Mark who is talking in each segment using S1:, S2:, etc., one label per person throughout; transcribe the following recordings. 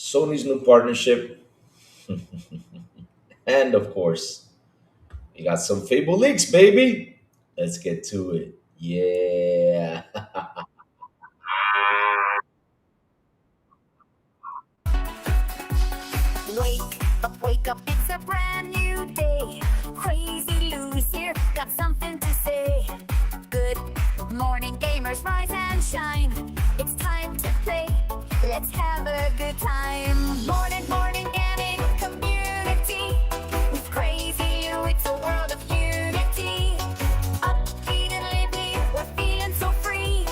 S1: Sony's new partnership, and of course, we got some Fable leaks, baby. Let's get to it. Yeah.
S2: Wake up, it's a brand new day. Crazy Lou's here, got something to say. Good morning, gamers, rise and shine. It's time to play, let's have a good time. Morning, gaming community. With Crazy Lou, it's a world of unity. Upbeat and lively, we're feeling so free.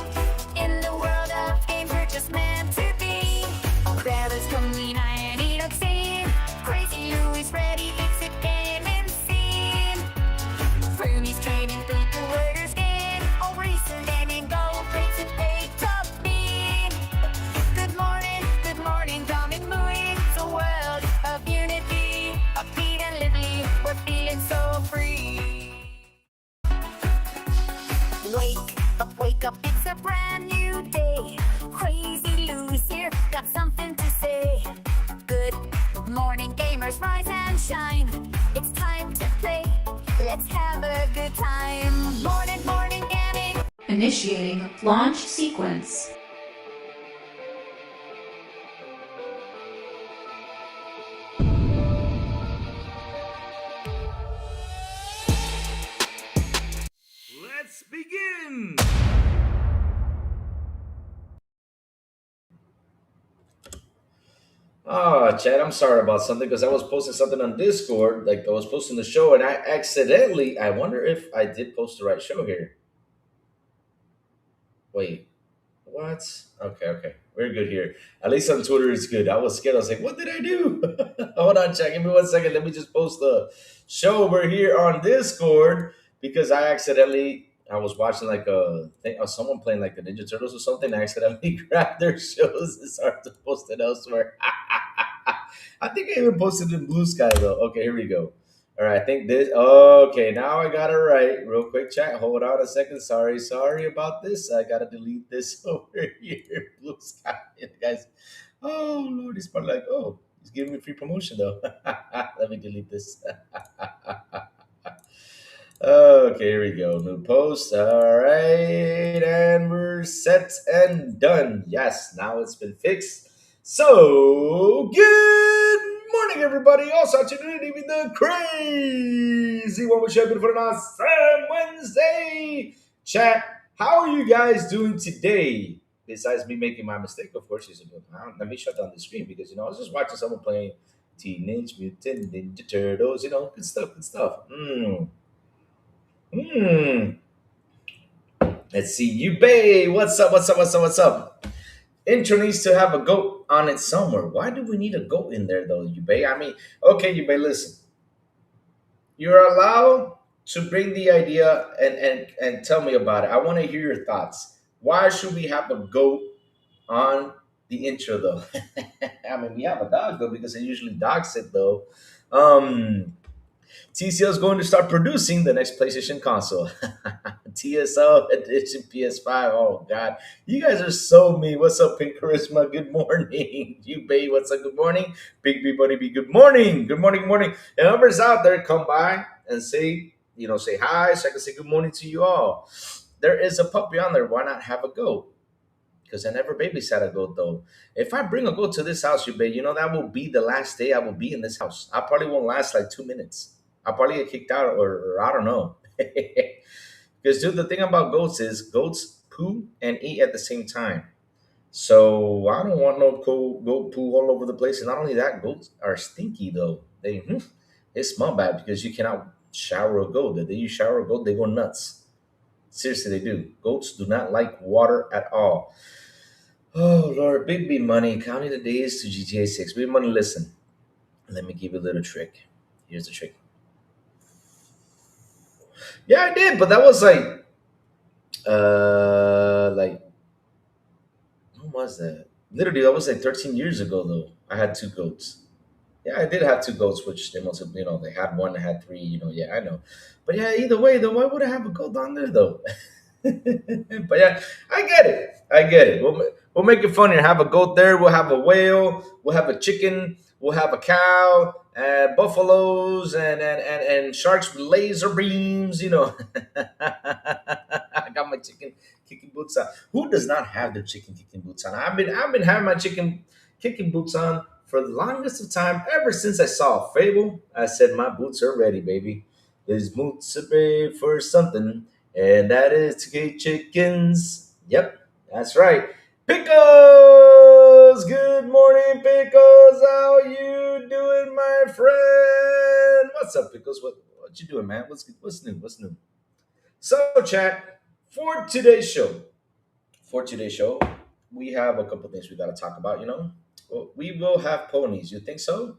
S2: In the world of games, we're just meant to be. Brothers coming, I need a scene. Crazy Lou is ready, it's a gaming scene. Fernie's trading people where skin. All recent gaming go, breaks and pay top bean. Good morning, coming moving. It's a world of unity. Upbeat and lively, we're feeling so free. Wake up, it's a brand new day. Crazy Lou's here, got something to say. Good morning, gamers, rise and shine. It's time to play, let's have a good time. Morning, gaming.
S3: Initiating launch sequence.
S1: Let's begin. Oh, Chad, I'm sorry about something because I was posting something on Discord, like I was posting the show, and I accidentally. I wonder if I did post the right show here. Wait, what? Okay, we're good here. At least on Twitter, it's good. I was scared. I was like, "What did I do?" Hold on, Chad. Give me 1 second. Let me just post the show over here on Discord because I accidentally. I was watching like a thing, or someone playing like the Ninja Turtles or something. I accidentally grabbed their shows and started to post it elsewhere. I think I even posted in Blue Sky though. Okay, here we go. All right, I think this. Okay, now I got it right. Real quick, chat. Hold on a second. Sorry about this. I gotta delete this over here. Blue Sky, guys. Oh Lord, he's probably like, oh, he's giving me free promotion though. Let me delete this. Okay, here we go. New post. All right, and we're set and done. Yes, now it's been fixed. So, good morning, everybody. Also, today with the crazy one we're shaping for an awesome Wednesday. Chat, how are you guys doing today? Besides me making my mistake, of course, you said, let me shut down the screen because, I was just watching someone playing Teenage Mutant Ninja Turtles, good stuff, good stuff. Hmm. Let's see. You Bay. What's up? Intro needs to have a goat on it somewhere. Why do we need a goat in there though, you Bay? I mean, okay, you Bay, listen. You're allowed to bring the idea and tell me about it. I want to hear your thoughts. Why should we have a goat on the intro though? I mean, we have a dog though because they usually dog sit though. Um TCL is going to start producing the next PlayStation console. TSL edition PS5. Oh God, you guys are so mean. What's up, Pink Charisma? Good morning. You babe, what's up? Good morning. Big B Buddy B. Good morning. Good morning. And whoever's out there, come by and say hi, so I can say good morning to you all. There is a puppy on there. Why not have a goat? Because I never babysat a goat though. If I bring a goat to this house, you babe, that will be the last day I will be in this house. I probably won't last like 2 minutes. I'll probably get kicked out, or I don't know. Because dude, the thing about goats is goats poo and eat at the same time. So I don't want no goat poo all over the place. And not only that, goats are stinky though. They smell bad because you cannot shower a goat. The day you shower a goat, they go nuts. Seriously, they do. Goats do not like water at all. Oh Lord, Big B Money, counting the days to GTA 6. Big Money, listen. Let me give you a little trick. Here's the trick. Yeah, I did, but that was like when was that? Literally, that was like 13 years ago though. I had two goats. Yeah, I did have two goats, which they must have, they had one, they had three, yeah, I know. But yeah, either way though, why would I have a goat on there though? But yeah, I get it. What We'll make it funnier. Have a goat there. We'll have a whale. We'll have a chicken. We'll have a cow, buffaloes, and sharks with laser beams. I got my chicken kicking boots on. Who does not have their chicken kicking boots on? I've been having my chicken kicking boots on for the longest of time. Ever since I saw Fable, I said my boots are ready, baby. These boots are ready for something, and that is to kick chickens. Yep, that's right. Pickles! Good morning, Pickles. How you doing, my friend? What's up, Pickles? What you doing, man? What's new? What's new? So, chat, for today's show, for today's show, we have a couple things we got to talk about. Well, we will have ponies. You think so?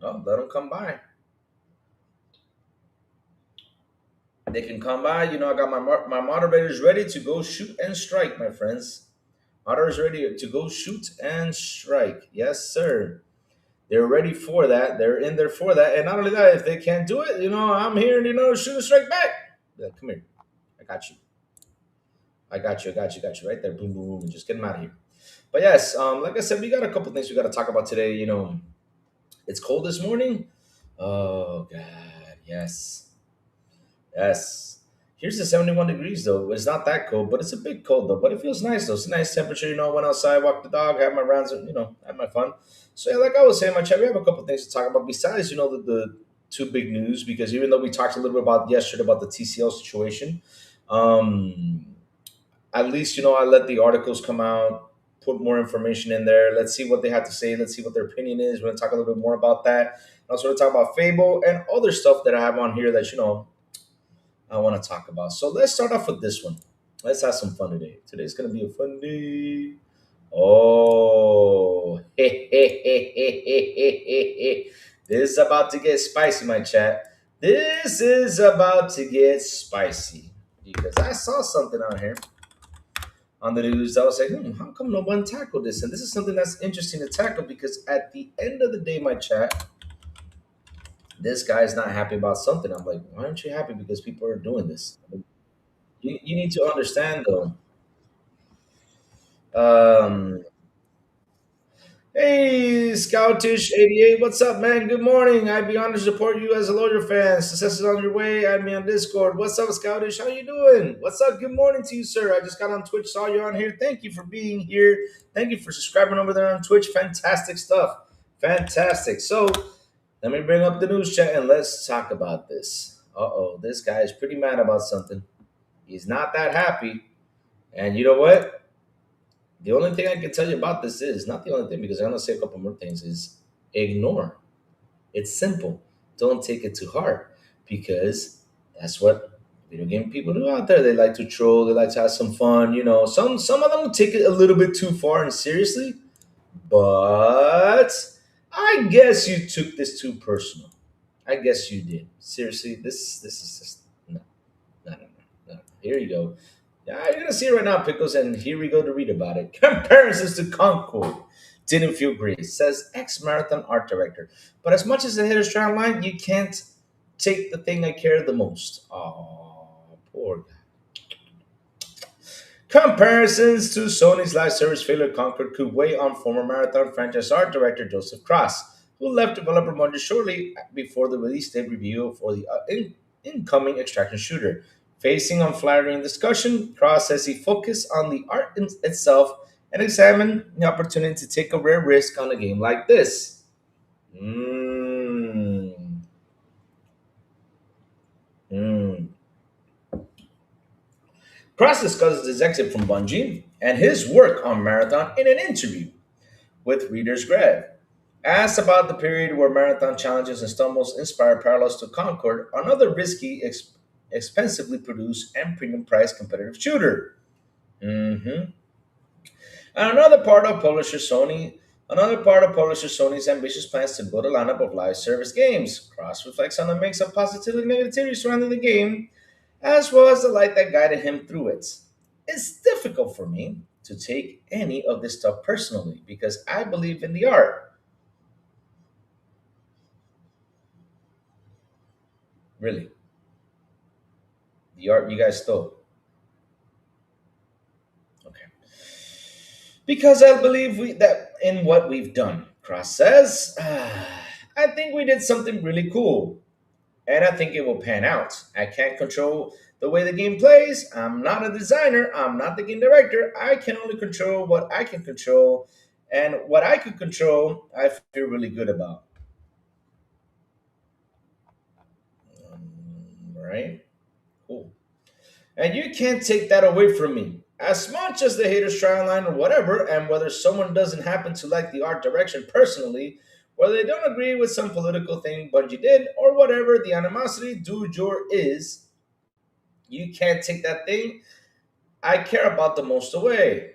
S1: Oh, let them come by. They can come by. I got my moderators ready to go shoot and strike, my friends. Moderators ready to go shoot and strike. Yes, sir. They're ready for that. They're in there for that. And not only that, if they can't do it, I'm here, shoot and strike back. Yeah, come here. I got you. I got you. I got you. Got you right there. Boom, boom, boom. Just get them out of here. But yes, like I said, we got a couple things we got to talk about today. It's cold this morning. Oh God, yes, yes. Here's the 71 degrees though. It's not that cold, but it's a bit cold though. But it feels nice though. It's a nice temperature. I went outside, walked the dog, had my rounds, had my fun. So yeah, like I was saying, my chat, we have a couple things to talk about besides the two big news, because even though we talked a little bit about yesterday about the TCL situation, um, at least I let the articles come out, put more information in there. Let's see what they have to say. Let's see what their opinion is. We're gonna talk a little bit more about that. And also, we're gonna talk about Fable and other stuff that I have on here that I want to talk about. So let's start off with this one. Let's have some fun today. Today's gonna be a fun day. Oh, this is about to get spicy, my chat. This is about to get spicy because I saw something on here on the news. I was like, how come no one tackled this? And this is something that's interesting to tackle because at the end of the day, my chat, this guy's not happy about something. I'm like, why aren't you happy? Because people are doing this. You need to understand, though. Um, Hey, Scoutish88, what's up, man? Good morning. I'd be honored to support you as a lawyer fan. Success is on your way. Add me on Discord. What's up, Scoutish? How you doing? What's up? Good morning to you, sir. I just got on Twitch, saw you on here. Thank you for being here. Thank you for subscribing over there on Twitch. Fantastic stuff. Fantastic. So, let me bring up the news chat and let's talk about this. Uh-oh, this guy is pretty mad about something. He's not that happy. And you know what? The only thing I can tell you about this is not the only thing, because I'm gonna say a couple more things, is ignore. It's simple. Don't take it too hard, because that's what video game people do out there. They like to troll, they like to have some fun, Some of them take it a little bit too far and seriously, but I guess you took this too personal. I guess you did. Seriously, this is just no, no, no, no, no. Here you go. Yeah, you're gonna see it right now, Pickles, and here we go to read about it. Comparisons to Concord didn't feel great, says ex-marathon art director. But as much as the hitters try line, you can't take the thing I care the most. Oh, poor guy. Comparisons to Sony's live service failure Concord could weigh on former marathon franchise art director Joseph Cross, who left developer Mundy shortly before the release date review for the incoming extraction shooter. Facing unflattering discussion, Cross says he focused on the art itself and examined the opportunity to take a rare risk on a game like this. Mm. Mm. Cross discusses his exit from Bungie and his work on Marathon in an interview with Reader's Grave. Asked about the period where Marathon challenges and stumbles inspired parallels to Concord, another risky, expensively produced, and premium priced competitive shooter. Mm-hmm. And another part of publisher Sony's ambitious plans to build a lineup of live service games. Cross reflects on the mix of positivity and negativity surrounding the game, as well as the light that guided him through it. It's difficult for me to take any of this stuff personally because I believe in the art. Really. The art you guys stole. Okay. Because I believe that in what we've done. Cross says, I think we did something really cool, and I think it will pan out. I can't control the way the game plays. I'm not a designer. I'm not the game director. I can only control what I can control, and what I can control, I feel really good about. Right? Cool. And you can't take that away from me. As much as the haters try online or whatever, and whether someone doesn't happen to like the art direction personally, whether they don't agree with some political thing Bungie did, or whatever the animosity du jour is, you can't take that thing I care about the most away.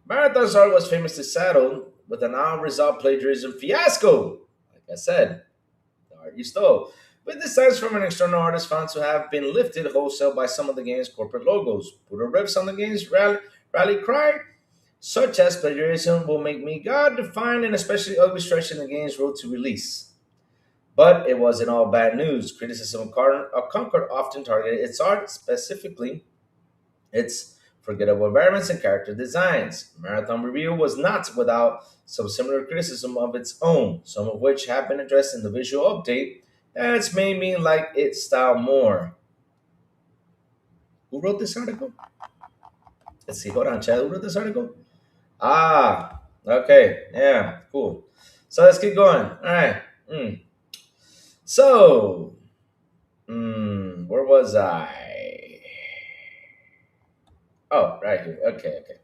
S1: Marathon's art was famously saddled with an unresolved plagiarism fiasco. Like I said, the art you stole. With designs from an external artist found to have been lifted wholesale by some of the game's corporate logos. Put a riffs on the game's rally cry, such as plagiarism will make me God defined and especially ugly stretch in the game's road to release. But it wasn't all bad news. Criticism of Concord often targeted its art, specifically its forgettable environments and character designs. Marathon Review was not without some similar criticism of its own, some of which have been addressed in the visual update that's made me like its style more. Who wrote this article? Let's see, hold on, Chad. Who wrote this article? Ah, okay, yeah, cool. So let's keep going. All right. Mm. So, where was I? Oh, right here. Okay, okay.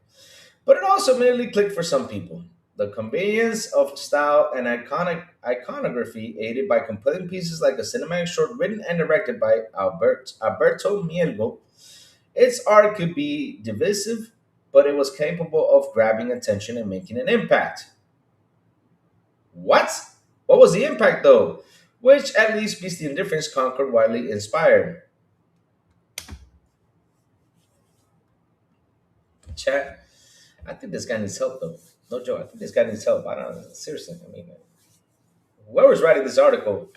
S1: But it also immediately clicked for some people. The convenience of style and iconography, aided by compelling pieces like a cinematic short written and directed by Alberto Mielgo, its art could be divisive, but it was capable of grabbing attention and making an impact. What? What was the impact, though? Which at least beats the indifference Conquered widely inspired. Chat. I think this guy needs help, though. No joke. I think this guy needs help. I don't know. Seriously. I mean, whoever's writing this article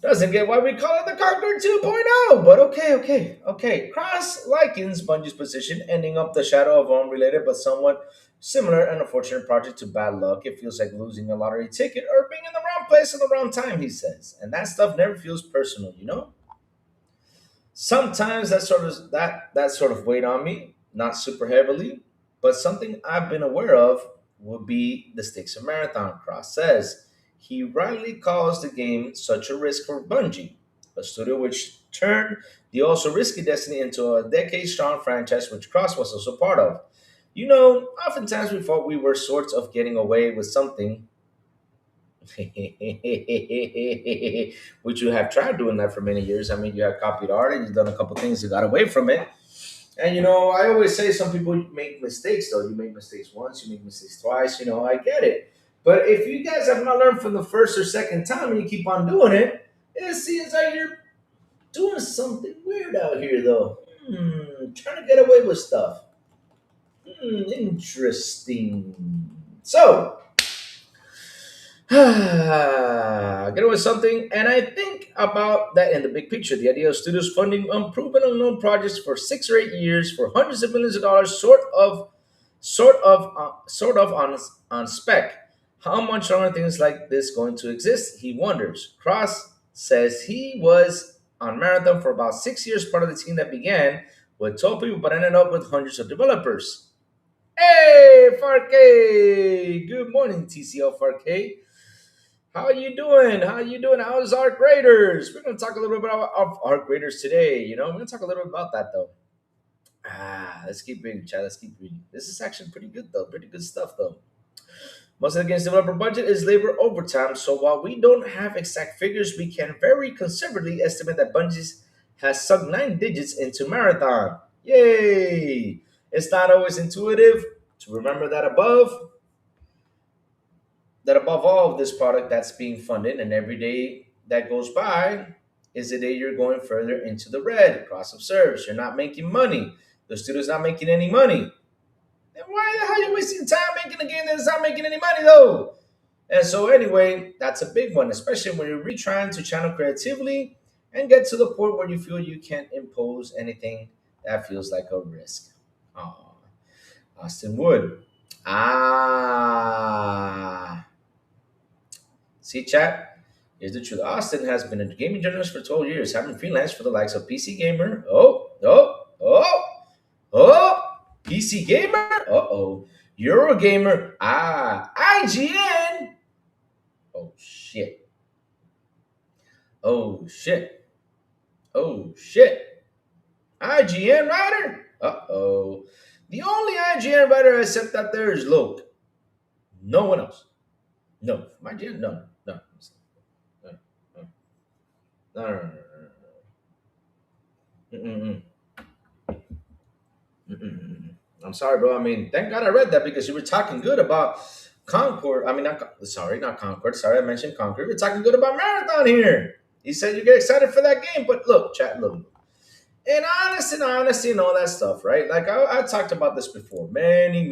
S1: doesn't get why we call it the Conqueror 2.0. But okay, okay, okay. Cross likens Bungie's position, ending up the shadow of unrelated but somewhat similar and unfortunate project to bad luck. It feels like losing a lottery ticket or being in the wrong place at the wrong time, he says. And that stuff never feels personal, you know? Sometimes that sort of weighed on me, not super heavily, but something I've been aware of would be the stakes of Marathon. Cross says he rightly calls the game such a risk for Bungie, a studio which turned the also risky Destiny into a decade-strong franchise, which Cross was also part of. You know, oftentimes we thought we were sorts of getting away with something, which you have tried doing that for many years. I mean, you have copied art and you've done a couple things, you got away from it. And you know, I always say some people make mistakes though. You make mistakes once, you make mistakes twice, you know, I get it. But if you guys have not learned from the first or second time and you keep on doing it, it seems like you're doing something weird out here though. Trying to get away with stuff. Interesting. So, get away with something, and I think about that in the big picture. The idea of studios funding unproven, unknown projects for 6 or 8 years for hundreds of millions of dollars, sort of on spec. How much longer are things like this going to exist? He wonders. Cross says he was on Marathon for about 6 years, part of the team that began with 12 people, but ended up with hundreds of developers. Hey, Farkey! Good morning, TCL Farkey. How are you doing? How are you doing? How's our graders? We're going to talk a little bit about our graders today. You know, we're going to talk a little bit about that though. Let's keep reading, Chad. Let's keep reading. This is actually pretty good though. Pretty good stuff though. Most of the game's developer budget is labor overtime, so while we don't have exact figures, we can very conservatively estimate that Bungie has sunk 9 digits into Marathon. Yay! It's not always intuitive to remember that above all of this product that's being funded, and every day that goes by is a day you're going further into the red. Cross observes, you're not making money. The studio's not making any money. Then why the hell are you wasting time making a game that's not making any money though? And so, anyway, that's a big one, especially when you're really trying to channel creatively and get to the point where you feel you can't impose anything that feels like a risk. Aw, Austin Wood. Ah, see, chat. Here's the truth. Austin has been a gaming journalist for 12 years, having freelanced for the likes of PC Gamer. Oh, PC Gamer. Eurogamer. IGN. Oh, shit. Oh, shit. Oh, shit. IGN writer? The only IGN writer I accept out there is Loke. No one else. No. IGN? No. No. No. No. No. No. No. No. Mm-mm. Mm-mm. I'm sorry, bro. I mean, thank God I read that because you were talking good about Concord. I mean, not Concord. Sorry, I mentioned Concord. We're talking good about Marathon here. You said you get excited for that game, but look, chat, look. And honesty, and all that stuff, right? Like I talked about this before, many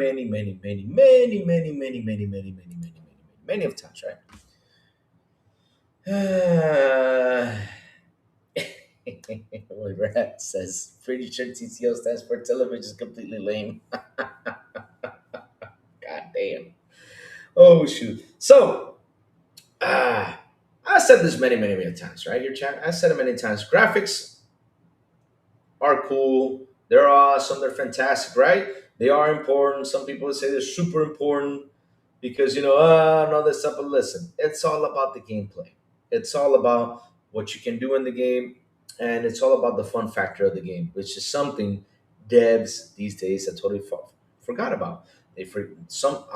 S1: of times, right? Well, Rat says, pretty sure TCL stands for television is completely lame. God damn. Oh shoot. So, I said this many times, right? Your chat. I said it many times. Graphics are cool. They're awesome. They're fantastic, right? They are important. Some people say they're super important because and all this stuff. But listen, it's all about the gameplay. It's all about what you can do in the game, and it's all about the fun factor of the game, which is something devs these days have totally forgot about. A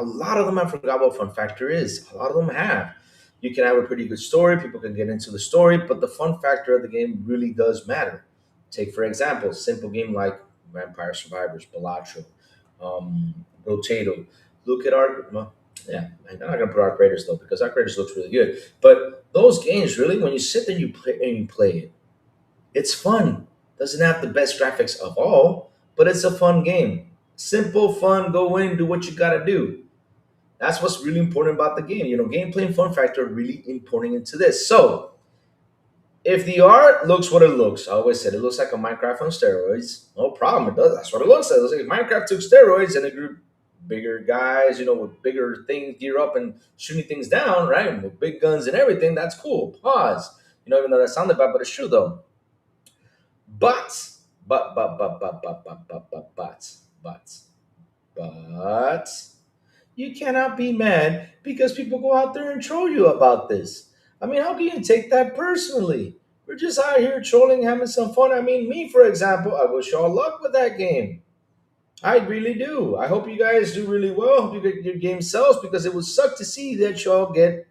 S1: lot of them have forgot what fun factor is. A lot of them have. You can have a pretty good story. People can get into the story, but the fun factor of the game really does matter. Take for example, simple game like Vampire Survivors, Balatro, Rotato. Look at our yeah. I'm not gonna put Arc Raiders though because Arc Raiders looks really good. But those games really, when you sit there and you play it, it's fun. Doesn't have the best graphics of all, but it's a fun game. Simple, fun. Go in, do what you gotta do. That's what's really important about the game. Gameplay and fun factor are really important into this. So if the art looks what it looks, I always said it looks like a Minecraft on steroids. No problem, it does. That's what it looks like. It looks like if Minecraft took steroids and it grew bigger guys, with bigger things, gear up and shooting things down, right? With big guns and everything. That's cool. Pause. Even though that sounded bad, but it's true though. But, but, you cannot be mad because people go out there and troll you about this. I mean, how can you take that personally? We're just out here trolling, having some fun. I mean, me, for example, I wish y'all luck with that game. I really do. I hope you guys do really well. I hope your game sells because it would suck to see that y'all get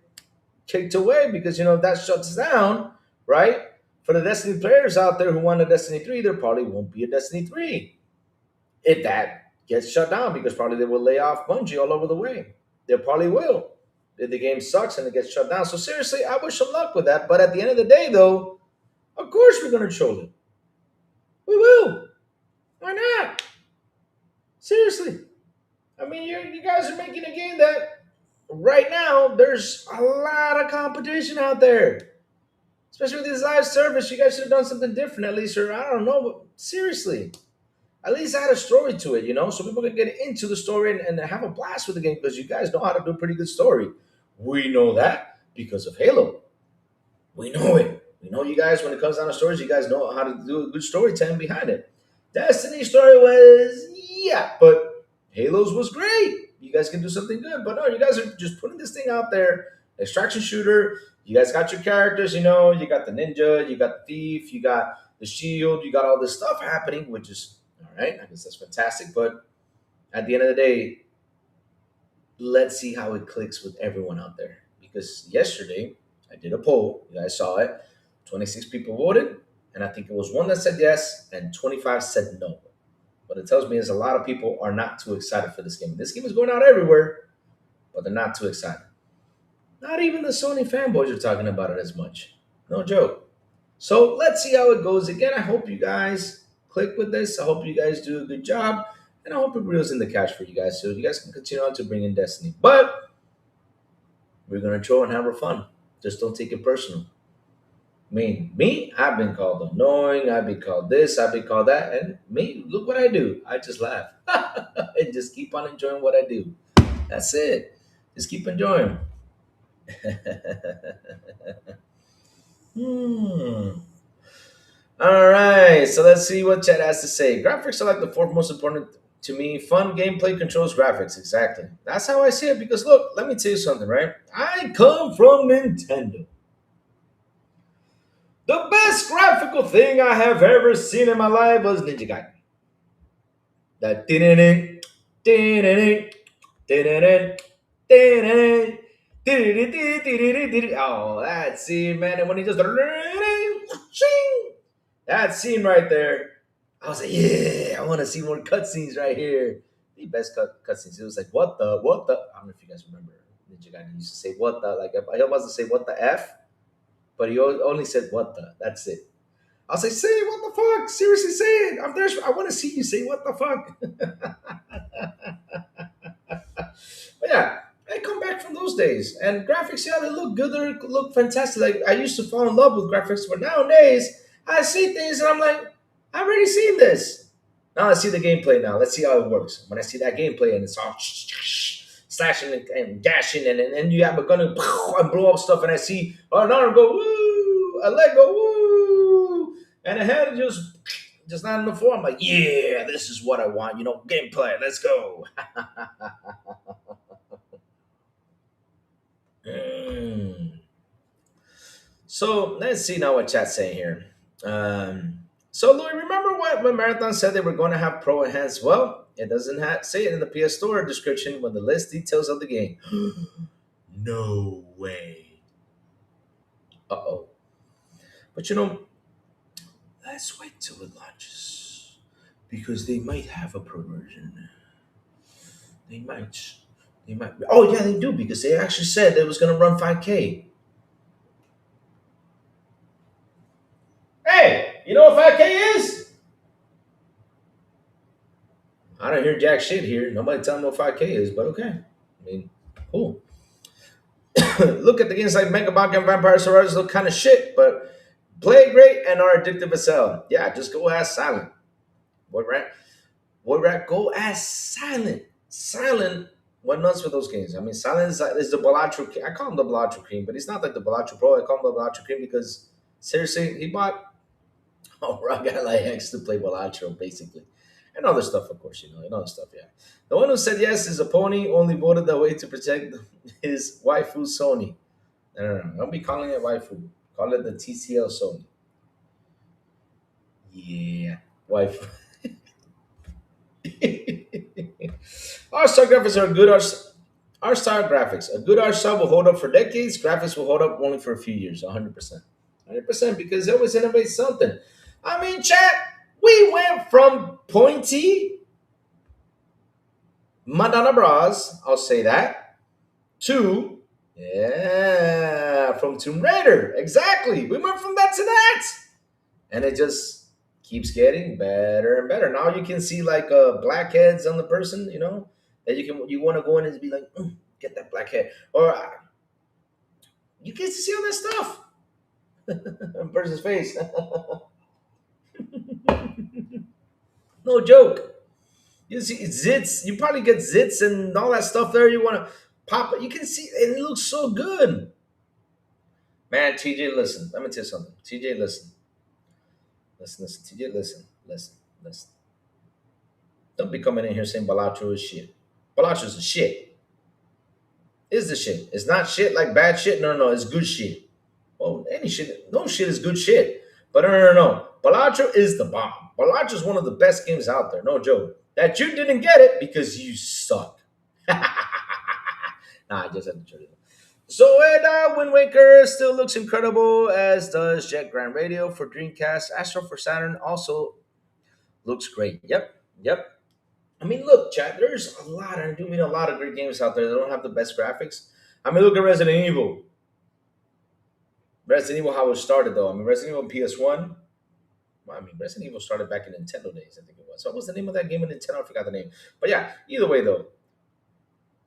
S1: kicked away because, that shuts down, right? For the Destiny players out there who want a Destiny 3, there probably won't be a Destiny 3 if that gets shut down because probably they will lay off Bungie all over the way. They probably will if the game sucks and it gets shut down. So seriously, I wish them luck with that. But at the end of the day, though, of course we're going to troll it. We will. Why not? Seriously. I mean, you guys are making a game that right now there's a lot of competition out there. Especially with this live service, you guys should have done something different at least, or I don't know, but seriously. At least add a story to it, so people can get into the story and have a blast with the game because you guys know how to do a pretty good story. We know that because of Halo. We know it. We know you guys, when it comes down to stories, you guys know how to do a good storytelling behind it. Destiny story was, yeah, but Halo's was great. You guys can do something good. But no, you guys are just putting this thing out there. Extraction shooter. You guys got your characters, you got the ninja, you got the thief, you got the shield, you got all this stuff happening, which is all right. I guess that's fantastic. But at the end of the day, let's see how it clicks with everyone out there. Because yesterday, I did a poll. You guys saw it. 26 people voted. And I think it was one that said yes and 25 said no. What it tells me is a lot of people are not too excited for this game. This game is going out everywhere, but they're not too excited. Not even the Sony fanboys are talking about it as much. No joke. So let's see how it goes. Again, I hope you guys click with this. I hope you guys do a good job. And I hope it reels in the cash for you guys so you guys can continue on to bring in Destiny. But We're gonna troll and have fun. Just don't take it personal. Me, I've been called annoying. I've been called this. I've been called that. And me, look what I do. I just laugh and just keep on enjoying what I do. That's it. Just keep enjoying. Hmm. All right. So let's see what Chat has to say. Graphics are like the fourth most important to me. Fun gameplay controls graphics. Exactly. That's how I see it. Because look, let me tell you something, right? I come from Nintendo. The best graphical thing I have ever seen in my life was Ninja Gaiden. That din din din din. Oh, that scene, man! And when he just that scene right there, I was like, yeah, I want to see more cutscenes right here. The best cutscenes. It was like, what the? I don't know if you guys remember. Ninja Gaiden used to say what the, like I wasn't say what the f, but he only said what the. That's it. I was like, say what the fuck? Seriously, say it. I'm there. I want to see you say what the fuck. But yeah, I come back from those days, and graphics, yeah, they look good. They look fantastic. Like I used to fall in love with graphics, but nowadays I see things and I'm like, I've already seen this. Now I see the gameplay. Now let's see how it works. When I see that gameplay and it's all slashing and gashing, and you have a gun and blow up stuff, and I see an arm go woo, a leg go woo, and a head just not in the form. Like, yeah, this is what I want. Gameplay. Let's go. Mm. So let's see now what chat's saying here. So Louis, remember what when Marathon said they were going to have pro enhanced? Well, it doesn't say it in the PS Store description when the list details of the game. No way. Uh oh. But let's wait till it launches because they might have a pro version. They might. They might. Oh yeah, they do because they actually said it was going to run 5K. Hey, you know what 5K is? I don't hear jack shit here. Nobody tell me what 5K is, but okay. I mean, cool. Look at the games like Megabank and Vampire Survivors look kind of shit, but play great and are addictive as hell. Yeah, just go ask Silent. Boy Rat. Boy Rat, go ask Silent. Silent went nuts with those games. I mean, Silent is the Balatro. I call him the Balatro Cream, but he's not like the Balatro Pro. I call him the Balatro Cream because seriously, he bought a guy like X to play Balatro, basically. And other stuff, of course, and other stuff, yeah. The one who said yes is a pony, only voted that way to protect his waifu Sony. No. Don't be calling it waifu. Call it the TCL Sony. Yeah, waifu. Our star graphics are good. Our star graphics. A good art style will hold up for decades. Graphics will hold up only for a few years, 100%. 100% because they always innovate something. I mean, chat, we went from pointy Madonna bras, I'll say that, to, yeah, from Tomb Raider. Exactly. We went from that to that. And it just keeps getting better and better. Now you can see like blackheads on the person, that you want to go in and be like, get that blackhead. Or you get to see all that stuff on a person's face. No joke. You see zits. You probably get zits and all that stuff there. You want to pop it. You can see, and it looks so good. Man, TJ, listen. Let me tell you something. TJ, listen. Listen. TJ, listen. Don't be coming in here saying Balatro is shit. Balatro is shit. Is the shit. It's not shit like bad shit. No. It's good shit. Well, any shit. No shit is good shit. But no. Balatro is the bomb. Balatro is one of the best games out there. No joke. That you didn't get it because you suck. Nah, I just had to tell you. So, Wind Waker still looks incredible, as does Jet Grand Radio for Dreamcast. Astro for Saturn also looks great. Yep. I mean, look, chat, there's a lot, I do mean a lot of great games out there that don't have the best graphics. I mean, look at Resident Evil. Resident Evil, how it started, though. I mean, Resident Evil PS1. I mean, Resident Evil started back in Nintendo days, I think it was. So what was the name of that game in Nintendo? I forgot the name. But yeah, either way, though.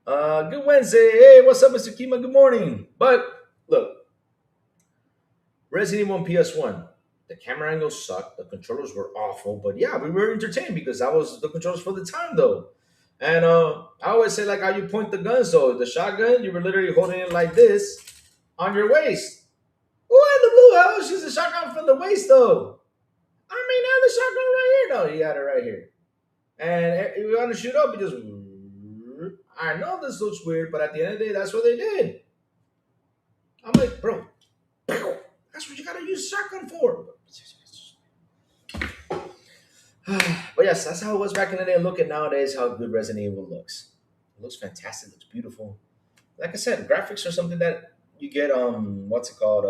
S1: Good Wednesday. Hey, what's up, Mr. Kima? Good morning. But look, Resident Evil on PS1. The camera angles sucked. The controllers were awful. But yeah, we were entertained because that was the controllers for the time, though. And I always say, like, how you point the guns, though. The shotgun, you were literally holding it like this on your waist. Who in the blue hell shoots a shotgun from the waist, though? I mean, I have the shotgun right here. No, you got it right here. And if you want to shoot up, you just. I know this looks weird, but at the end of the day, that's what they did. I'm like, bro, that's what you gotta use shotgun for. But yes, that's how it was back in the day. Look at nowadays how good Resident Evil looks. It looks fantastic. It looks beautiful. Like I said, graphics are something that you get what's it called?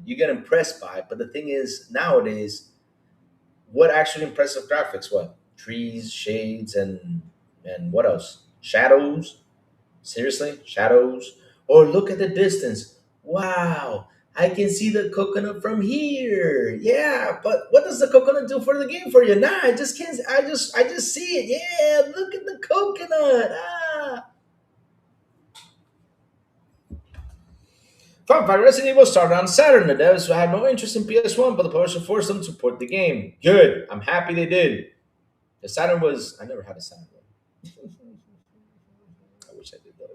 S1: You get impressed by. But the thing is, nowadays, what actually impressive graphics? What? Trees, shades, and what else? Shadows. Seriously, shadows. Or look at the distance. Wow, I can see the coconut from here. Yeah, but what does the coconut do for the game for you? Nah, I just can't. I just see it. Yeah, look at the coconut. Ah. Fun fact: Resident Evil started on Saturn. The devs had no interest in PS1, but the publisher forced them to port the game. Good. I'm happy they did. The Saturn was. I never had a Saturn. I wish I did though.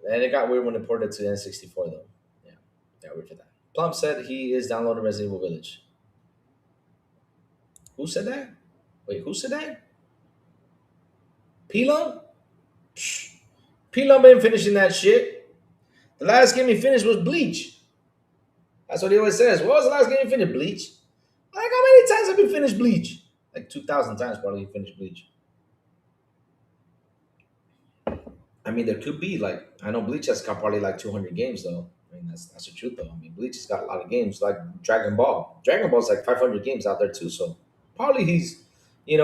S1: And it got weird when it ported to N64 though. Yeah, got weird for that. Plum said he is downloading Resident Evil Village. Who said that? Wait, who said that? Pelum? Pelum been finishing that shit. The last game he finished was Bleach. That's what he always says. What was the last game he finished? Bleach? Like, how many times have you finished Bleach? Like 2,000 times probably he finished Bleach. I mean, there could be like I know Bleach has got probably like 200 games though. I mean, that's the truth though. I mean, Bleach has got a lot of games like Dragon Ball. Dragon Ball's like 500 games out there too. So probably he's, a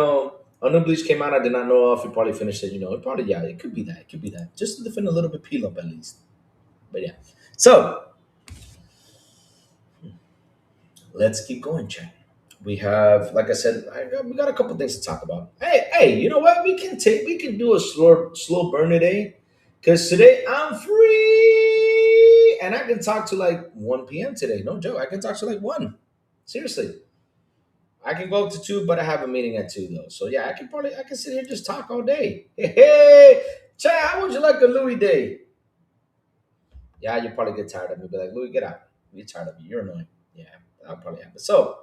S1: new Bleach came out. I did not know if he probably finished it. It probably yeah, it could be that. It could be that. Just to defend a little bit peel up at least. But yeah. So let's keep going, chat. We have, like I said, we got a couple things to talk about. Hey, you know what? We can do a slow burn today, because today I'm free and I can talk to like 1 p.m. today. No joke, I can talk to like 1. Seriously, I can go up to 2, but I have a meeting at 2 though. So yeah, I can sit here and just talk all day. Hey, Chad, how would you like a Louis day? Yeah, you probably get tired of me. Be like, Louis, get out. We're tired of you. You're annoying. Yeah, that'll probably happen. So,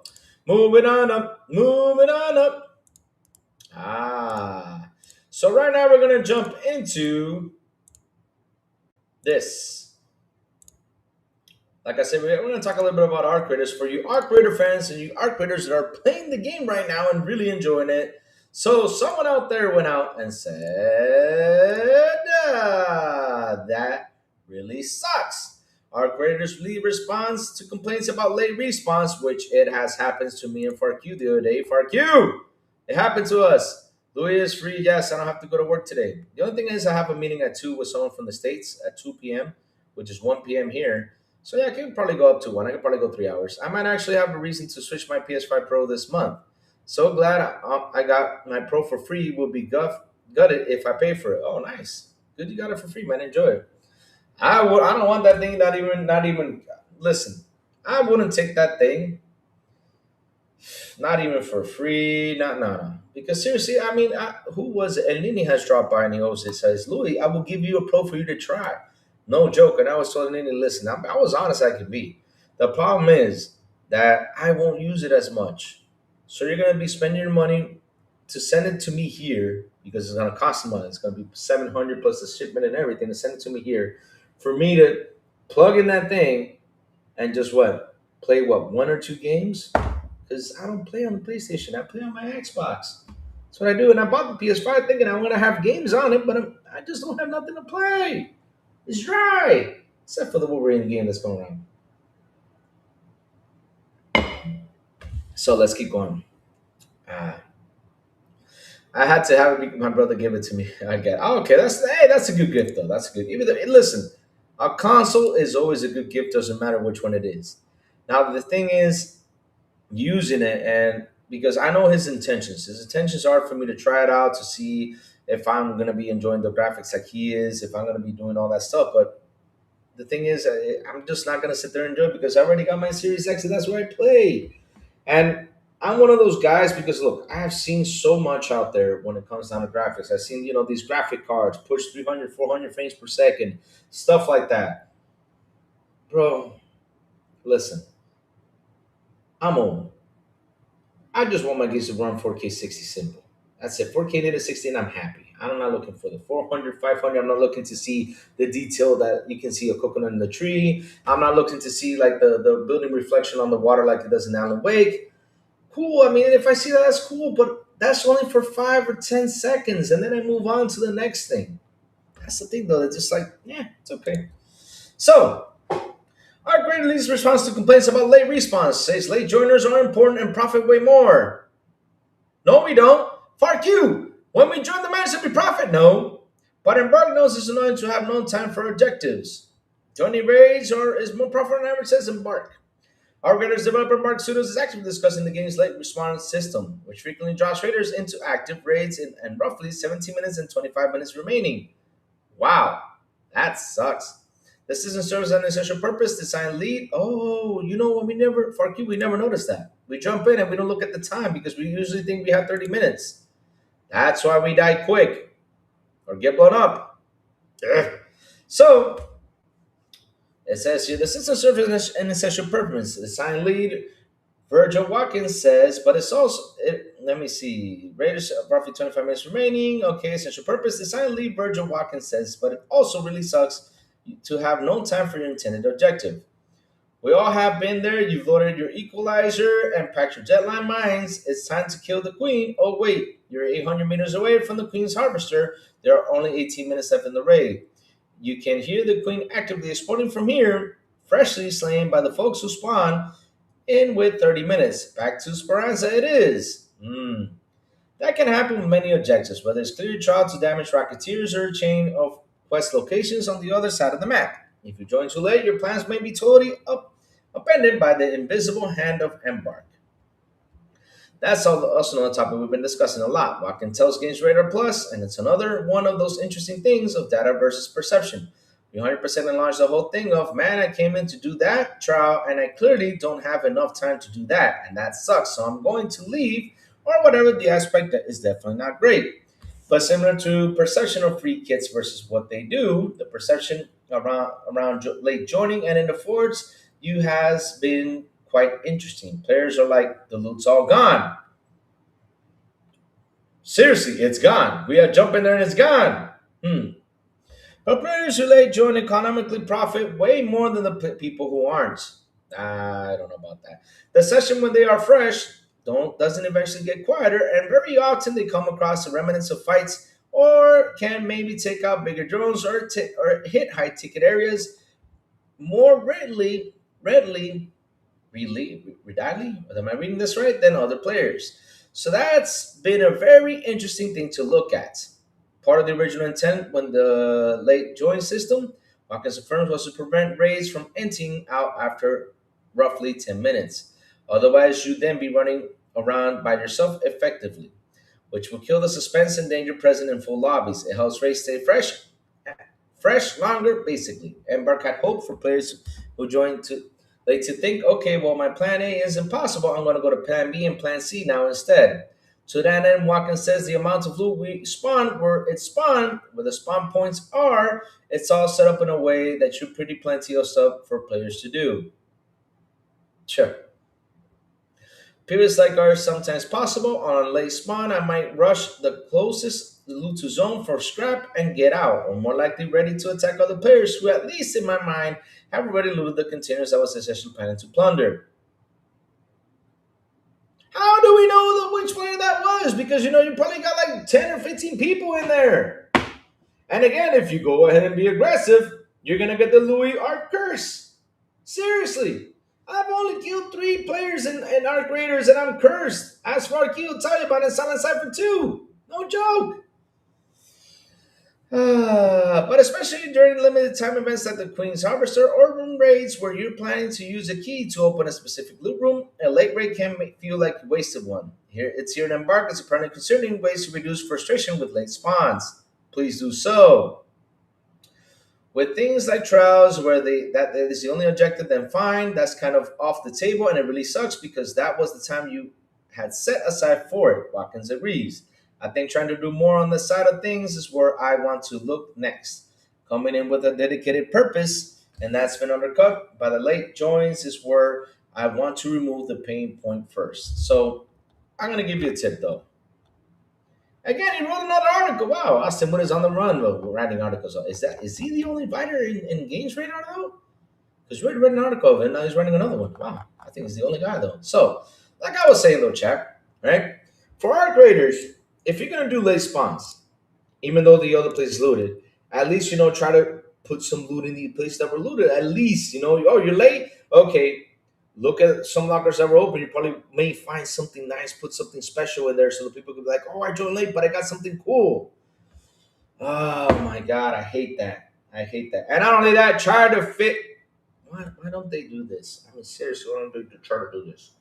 S1: moving on up. Moving on up. Ah. So, right now we're going to jump into this. Like I said, we're going to talk a little bit about Arc Raiders for you Arc Raider fans and you Arc Raiders that are playing the game right now and really enjoying it. So, someone out there went out and said, that really sucks. Our creators leave response to complaints about late response, which it has happened to me and FarQ the other day. FarQ, it happened to us. Louis is free. Yes, I don't have to go to work today. The only thing is I have a meeting at 2 with someone from the States at 2 p.m., which is 1 p.m. here. So yeah, I can probably go up to 1. I can probably go 3 hours. I might actually have a reason to switch my PS5 Pro this month. So glad I got my Pro for free. Will be gutted if I pay for it. Oh, nice. Good, you got it for free, man. Enjoy it. I don't want that thing. Not even. Listen, I wouldn't take that thing. Not even for free. Not no. Because seriously, I mean, who was it? El Nini has dropped by and he always says, "Louis, I will give you a pro for you to try." No joke. And I was telling Nini, listen, I was honest I could be. The problem is that I won't use it as much. So you're gonna be spending your money to send it to me here because it's gonna cost money. It's gonna be 700 plus the shipment and everything to send it to me here for me to plug in that thing and just play 1 or 2 games because I don't play on the PlayStation. I play on my Xbox. That's what I do. And I bought the PS5 thinking I'm gonna have games on it, but I just don't have nothing to play. It's dry, except for the Wolverine game that's going around. So let's keep going. Ah, I had to have my brother give it to me. I get okay. That's a good gift though. That's a good. Even though, listen, a console is always a good gift. Doesn't matter which one it is. Now the thing is using it, and because I know his intentions. His intentions are for me to try it out to see if I'm gonna be enjoying the graphics like he is, if I'm gonna be doing all that stuff. But the thing is, I'm just not gonna sit there and enjoy it because I already got my Series X and that's where I play. And I'm one of those guys because look, I have seen so much out there when it comes down to graphics. I've seen these graphic cards push 300, 400 frames per second, stuff like that, bro. Listen, I'm old. I just want my games to run 4K 60 simple. That's it. 4K native 60 and I'm happy. I'm not looking for the 400, 500. I'm not looking to see the detail that you can see a coconut in the tree. I'm not looking to see like the building reflection on the water like it does in Alan Wake. Cool. I mean, if I see that, that's cool, but that's only for 5 or 10 seconds. And then I move on to the next thing. That's the thing, though. It's just like, yeah, it's okay. So, our great least response to complaints about late response says late joiners are important and profit way more. No, we don't. Fuck you. When we join the match, we profit. No. But Embark knows it's annoying to have no time for objectives. Joining raids or is more profit on average, says Embark. Our Raiders developer Mark Studios is actively discussing the game's late response system, which frequently draws raiders into active raids in roughly 17 minutes and 25 minutes remaining. Wow, that sucks. The system serves an essential purpose, design lead. Oh, you know what? We never noticed that. We jump in and we don't look at the time because we usually think we have 30 minutes. That's why we die quick or get blown up. Ugh. So, it says here the system serves an essential purpose. Design lead Virgil Watkins says, but it's also, let me see, Raiders roughly 25 minutes remaining. Okay, essential purpose. Design lead Virgil Watkins says, but it also really sucks to have no time for your intended objective. We all have been there. You've loaded your equalizer and packed your jetline mines. It's time to kill the queen. Oh, wait, you're 800 meters away from the queen's harvester. There are only 18 minutes left in the raid. You can hear the queen actively exploding from here, freshly slain by the folks who spawn in with 30 minutes. Back to Speranza it is. That can happen with many objectives, whether it's clear your trial to damage racketeers or a chain of quest locations on the other side of the map. If you join too late, your plans may be totally upended by the invisible hand of Embark. That's also another topic we've been discussing a lot. Watkins tells Games Radar Plus, and it's another one of those interesting things of data versus perception. We 100% launched the whole thing of, man, I came in to do that trial, and I clearly don't have enough time to do that, and that sucks, so I'm going to leave, or whatever the aspect that is definitely not great. But similar to perception of free kits versus what they do, the perception around late joining and in the forts, you has been quite interesting. Players are like, the loot's all gone. Seriously, it's gone. We are jumping there and it's gone. But players who late join economically profit way more than the people who aren't. I don't know about that. The session when they are fresh doesn't eventually get quieter, and very often they come across the remnants of fights or can maybe take out bigger drones or hit high ticket areas more readily, am I reading this right, than other players. So that's been a very interesting thing to look at. Part of the original intent when the late join system, Watkins affirms, was to prevent raids from emptying out after roughly 10 minutes. Otherwise, you'd then be running around by yourself effectively, which will kill the suspense and danger present in full lobbies. It helps raids stay fresh longer, basically. Embark had hope for players who join to think, okay, well, my plan A is impossible. I'm going to go to plan B and plan C now instead. To that end, Watkins says the amount of loot we spawn, where the spawn points are, it's all set up in a way that should pretty plenty of stuff for players to do. Sure. Periods like are sometimes possible. On late spawn, I might rush the closest loot to zone for scrap and get out, or more likely ready to attack other players who, at least in my mind, have already looted the containers I was essentially planning to plunder. How do we know which player that was? Because you probably got like 10 or 15 people in there. And again, if you go ahead and be aggressive, you're gonna get the Louis Arc Curse. Seriously. I've only killed 3 players in Arc Raiders and I'm cursed. As for killed Taliban and Silent Cypher 2. No joke. But especially during limited time events like the Queen's Harvester or room raids where you're planning to use a key to open a specific loot room, a late raid can feel like you wasted one. Here in Embark is apparently considering ways to reduce frustration with late spawns. Please do so. With things like trials where that is the only objective, then fine, that's kind of off the table, and it really sucks because that was the time you had set aside for it. Watkins agrees. I think trying to do more on the side of things is where I want to look next. Coming in with a dedicated purpose, and that's been undercut by the late joins, is where I want to remove the pain point first. So I'm gonna give you a tip though. Again, he wrote another article. Wow, Austin Wood is on the run writing articles. Is he the only writer in Games Radar though? Because we already read an article of it, and now he's writing another one. Wow, I think he's the only guy though. So, like I was saying though, chap, right? For our graders, if you're gonna do late spawns, even though the other place is looted, at least try to put some loot in the place that were looted. At least oh, you're late. Okay, look at some lockers that were open. You probably may find something nice, put something special in there so the people could be like, oh, I joined late, but I got something cool. Oh my God, I hate that. I hate that. And not only that, try to fit. Why don't they do this? I mean, seriously, why don't they try to do this?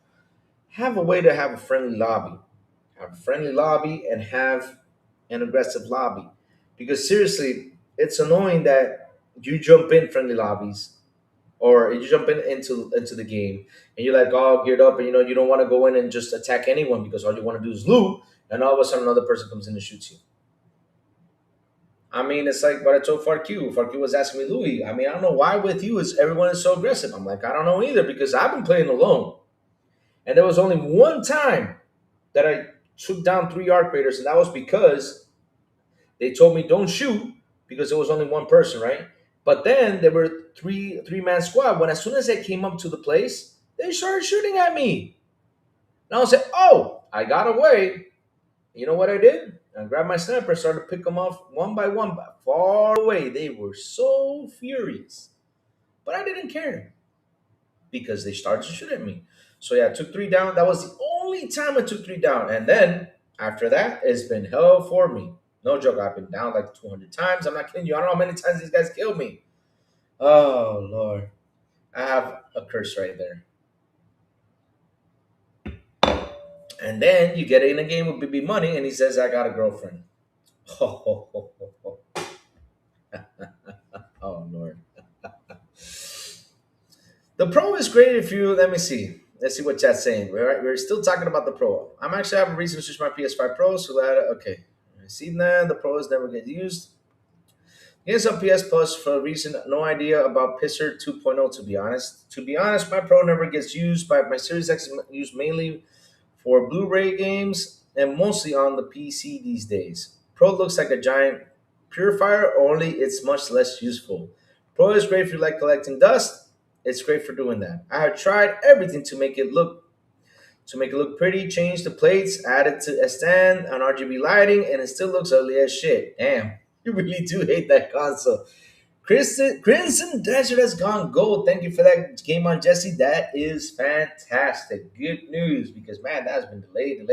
S1: Have a way to have a friendly lobby. Have a friendly lobby and have an aggressive lobby. Because seriously, it's annoying that you jump in friendly lobbies or you jump into the game and you're like all geared up and you don't want to go in and just attack anyone because all you want to do is loot, and all of a sudden another person comes in and shoots you. I mean, it's like what I told Farq. Farq was asking me, Louis, I mean, I don't know why with you is everyone is so aggressive. I'm like, I don't know either because I've been playing alone. And there was only one time that I took down 3 arc raiders, and that was because they told me don't shoot because there was only one person, right? But then there were three-man squad. When as soon as I came up to the place, they started shooting at me. And I was like, oh, I got away. You know what I did? I grabbed my sniper and started to pick them off one by one, but far away. They were so furious. But I didn't care because they started to shoot at me. So yeah, I took 3 down. That was the only time I took 3 down. And then after that, it's been hell for me. No joke, I've been down like 200 times. I'm not kidding you. I don't know how many times these guys killed me. Oh, Lord. I have a curse right there. And then you get in a game with BB Money, and he says, I got a girlfriend. Oh, Lord. The Pro is great if you, let me see. Let's see what chat's saying. We're still talking about the Pro. I'm actually having a reason to switch my PS5 Pro, so that, okay. I see that. The Pros never get used. Here's some PS Plus for a reason. No idea about Pisser 2.0, to be honest. To be honest, my Pro never gets used, but my Series X is used mainly for Blu-ray games and mostly on the PC these days. Pro looks like a giant purifier, only it's much less useful. Pro is great if you like collecting dust. It's great for doing that. I have tried everything to make it look pretty, change the plates, add it to a stand on RGB lighting, and it still looks ugly as shit. Damn, you really do hate that console. Crimson Desert has gone gold. Thank you for that game on Jesse. That is fantastic. Good news because man, that's been delayed.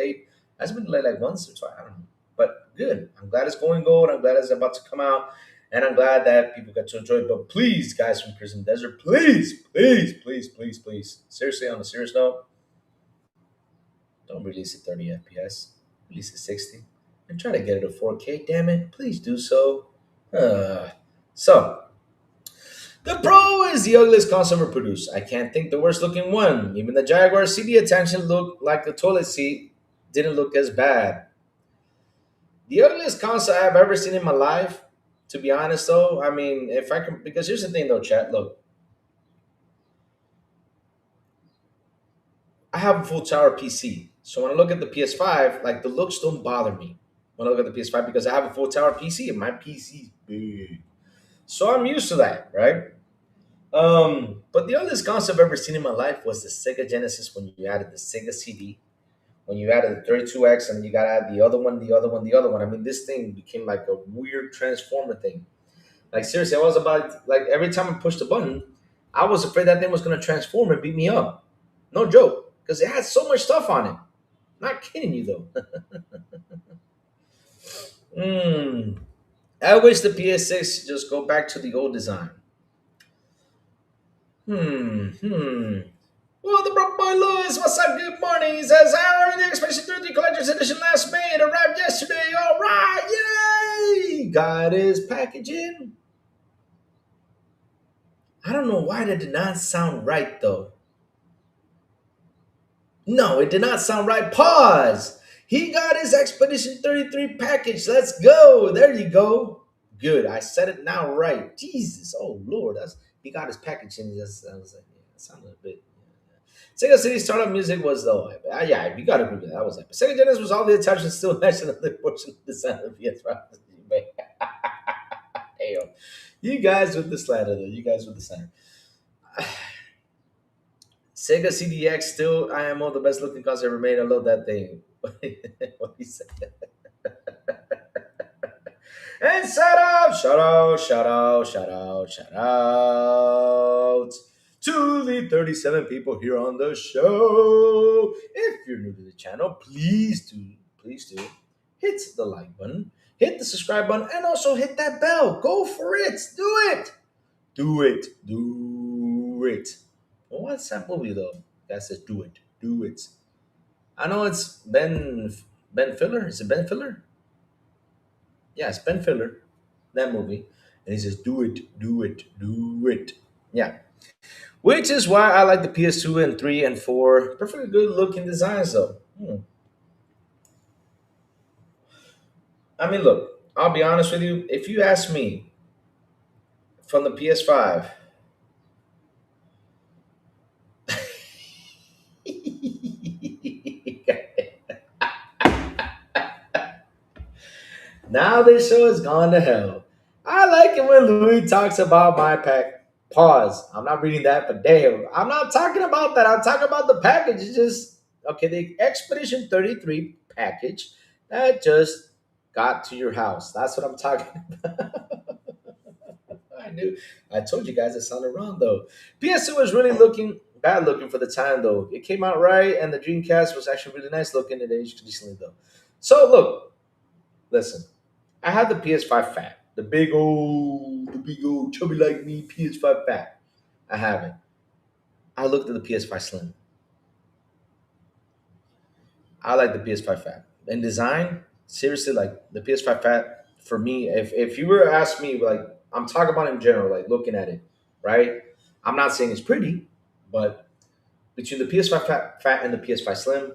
S1: That's been delayed like once or twice. I don't know, but good. I'm glad it's going gold. I'm glad it's about to come out, and I'm glad that people got to enjoy it. But please, guys from Crimson Desert, please. Seriously, on a serious note, don't release it 30 FPS. Release it 60, and try to get it to 4K. Damn it, please do so. So. The Pro is the ugliest console ever produced. I can't think the worst looking one. Even the Jaguar CD attention looked like the toilet seat didn't look as bad. The ugliest console I've ever seen in my life, to be honest though, I mean, if I can, because here's the thing though, chat, look. I have a full tower PC. So when I look at the PS5, like the looks don't bother me when I look at the PS5 because I have a full tower PC and my PC's big. So I'm used to that, right? But the oldest console I've ever seen in my life was the Sega Genesis when you added the Sega CD, when you added the 32X, and you got to add the other one, the other one, the other one. I mean, this thing became like a weird transformer thing. Like, seriously, I was about, like, every time I pushed the button, I was afraid that thing was going to transform and beat me up. No joke, because it had so much stuff on it. Not kidding you, though. I wish the PS6 just go back to the old design. Hmm. Well, the broke boy Lewis, what's up? Good morning. He says, how are the Expedition 30 Collector's Edition last May? It arrived yesterday. All right, yay! Got his packaging. I don't know why that did not sound right, though. No, it did not sound right. Pause. He got his Expedition 33 package. Let's go. There you go. Good. I said it now right. Jesus. Oh, Lord. He got his package and I was like, yeah, that sounded a bit. Sega City startup music was though. Yeah, you gotta agree with that. That was epic. Sega Genesis was all the attachments still mentioned on the portion of the sound of PS5. Damn. You guys with the slander though. You guys with the slander. Sega CDX still IMO the best looking console ever made. I love that thing. What he said. And shout out to the 37 people here on the show. If you're new to the channel, please do hit the like button, hit the subscribe button, and also hit that bell. Go for it. Do it. Do it. Well, what's that movie though? That says do it. Do it. I know it's Ben Filler. Is it Ben Filler? Yeah, it's Ben Filler. That movie. And he says, do it, do it, do it. Yeah. Which is why I like the PS2 and 3 and 4. Perfectly good looking designs though. I mean, look, I'll be honest with you. If you ask me from the PS5, now this show has gone to hell. I like it when Louis talks about my pack. Pause. I'm not reading that, but damn, I'm not talking about that. I'm talking about the package. It's just okay. The Expedition 33 package that just got to your house. That's what I'm talking about. I knew. I told you guys it sounded wrong though. PS2 was really looking bad looking for the time though. It came out right, and the Dreamcast was actually really nice looking. It aged decently though. So look, listen. I had the PS5 Fat, the big old chubby like me PS5 Fat. I have it. I looked at the PS5 Slim. I like the PS5 Fat. In design, seriously, like the PS5 Fat for me, if you were to ask me, like I'm talking about in general, like looking at it, right? I'm not saying it's pretty, but between the PS5 Fat and the PS5 Slim,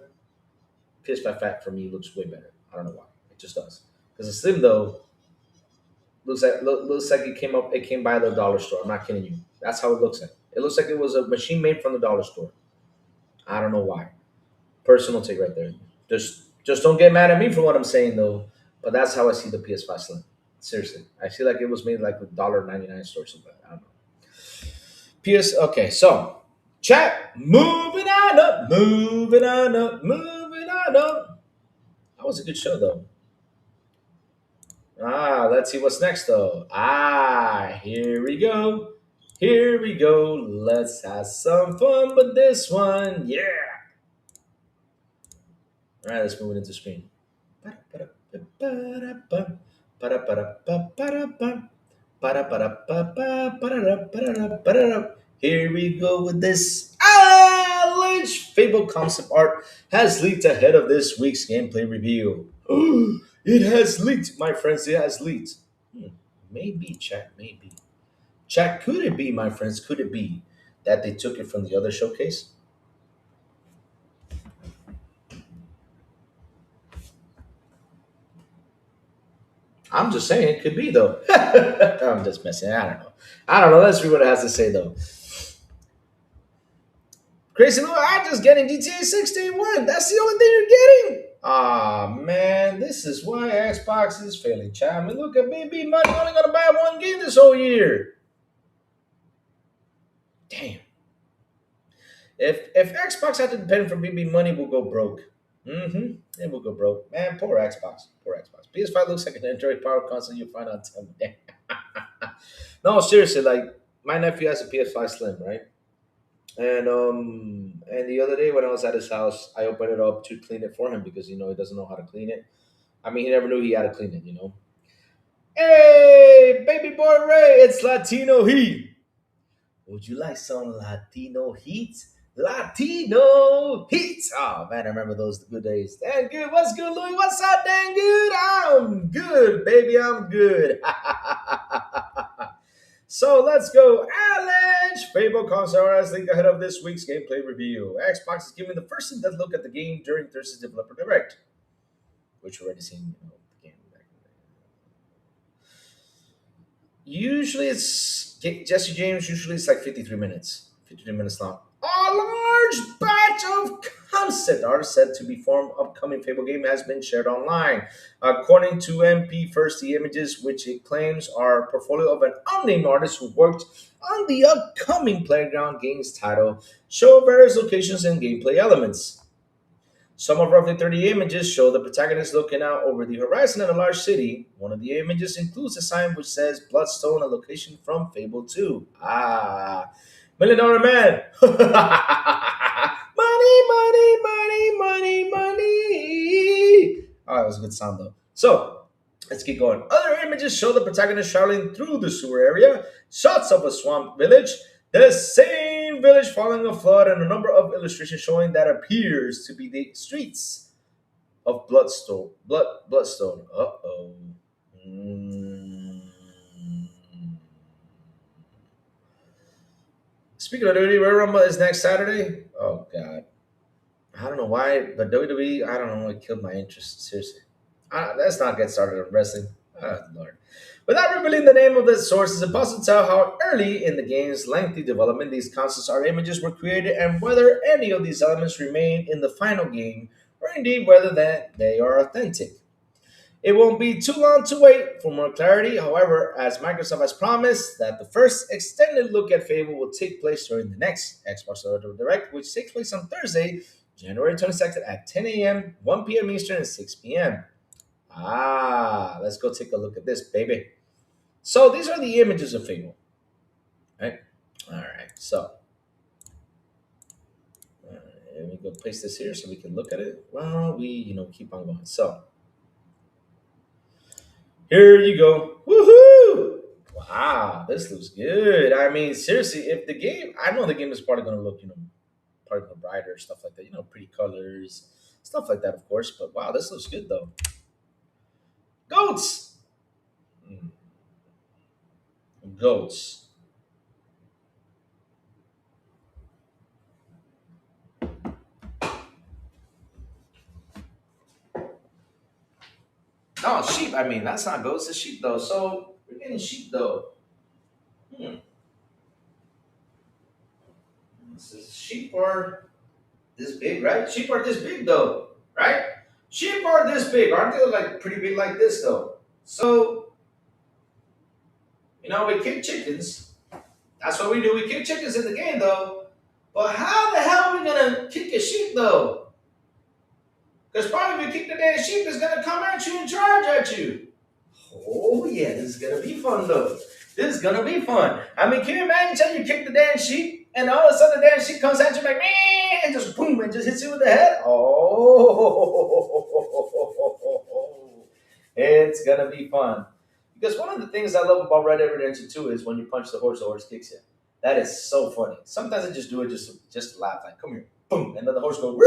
S1: PS5 Fat for me looks way better. I don't know why. It just does. Because the Slim though, looks like it came by the dollar store. I'm not kidding you. That's how it looks like. It looks like it was a machine made from the dollar store. I don't know why. Personal take right there. Just don't get mad at me for what I'm saying though. But that's how I see the PS5 Slim. Seriously, I feel like it was made like with $1.99 store or something. I don't know. PS. Okay, so chat. Moving on up. Moving on up. Moving on up. That was a good show though. Let's see what's next though. Here we go. Here we go. Let's have some fun with this one. Yeah. All right, let's move it into screen. Here we go with this. Lynch Fable concept art has leaked ahead of this week's gameplay review. It has leaked, my friends. It has leaked. Maybe, chat, maybe. Chat, could it be, my friends? Could it be that they took it from the other showcase? I'm just saying it could be though. I'm just messing. I don't know. I don't know. Let's read what it has to say though. Crazy little actors getting GTA 61. That's the only thing you're getting. Man, this is why Xbox is failing. Child, I mean, look at BB Money only gonna buy one game this whole year. Damn. If Xbox had to depend from BB Money, we'll go broke. It will go broke. Man, poor Xbox. Poor Xbox. PS5 looks like an Android power console you'll find on 10. Damn. No, seriously, like my nephew has a PS5 Slim, right? And the other day when I was at his house, I opened it up to clean it for him because he doesn't know how to clean it. I mean, he never knew he had to clean it. Hey, baby boy Ray, it's Latino Heat. Would you like some Latino Heat? Latino Heat. Oh man, I remember those good days. Dang good. What's good, Louis? What's up, dang good? I'm good, baby. I'm good. So let's go. Alex! Fable console as think ahead of this week's gameplay review. Xbox is giving the first in-depth look at the game during Thursday's Developer Direct, which we've already seen, the game back in the day. Usually it's Jesse James. Usually it's like 53 minutes, 53 minutes long. A large batch of concept art said to be formed upcoming Fable game has been shared online. According to MP First, the images, which it claims are a portfolio of an unnamed artist who worked on the upcoming Playground Games title, show various locations and gameplay elements. Some of roughly 30 images show the protagonist looking out over the horizon at a large city. One of the images includes a sign which says Bloodstone, a location from Fable 2. Ah, Million Dollar Man. Money, money, money, money, money. Oh, that was a good sound though. So, let's keep going. Other images show the protagonist traveling through the sewer area, shots of a swamp village, the same village following a flood, and a number of illustrations showing that appears to be the streets of Bloodstone. Bloodstone. Uh-oh. Mm. Speaking of WWE, Royal Rumble is next Saturday. Oh God, I don't know why, but WWE, I don't know, it killed my interest. Seriously, let's not get started on wrestling. Oh Lord. Without revealing the name of the source, it's impossible to tell how early in the game's lengthy development these concepts or images were created, and whether any of these elements remain in the final game, or indeed whether that they are authentic. It won't be too long to wait for more clarity. However, as Microsoft has promised that the first extended look at Fable will take place during the next Xbox Direct, which takes place on Thursday, January 22nd at 10 a.m., 1 p.m. Eastern, and 6 p.m. Ah, let's go take a look at this, baby. So these are the images of Fable, right? All right, so let me go paste this here so we can look at it while we, keep on going. So here you go. Woohoo! Wow, this looks good. I mean, seriously, if the game, I know the game is probably going to look, probably gonna brighter, stuff like that, pretty colors, stuff like that, of course. But wow, this looks good though. Goats! Mm, goats. No, sheep. I mean, that's not goats, it's sheep though. So we're getting sheep though. Hmm. This is sheep are this big, right? Sheep are this big though, right? Sheep are this big, aren't they? Like pretty big like this though. So, we kick chickens. That's what we do. We kick chickens in the game though. But how the hell are we gonna kick a sheep though? Because probably if you kick the damn sheep, it's gonna come at you and charge at you. Oh yeah, this is gonna be fun though. This is gonna be fun. I mean, can you imagine you kick the damn sheep and all of a sudden the damn sheep comes at you like me and just boom and just hits you with the head? Oh, it's gonna be fun. Because one of the things I love about Red Dead Redemption 2 is when you punch the horse kicks you. That is so funny. Sometimes I just do it just to laugh, like come here, boom, and then the horse goes.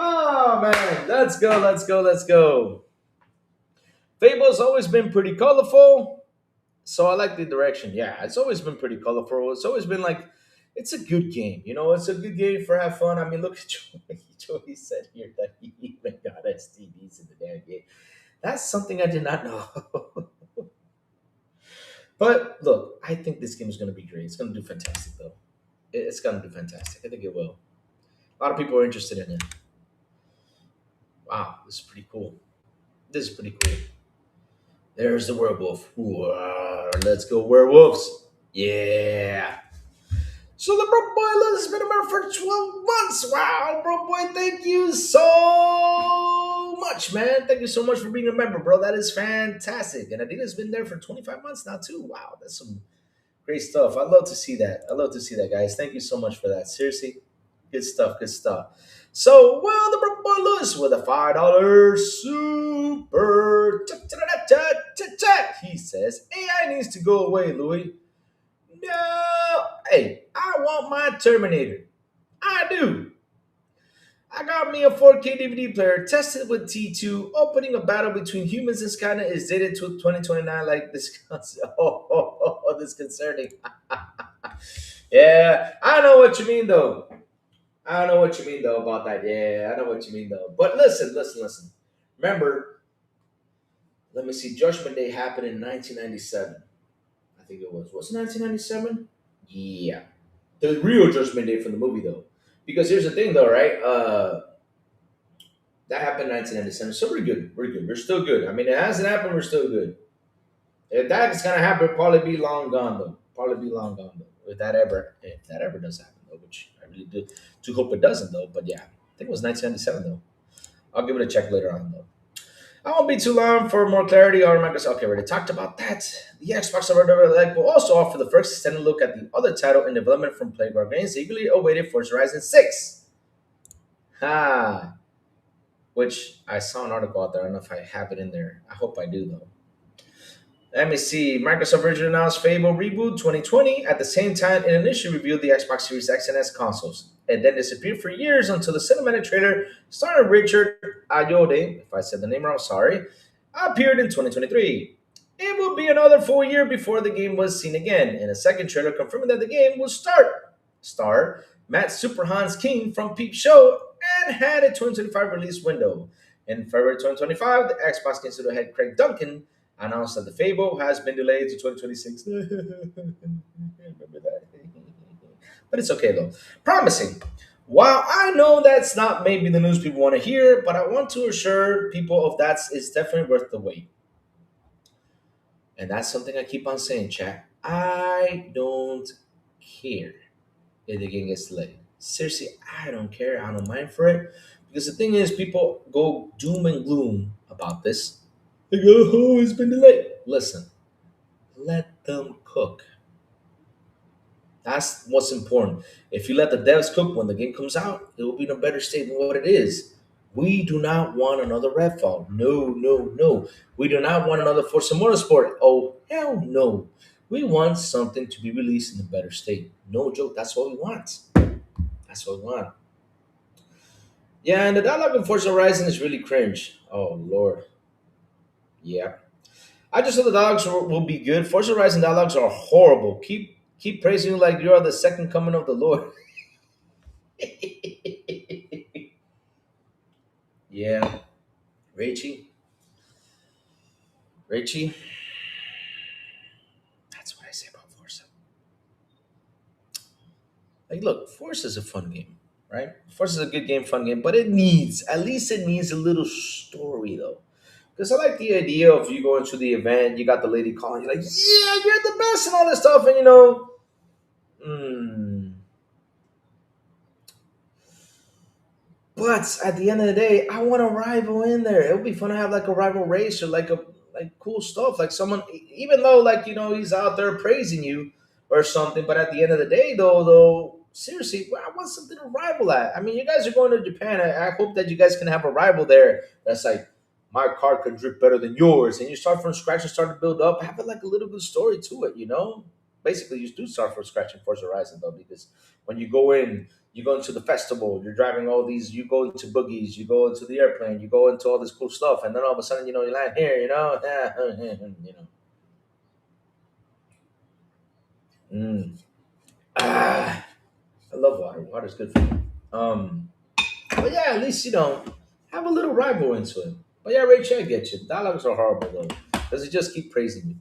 S1: Oh man, let's go, let's go, let's go. Fable's always been pretty colorful, so I like the direction. Yeah, it's always been pretty colorful. It's always been like, it's a good game. It's a good game for have fun. I mean, look at Joey said here that he even got STDs in the damn game. That's something I did not know. But look, I think this game is going to be great. It's going to do fantastic, though. It's going to do fantastic. I think it will. A lot of people are interested in it. Wow, this is pretty cool. This is pretty cool. There's the werewolf. Roar, let's go, werewolves. Yeah. So the bro boy has been a member for 12 months. Wow, bro boy, thank you so much, man. Thank you so much for being a member, bro. That is fantastic. And Adina's been there for 25 months now, too. Wow, that's some great stuff. I love to see that. I love to see that, guys. Thank you so much for that. Seriously, good stuff, good stuff. So, well, the broke boy Lewis with a $5 super. He says, AI needs to go away, Louis. No. Hey, I want my Terminator. I do. I got me a 4K DVD player, tested with T2. Opening a battle between humans and Skynet is dated to 2029 like this. Disconcerting. Yeah, I know what you mean, though. I know what you mean though about that. Yeah, I know what you mean though. But listen. Remember, let me see. Judgment Day happened in 1997. I think it was. Was it 1997? Yeah, the real Judgment Day from the movie though. Because here's the thing though, right? That happened in 1997. So we're good. We're good. We're still good. I mean, it hasn't happened. We're still good. If that's gonna happen, it'll probably be long gone though. Probably be long gone though. If that ever does happen though, which I really do hope it doesn't though. But yeah, I think it was 1997 though. I'll give it a check later on though. I won't be too long for more clarity on Microsoft. Okay, we already talked about that. The Xbox Like will also offer the first extended look at the other title in development from Playground Games, eagerly awaited Forza Horizon 6. Ha! Which I saw an article out there. I don't know if I have it in there. I hope I do though. Let me see. Microsoft originally announced Fable Reboot 2020. At the same time, it initially revealed the Xbox Series X and S consoles. It then disappeared for years until the cinematic trailer starring Richard Ayoade, if I said the name wrong, sorry, appeared in 2023. It will be another full year before the game was seen again, in a second trailer confirming that the game will star Matt Superhans King from Peep Show and had a 2025 release window. In February 2025, the Xbox Game Studio head Craig Duncan announced that the Fable has been delayed to 2026. Remember that. But it's okay though. Promising. While I know that's not maybe the news people want to hear, but I want to assure people of that it's definitely worth the wait. And that's something I keep on saying, chat. I don't care if the game gets delayed. Seriously, I don't care. I don't mind for it. Because the thing is, people go doom and gloom about this. They go, oh, it's been delayed. Listen, let them cook. That's what's important. If you let the devs cook when the game comes out, it will be in a better state than what it is. We do not want another Redfall. No, no, no. We do not want another Forza Motorsport. Oh, hell no. We want something to be released in a better state. No joke. That's what we want. That's what we want. Yeah, and the dialogue in Forza Horizon is really cringe. Oh, Lord. Yeah. I just hope the dialogues will be good. Forza Horizon dialogues are horrible. Keep praising you like you are the second coming of the Lord. Yeah, Rachie, Rachie. That's what I say about Forza. Like, look, Forza is a fun game, right? Forza is a good game, fun game, but at least it needs a little story though. Because I like the idea of you going to the event, you got the lady calling you like, yeah, you're the best and all this stuff, and mm, but at the end of the day, I want a rival in there. It would be fun to have like a rival race or like cool stuff. Like someone, even though like he's out there praising you or something. But at the end of the day, though, seriously, I want something to rival at. I mean, you guys are going to Japan. I hope that you guys can have a rival there. That's like my car can drift better than yours, and you start from scratch and start to build up. Have it like a little good story to it. Basically, you do start from scratch in Forza Horizon though, because when you go into the festival, you're driving all these, you go into boogies, you go into the airplane, you go into all this cool stuff, and then all of a sudden, you land here, you know. Mm. Ah, I love water. Water's good for me. But yeah, at least have a little rival into it. But yeah, Rachel, I get you. Dialogues are horrible though, because it just keep praising me.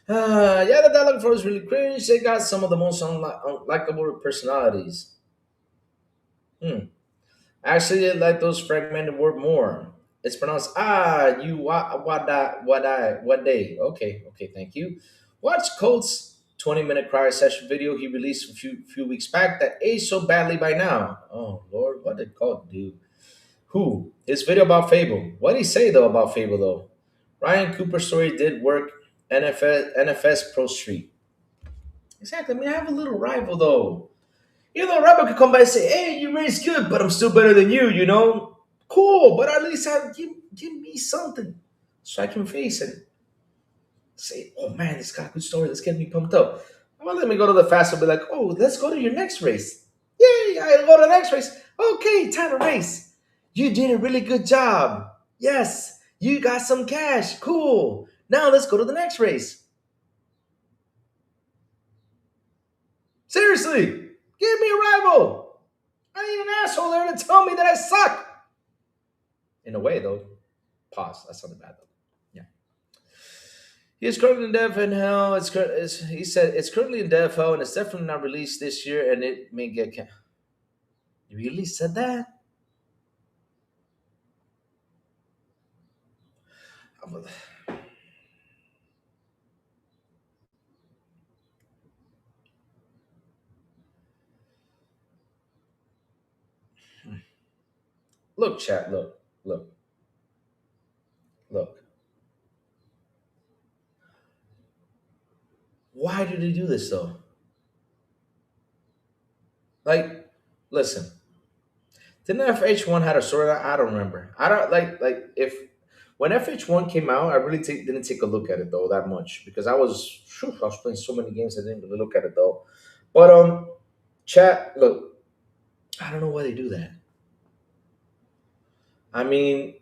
S1: Yeah, the dialogue for is really cringe. They got some of the most unlikable personalities. Hmm. Actually, I like those fragmented word more. It's pronounced you what day. Okay, okay, thank you. Watch Colt's 20-minute cry session video he released a few weeks back that aged so badly by now. Oh Lord, what did Colt do? Who? His video about Fable. What did he say though about Fable though? Ryan Cooper's story did work. NFS Pro Street. Exactly. I mean, I have a little rival though. You know, Robert could come by and say, "Hey, you race good, but I'm still better than you." You know, cool. But at least give me something so I can face it. Say, "Oh man, this got a good story. Let's get me pumped up." Well, let me go to the fast and be like, "Oh, let's go to your next race." Yay! I go to the next race. Okay, time to race. You did a really good job. Yes, you got some cash. Cool. Now let's go to the next race. Seriously, give me a rival. I need an asshole there to tell me that I suck. In a way, though. Pause. That's not bad though. Yeah. He is currently in dev in hell. He said it's currently in dev hell and it's definitely not released this year and it may get. You really said that? Look, chat. Look. Why did he do this though? Like, listen. Didn't FH1 had a story? I don't remember. I don't like if when FH1 came out, I really didn't take a look at it though that much because I was playing so many games I didn't really look at it though. But chat, look, I don't know why they do that. I mean,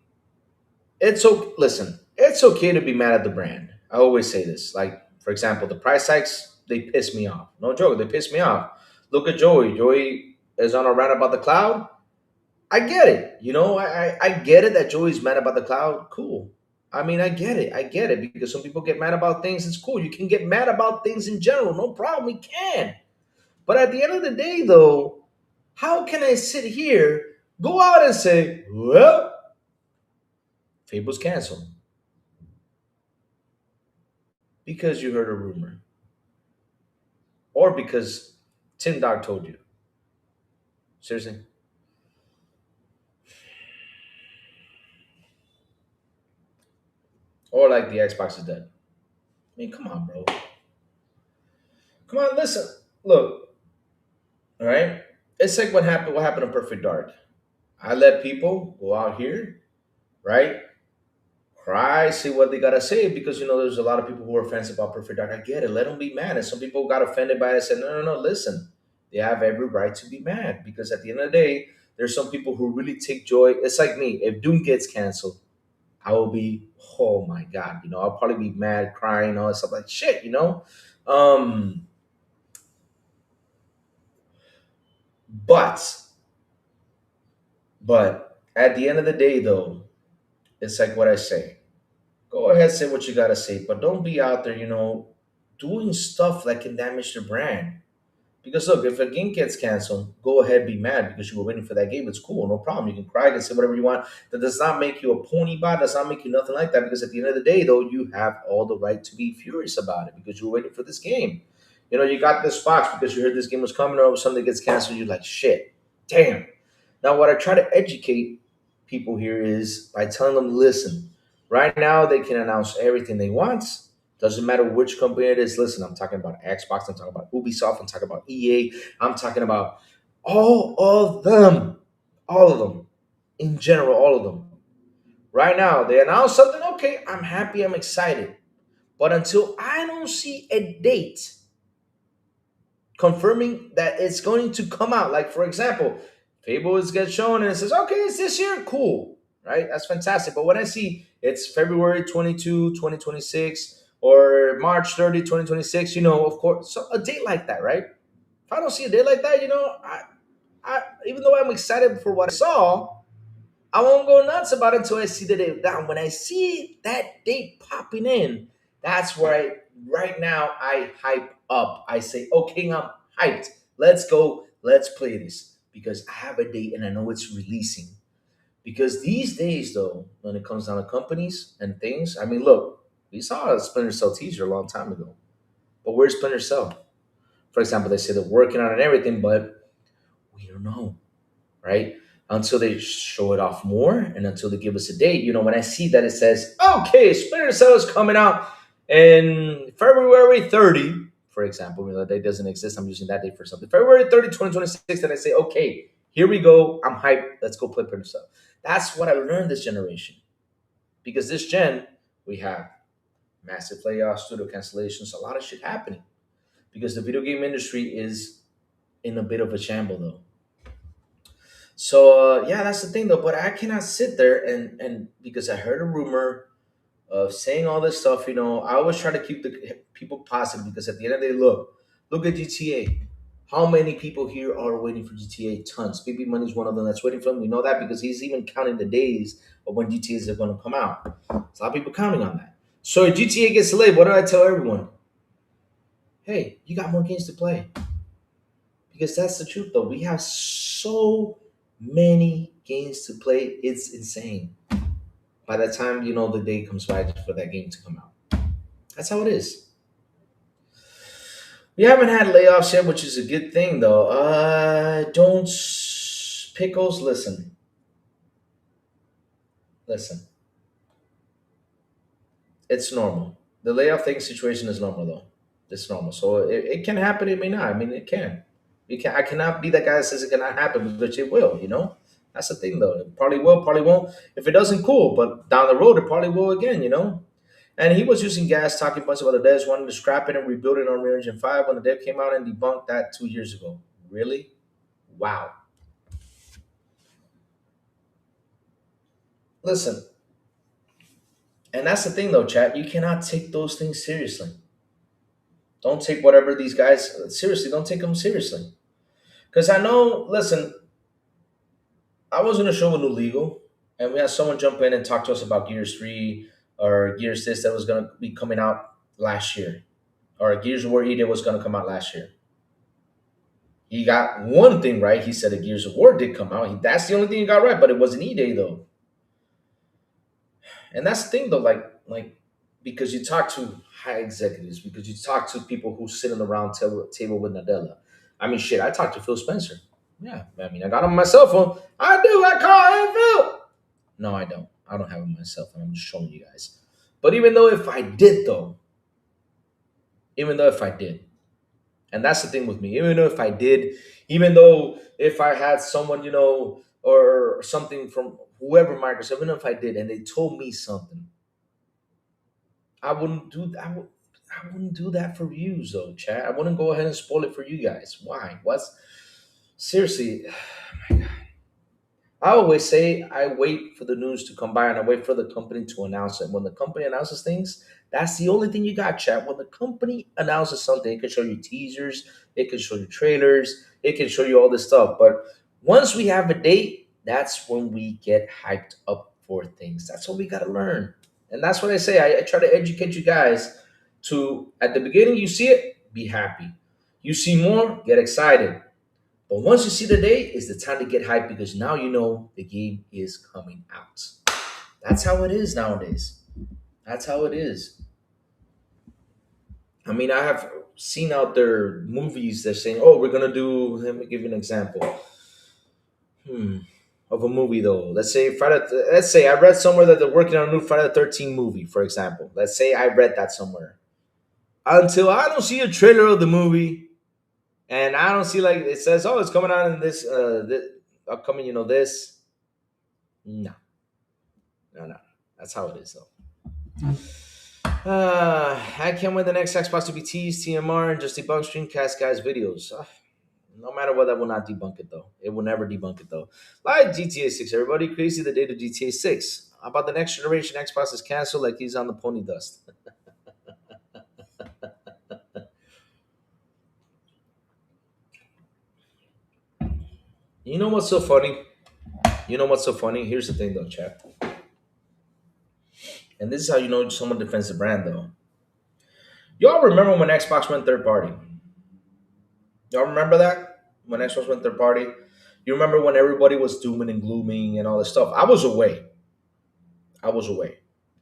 S1: listen, it's okay to be mad at the brand. I always say this. Like, for example, the price hikes, they piss me off. No joke, they piss me off. Look at Joey. Joey is on a rant about the cloud. I get it. You know, I get it that Joey's mad about the cloud. Cool. I mean, I get it. I get it because some people get mad about things. It's cool. You can get mad about things in general. No problem. We can. But at the end of the day, though, how can I sit here, go out and say, well, Fable's canceled because you heard a rumor or because Tim Dog told you? Seriously? Or like the Xbox is dead. I mean, come on, bro. Come on, listen. Look, all right? It's like what happened on Perfect Dark. I let people go out here, right? Cry, see what they gotta say, because you know there's a lot of people who are fans about Perfect Dark. I get it. Let them be mad. And some people got offended by it and said, no, no, no, listen. They have every right to be mad because at the end of the day, there's some people who really take joy. It's like me. If Doom gets canceled, I will be, oh my God, you know, I'll probably be mad, crying, all that stuff like shit, you know? Um, but but at the end of the day though, it's like what I say. Go ahead, say what you gotta say, but don't be out there, you know, doing stuff that can damage the brand. Because look, if a game gets canceled, go ahead, be mad because you were waiting for that game. It's cool, no problem. You can cry and say whatever you want. That does not make you a pony bot. Does not make you nothing like that. Because at the end of the day, though, you have all the right to be furious about it because you were waiting for this game. You know, you got this box because you heard this game was coming, or something gets canceled. You're like, shit, damn. Now, what I try to educate people here is by telling them, listen, right now they can announce everything they want. Doesn't matter which company it is. Listen, I'm talking about Xbox. I'm talking about Ubisoft. I'm talking about EA. I'm talking about all of them. All of them. In general, all of them. Right now, they announce something. Okay, I'm happy. I'm excited. But until I don't see a date confirming that it's going to come out. Like for example, Fable is gets shown and it says, okay, it's this year, cool, right? That's fantastic. But when I see it's February 22, 2026, or March 30, 2026, you know, of course, so a date like that, right? If I don't see a date like that, you know, I even though I'm excited for what I saw, I won't go nuts about it until I see the date down. When I see that date popping in, that's where right now, I hype up. I say, okay, I'm hyped. Let's go. Let's play this because I have a date and I know it's releasing. Because these days, though, when it comes down to companies and things, I mean, look, we saw a Splinter Cell teaser a long time ago. But where's Splinter Cell? For example, they say they're working on it and everything, but we don't know, right? Until they show it off more and until they give us a date. You know, when I see that it says, okay, Splinter Cell is coming out in February 30, for example, that day doesn't exist. I'm using that day for something. February 30th, 2026, and I say, okay, here we go. I'm hyped. Let's go play Splinter Cell. That's what I learned this generation. Because this gen, we have massive layoffs, studio cancellations, a lot of shit happening. Because the video game industry is in a bit of a shamble, though. So yeah, that's the thing, though. But I cannot sit there and because I heard a rumor of saying all this stuff. I always try to keep the people positive because at the end of the day, look at GTA. How many people here are waiting for GTA? Tons. Baby Money is one of them that's waiting for him. We know that because he's even counting the days of when GTAs are going to come out. There's a lot of people counting on that. So if GTA gets delayed, what do I tell everyone? Hey, you got more games to play. Because that's the truth, though. We have so many games to play. It's insane. By the time the day comes by for that game to come out, that's how it is. We haven't had layoffs yet, which is a good thing, though. Don't pickles. Listen. It's normal. The layoff thing situation is normal, though. It's normal. So it can happen. It may not. I mean, it can. It can. I cannot be that guy that says it cannot happen because it will. That's the thing, though. It probably will. Probably won't. If it doesn't, cool. But down the road, it probably will again. And he was using gas, talking bunch of other devs, wanting to scrap it and rebuild it on Unreal Engine 5 when the dev came out and debunked that 2 years ago. Really? Wow. Listen, and that's the thing though, chat. You cannot take those things seriously. Don't take whatever these guys seriously. Don't take them seriously. Because I know, listen, I was in a show with New Legal, and we had someone jump in and talk to us about Gears 3 or Gears this that was going to be coming out last year, or Gears of War E that was going to come out last year. He got one thing right. He said a Gears of War did come out. That's the only thing he got right, but it was an E Day though. And that's the thing though, like because you talk to high executives, because you talk to people who sit in the round table with Nadella. I mean, shit, I talked to Phil Spencer. Yeah, I mean, I got him on my cell phone. I do. I call him Phil. No, I don't. I don't have him on my cell phone. I'm just showing you guys. But even though if I did, though, even though if I did, and that's the thing with me, even though if I did, even though if I had someone, or something from whoever Microsoft, even if I did, and they told me something, I wouldn't do that. I wouldn't do that for views, though, Chad. I wouldn't go ahead and spoil it for you guys. Why? What's seriously? Oh my God. I always say I wait for the news to come by and I wait for the company to announce it. When the company announces things, that's the only thing you got, chat. When the company announces something, it can show you teasers, it can show you trailers, it can show you all this stuff. But once we have a date, that's when we get hyped up for things. That's what we got to learn. And that's what I say. I try to educate you guys to, at the beginning, you see it, be happy. You see more, get excited. But once you see the day, it's the time to get hyped because now you know the game is coming out. That's how it is nowadays. That's how it is. I mean, I have seen out there movies that saying, "Oh, we're gonna do." Let me give you an example. Of a movie though. Let's say Friday. Let's say I read somewhere that they're working on a new Friday the 13th movie, for example. Let's say I read that somewhere. Until I don't see a trailer of the movie, and I don't see like it says, "Oh, it's coming out in this upcoming," this. No, no. That's how it is though. I can't wait the next Xbox to be teased, TMR, and just debunk Streamcast guys' videos. No matter what, that will not debunk it though. It will never debunk it though. Like GTA 6, everybody crazy the date of GTA 6. How about the next generation Xbox is canceled like he's on the pony dust? You know what's so funny? You know what's so funny? Here's the thing though, chat. And this is how you know someone defends the brand though. Y'all remember when Xbox went third party? Y'all remember that? When Xbox went third party? You remember when everybody was dooming and glooming and all this stuff? I was away. I was away.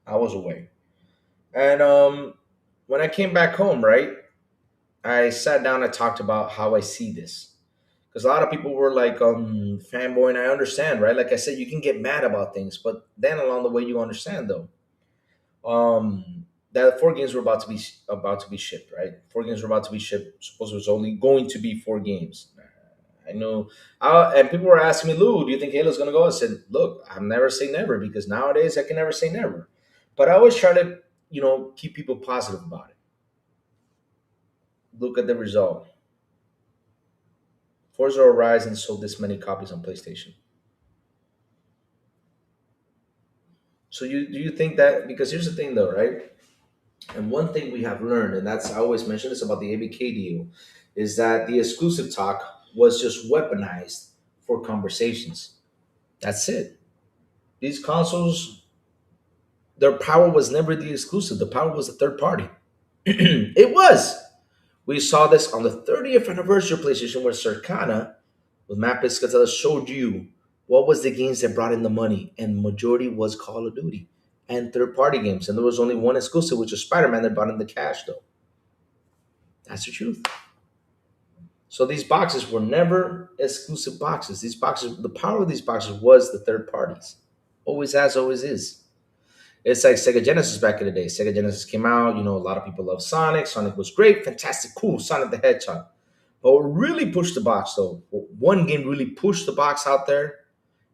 S1: I was away. And when I came back home, right, I sat down and talked about how I see this. Because a lot of people were like, fanboy, and I understand, right? Like I said, you can get mad about things, but then along the way, you understand, though. that four games were about to be shipped, right? Four games were about to be shipped. Suppose it was only going to be four games. I know, and people were asking me, Lou, do you think Halo's gonna go? I said, look, I'm never say never because nowadays I can never say never, but I always try to, keep people positive about it. Look at the result. Forza Horizon sold this many copies on PlayStation. So you do you think that because here's the thing though, right? And one thing we have learned, and that's I always mention this about the ABK deal, is that the exclusive talk was just weaponized for conversations. That's it. These consoles, their power was never the exclusive. The power was the third party. It was. We saw this on the 30th anniversary of PlayStation, where Circana with Matt Piscatella showed you what was the games that brought in the money, and majority was Call of Duty and third party games, and there was only one exclusive, which was Spider Man, that brought in the cash. Though that's the truth. So these boxes were never exclusive boxes. These boxes, the power of these boxes was the third parties. Always has, always is. It's like Sega Genesis back in the day. Sega Genesis came out. A lot of people love Sonic. Sonic was great, fantastic, cool. Sonic the Hedgehog. But what really pushed the box, though, one game really pushed the box out there,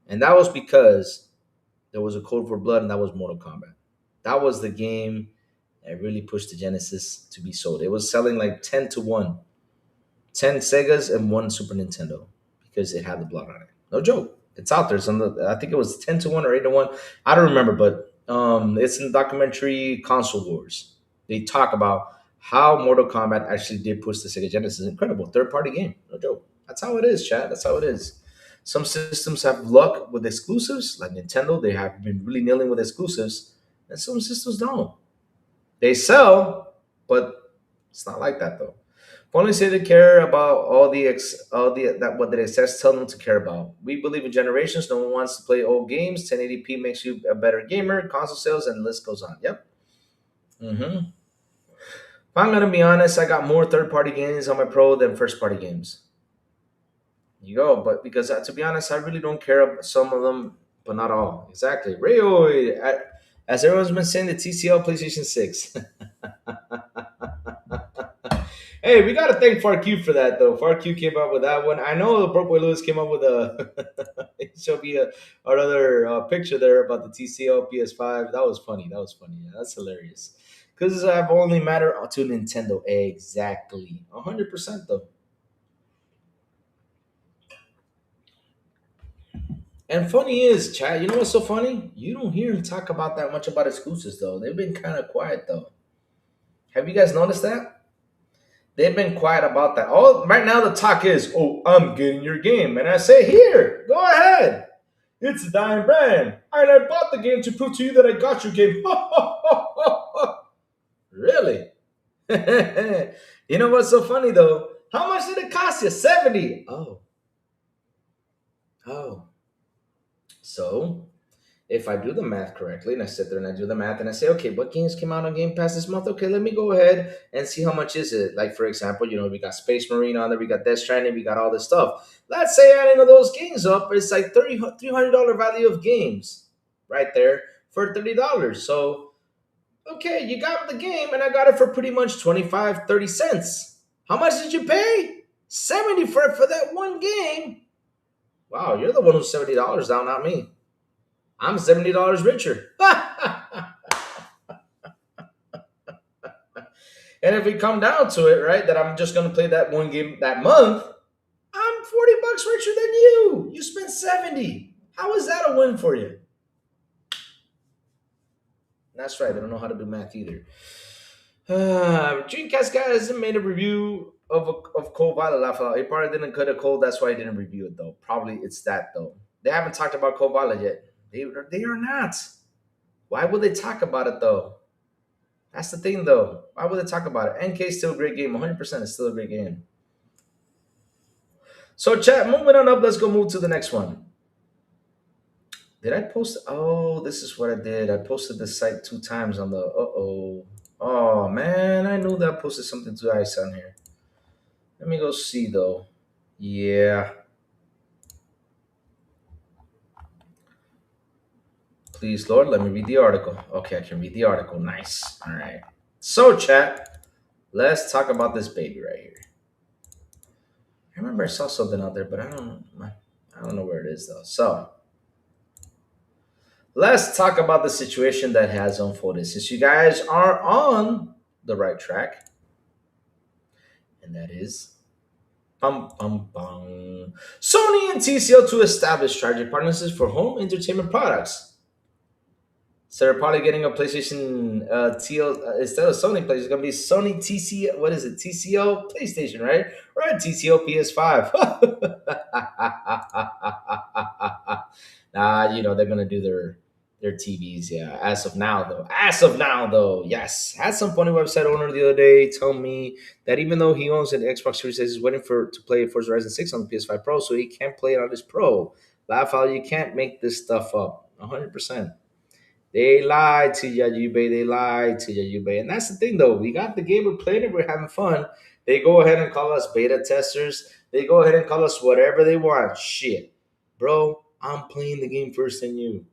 S1: and that was because there was a code for blood, and that was Mortal Kombat. That was the game that really pushed the Genesis to be sold. It was selling like 10 to 1. 10 Segas and one Super Nintendo because it had the blood on it. No joke. It's out there. It's on I think it was 10 to 1 or 8 to 1. I don't remember, but it's in the documentary Console Wars. They talk about how Mortal Kombat actually did push the Sega Genesis. Incredible. Third party game. No joke. That's how it is, Chad. That's how it is. Some systems have luck with exclusives, like Nintendo. They have been really nailing with exclusives, and some systems don't. They sell, but it's not like that though. Only say they care about all the that what the excess tell them to care about. We believe in generations. No one wants to play old games. 1080p makes you a better gamer. Console sales and the list goes on. Yep. If I'm gonna be honest, I got more third-party games on my Pro than first-party games. You go, but because to be honest, I really don't care about some of them, but not all. Exactly. Rayoid, as everyone's been saying, the TCL PlayStation 6. Hey, we gotta thank FarQ for that though. FarQ came up with that one. I know Broke Boy Lewis came up with a he showed me another picture there about the TCL PS5. That was funny. That was funny. Yeah, that's hilarious. Because I've only matter to Nintendo. Exactly. 100% though. And funny is, Chad, you know what's so funny? You don't hear him talk about that much about exclusives though. They've been kind of quiet though. Have you guys noticed that? They've been quiet about that. All right now, the talk is, "Oh, I'm getting your game," and I say, "Here, go ahead. It's a dying brand, and I bought the game to prove to you that I got your game." Really? You know what's so funny though? How much did it cost you? 70. Oh. So if I do the math correctly, and I sit there and I do the math and I say, okay, what games came out on Game Pass this month? Okay, let me go ahead and see how much is it. Like for example, we got Space Marine on there, we got Death Stranding, we got all this stuff. Let's say adding all those games up, it's like $300 value of games right there for $30. So okay, you got the game, and I got it for pretty much 25, 30 cents. How much did you pay? 70 for that one game. Wow, you're the one who's $70 down, not me. I'm $70 richer. And if we come down to it, right, that I'm just gonna play that one game that month, I'm $40 richer than you. You spent 70. How is that a win for you? That's right. I don't know how to do math either. Dreamcast guy hasn't made a review of Cold Violet. Laugh out. He probably didn't cut a cold. That's why he didn't review it though. Probably it's that though. They haven't talked about Cold Violet yet. They are not. Why would they talk about it though? That's the thing though. Why would they talk about it? NK is still a great game. 100% is still a great game. So chat, moving on up. Let's go move to the next one. Did I post? Oh, this is what I did. I posted the site 2 times on the. Oh. Oh man, I knew that I posted something to ice on here. Let me go see though. Yeah. Please, Lord, let me read the article. Okay, I can read the article. Nice. All right. So, chat, let's talk about this baby right here. I remember I saw something out there, but I don't know where it is though. So, let's talk about the situation that has unfolded. Since you guys are on the right track, and that is bum bum bum. Sony and TCL to establish strategic partnerships for home entertainment products. So they're probably getting a PlayStation TL instead of Sony PlayStation. It's gonna be Sony TCL. What is it? TCL PlayStation, right? Right? TCL PS5. Nah, they're gonna do their TVs. Yeah. As of now, though, yes. Had some funny website owner the other day tell me that even though he owns an Xbox Series S, he's waiting to play Forza Horizon 6 on the PS5 Pro, so he can't play it on his Pro. Laugh out, you can't make this stuff up. 100%. They lied to you, Yube. They lied to you, Yube. And that's the thing, though. We got the game, we're playing it, we're having fun. They go ahead and call us beta testers. They go ahead and call us whatever they want. Shit. Bro, I'm playing the game first than you.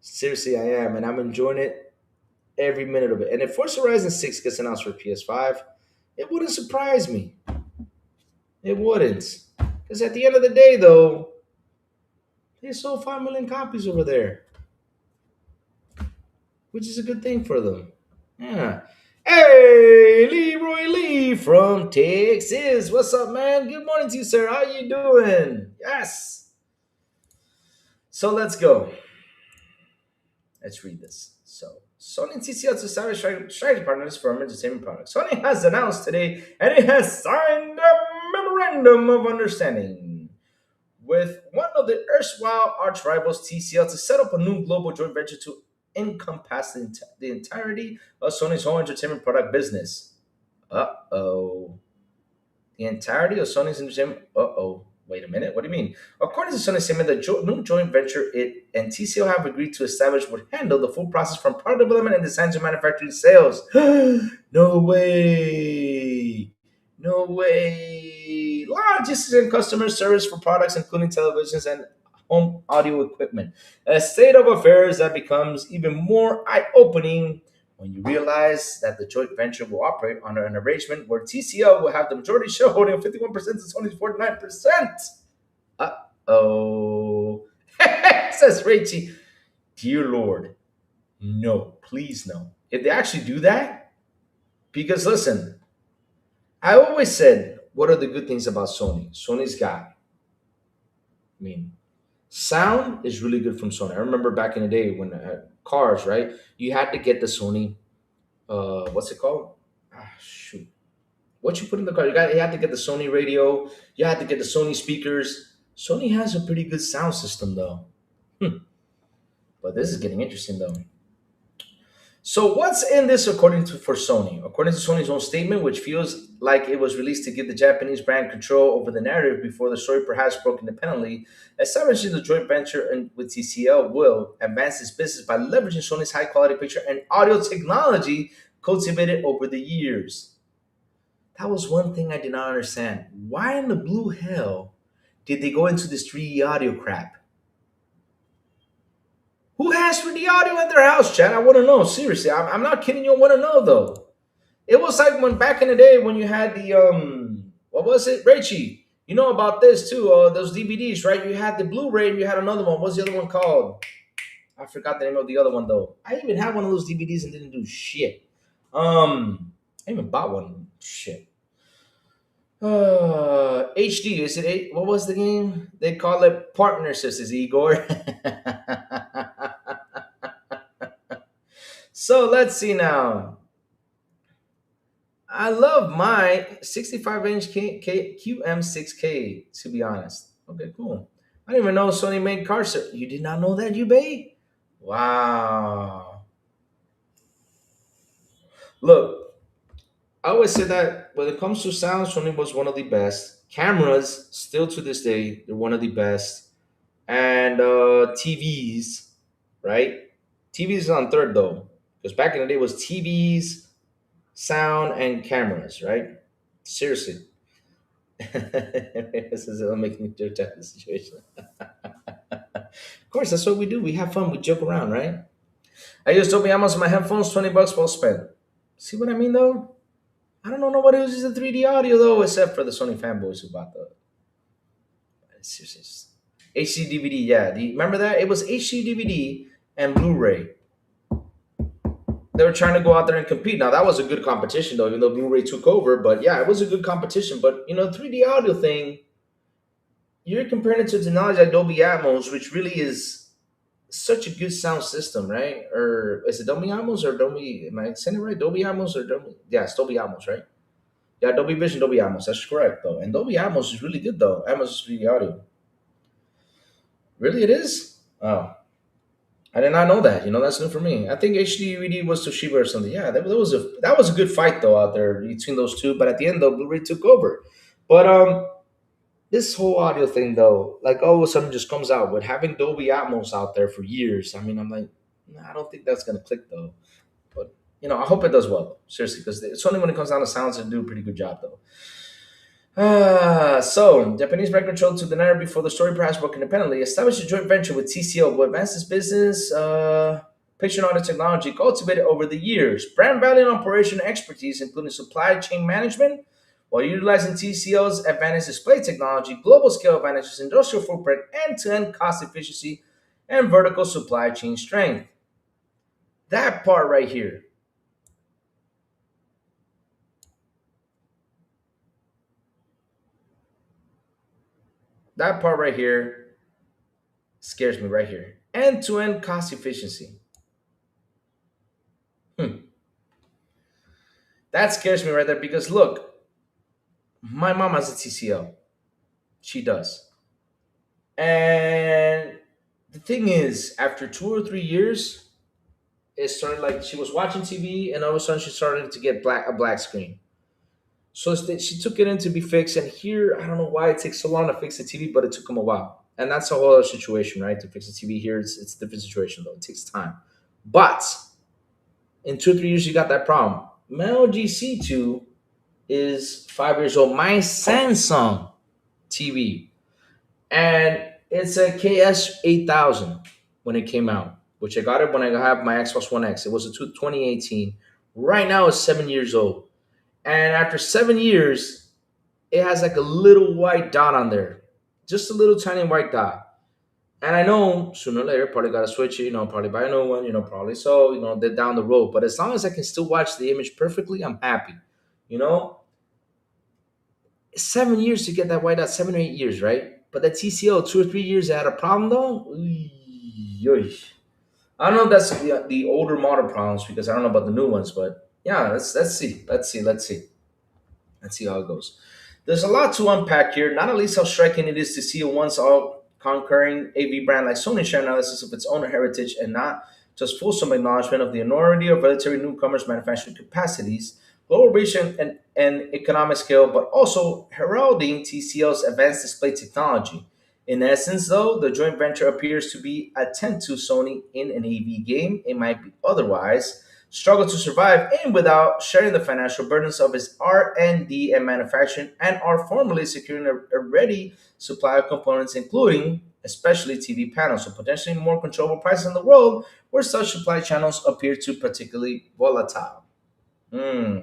S1: Seriously, I am. And I'm enjoying it every minute of it. And if Forza Horizon 6 gets announced for PS5, it wouldn't surprise me. It wouldn't. Because at the end of the day, though, they sold 5 million copies over there, which is a good thing for them. Yeah. Hey, Leroy Lee from Texas. What's up, man? Good morning to you, sir. How you doing? Yes. So let's go. Let's read this. So, Sony and TCL to establish strategy partners for entertainment products. Sony has announced today, and it has signed a memorandum of understanding with one of the erstwhile arch rivals, TCL, to set up a new global joint venture to encompass the entirety of Sony's home entertainment product business. Uh oh. The entirety of Sony's entertainment. Uh oh. Wait a minute. What do you mean? According to Sony's statement, the new joint venture it and TCL have agreed to establish would handle the full process from product development and design to manufacturing sales. No way. No way. Logistics and customer service for products, including televisions and home audio equipment. A state of affairs that becomes even more eye opening when you realize that the joint venture will operate under an arrangement where TCL will have the majority shareholding of 51% and Sony's 49%. Uh oh. Says Rachie. Dear Lord, no, please no. If they actually do that, because listen, I always said, what are the good things about Sony? Sony's got, I mean, sound is really good from Sony. I remember back in the day when cars, right? You had to get the Sony. What's it called? Ah, shoot. What you put in the car? You had to get the Sony radio. You had to get the Sony speakers. Sony has a pretty good sound system, though. But this is getting interesting, though. So what's in this according to for Sony? According to Sony's own statement, which feels like it was released to give the Japanese brand control over the narrative before the story perhaps broke independently, establishing the joint venture with TCL will advance its business by leveraging Sony's high quality picture and audio technology cultivated over the years. That was one thing I did not understand. Why in the blue hell did they go into this 3D audio crap? Who has 3D audio at their house, Chad? I want to know. Seriously, I'm not kidding you. I want to know, though. It was like when back in the day when you had the, what was it? Rachie, you know about this, too. Those DVDs, right? You had the Blu-ray and you had another one. What's the other one called? I forgot the name of the other one, though. I even had one of those DVDs and didn't do shit. I even bought one. Shit. HD, is it eight? What was the game? They call it Partner Sisters, Igor. So let's see now. I love my 65-inch QM6K, to be honest. Okay, cool. I didn't even know Sony made cars. You did not know that, you babe? Wow. Look, I always say that when it comes to sound, Sony was one of the best. Cameras, still to this day, they're one of the best. And TVs, right? TVs is on third though, because back in the day it was TVs, sound, and cameras, right? Seriously, this is making me joke at the situation. Of course, that's what we do. We have fun. We joke around, right? I use Dolby Atmos on my headphones. $20 well spent. See what I mean, though? I don't know nobody who uses the 3D audio though, except for the Sony fanboys who bought the. It's HD DVD. Yeah, remember that it was HD DVD and Blu-ray. They were trying to go out there and compete. Now that was a good competition though, even though Blu-ray took over. But yeah, it was a good competition. But 3D audio thing, you're comparing it to technology like Dolby Atmos, which really is such a good sound system, right? Or is it Dolby Atmos or Dolby? Am I saying it right? Dolby Atmos or Dolby? Yeah, it's Dolby Atmos, right? Yeah, Dolby Vision, Dolby Atmos. That's correct, though. And Dolby Atmos is really good, though. Atmos is 3D audio. Really, it is? Oh, I did not know that. That's new for me. I think HDVD was Toshiba or something. Yeah, that was a good fight though out there between those two. But at the end, though, Blu-ray took over. But this whole audio thing though, like all of a sudden just comes out with having Dolby Atmos out there for years. I mean, I'm like, nah, I don't think that's gonna click though. But I hope it does well. Seriously, because it's only when it comes down to sounds, they do a pretty good job though. So, Japanese brand control to the narrative before the story perhaps broke independently, established a joint venture with TCL who advanced its business, patient audio technology cultivated over the years, brand value and operation expertise, including supply chain management, while utilizing TCL's advanced display technology, global scale advantages, industrial footprint, end-to-end cost efficiency, and vertical supply chain strength. That part right here, that part right here scares me right here. End-to-end cost efficiency. Hmm. That scares me right there because look, my mom has a TCL. She does. And the thing is, after 2 or 3 years, it started like she was watching TV and all of a sudden she started to get a black screen. So she took it in to be fixed. And here, I don't know why it takes so long to fix the TV, but it took them a while. And that's a whole other situation, right? To fix the TV here, it's a different situation though. It takes time. But in 2 or 3 years, you got that problem. My LG C2 is 5 years old. My Samsung TV, and it's a KS 8000 when it came out, which I got it when I have my Xbox One X. It was a 2018. Right now, it's 7 years old, and after 7 years, it has like a little white dot on there, just a little tiny white dot. And I know sooner or later, probably got to switch it, probably buy a new one, probably so, they're down the road. But as long as I can still watch the image perfectly, I'm happy. You know, 7 years to get that white out, 7 or 8 years, right? But that TCL, 2 or 3 years, I had a problem though. I don't know if that's the older model problems because I don't know about the new ones, but yeah, let's see how it goes. There's a lot to unpack here, not at least how striking it is to see a once all conquering AV brand like Sony share analysis of its own heritage and not just fulsome acknowledgement of the enormity of relatively newcomers' manufacturing capacities, global reach, and economic scale, but also heralding TCL's advanced display technology. In essence, though, the joint venture appears to be attempt to Sony in an AV game. It might be otherwise struggle to survive in without sharing the financial burdens of its R&D and manufacturing and are formally securing a ready supply of components including especially TV panels, so potentially more controllable prices in the world where such supply channels appear to particularly volatile. Hmm.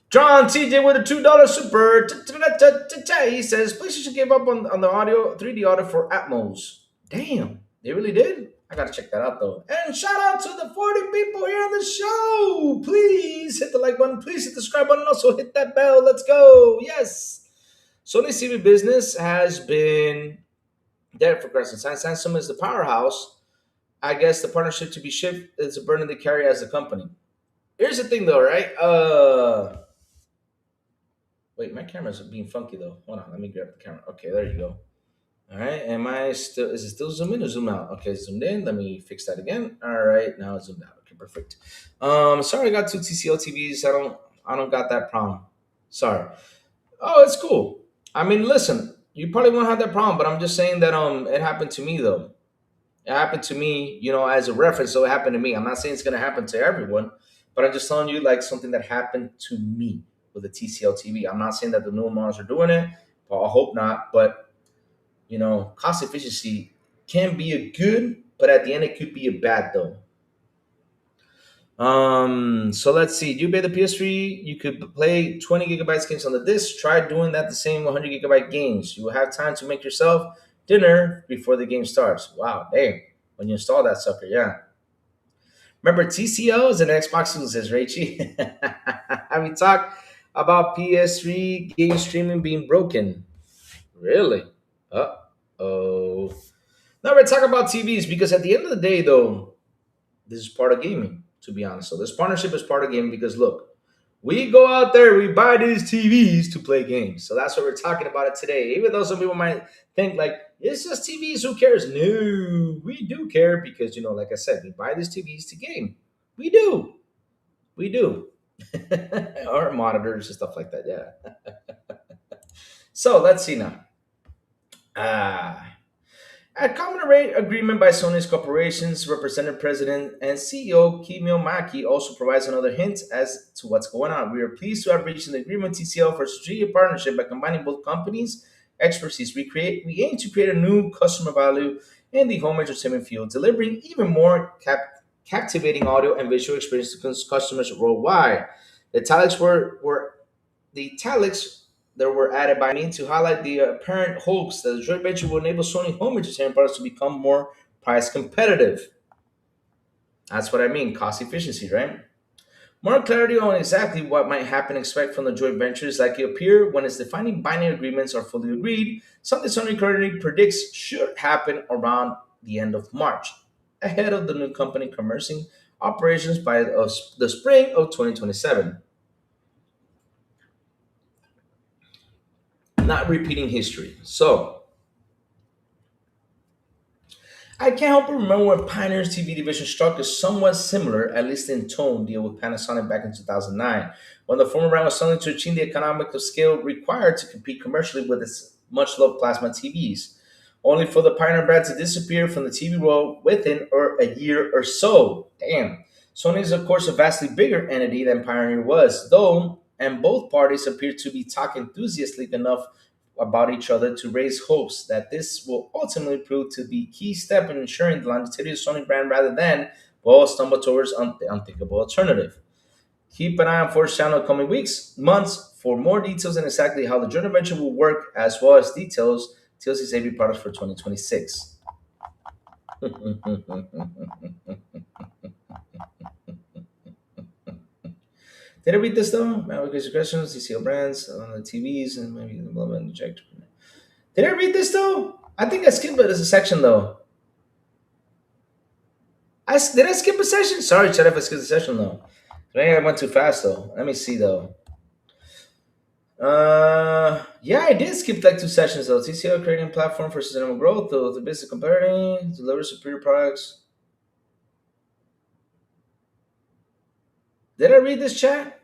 S1: John TJ with a $2 super. He says, PlayStation gave up on the audio, 3D audio for Atmos. Damn, they really did? I gotta check that out though. And shout out to the 40 people here on the show. Please hit the like button. Please hit the subscribe button. Also hit that bell. Let's go. Yes. Sony CV business has been there for quite some time. Samsung is the powerhouse. I guess the partnership to be shipped is a burden they carry as a company. Here's the thing though, right? Wait, my camera's being funky though. Hold on, let me grab the camera. Okay, there you go. All right, is it still zoom in or zoom out? Okay, zoomed in. Let me fix that again. All right, now it's zoomed out. Okay, perfect. Sorry, I got two TCL TVs. I don't got that problem. Sorry. Oh, it's cool. I mean, listen, you probably won't have that problem, but I'm just saying that it happened to me though. It happened to me, as a reference. So it happened to me. I'm not saying it's gonna happen to everyone, but I'm just telling you like something that happened to me with the TCL TV. I'm not saying that the newer models are doing it. Well, I hope not, but Cost efficiency can be a good, but at the end it could be a bad though. So let's see. You pay the PS3, you could play 20 gigabytes games on the disc. Try doing that the same 100 gigabyte games. You will have time to make yourself dinner before the game starts. Wow, damn. When you install that sucker, yeah. Remember, TCL is an Xbox exclusive, Rachie. Have you talked about PS3 game streaming being broken? Really? Uh oh. Now we're talking about TVs because at the end of the day, though, this is part of gaming, to be honest. So this partnership is part of gaming because look, we go out there, we buy these TVs to play games. So that's what we're talking about it today. Even though some people might think like it's just TVs, who cares? No, we do care because like I said, we buy these TVs to game. We do. We do. Or monitors and stuff like that. Yeah. So let's see now. Ah. A common array agreement by Sony's corporations, represented President and CEO Kimio Maki also provides another hint as to what's going on. We are pleased to have reached an agreement with TCL for a strategic partnership by combining both companies' expertise. We aim to create a new customer value in the home entertainment field, delivering even more captivating audio and visual experience to customers worldwide. The italics the italics that were added by me to highlight the apparent hopes that the joint venture will enable Sony home entertainment products to become more price competitive. That's what I mean, cost efficiency, right? More clarity on exactly what might happen expect from the joint venture is likely to appear when its defining binding agreements are fully agreed, something Sony currently predicts should happen around the end of March, ahead of the new company commencing operations by the spring of 2027. Not repeating history. So, I can't help but remember when Pioneer's TV division struck a somewhat similar, at least in tone, deal with Panasonic back in 2009, when the former brand was struggling to achieve the economic scale required to compete commercially with its much loved plasma TVs, only for the Pioneer brand to disappear from the TV world within or a year or so. Damn. Sony is, of course, a vastly bigger entity than Pioneer was, though, and both parties appear to be talking enthusiastically enough about each other to raise hopes that this will ultimately prove to be a key step in ensuring the longevity of the Sony brand rather than, well, stumble towards the unthinkable alternative. Keep an eye on Force Channel in the coming weeks, months for more details on exactly how the joint venture will work, as well as details TLC's AV products for 2026. Did I read this though? Application questions, TCL brands on the TVs, and maybe the development injector. Did I read this though? I think I skipped it as a section though. Did I skip a session? Sorry, Chad, if I skipped a session though. Maybe I went too fast though. Let me see though. Yeah, I did skip like two sessions though. TCL creating a platform for sustainable growth, the business competitive, deliver superior products. Did I read this chat?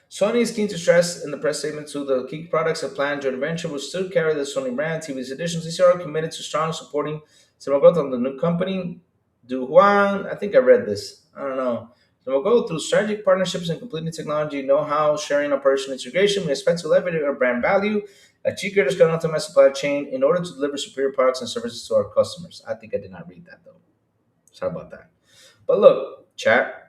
S1: Sony is keen to stress in the press statement to the key products of planned joint venture will still carry the Sony brand. TV's editions. TCL are committed to strong supporting cinema growth on the new company. Du Huan, I think I read this. I don't know. So we'll go through strategic partnerships and completing technology, know-how, sharing, operation integration. We expect to leverage our brand value, achieve greater scale and optimize supply chain in order to deliver superior products and services to our customers. I think I did not read that though. Sorry about that. But look, chat.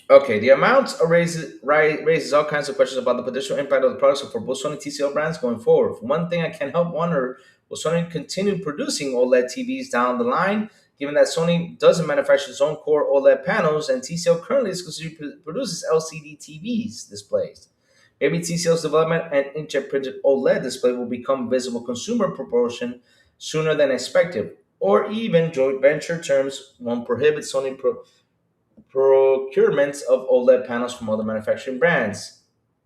S1: Okay, the amount raises all kinds of questions about the potential impact of the products for both Sony and TCL brands going forward. For one thing, I can't help wonder, will Sony continue producing OLED TVs down the line, given that Sony doesn't manufacture its own core OLED panels and TCL currently exclusively produces LCD TVs displays? Maybe TCL's development and inkjet printed OLED display will become visible consumer proportion sooner than expected, or even joint venture terms won't prohibit Sony procurements of OLED panels from other manufacturing brands.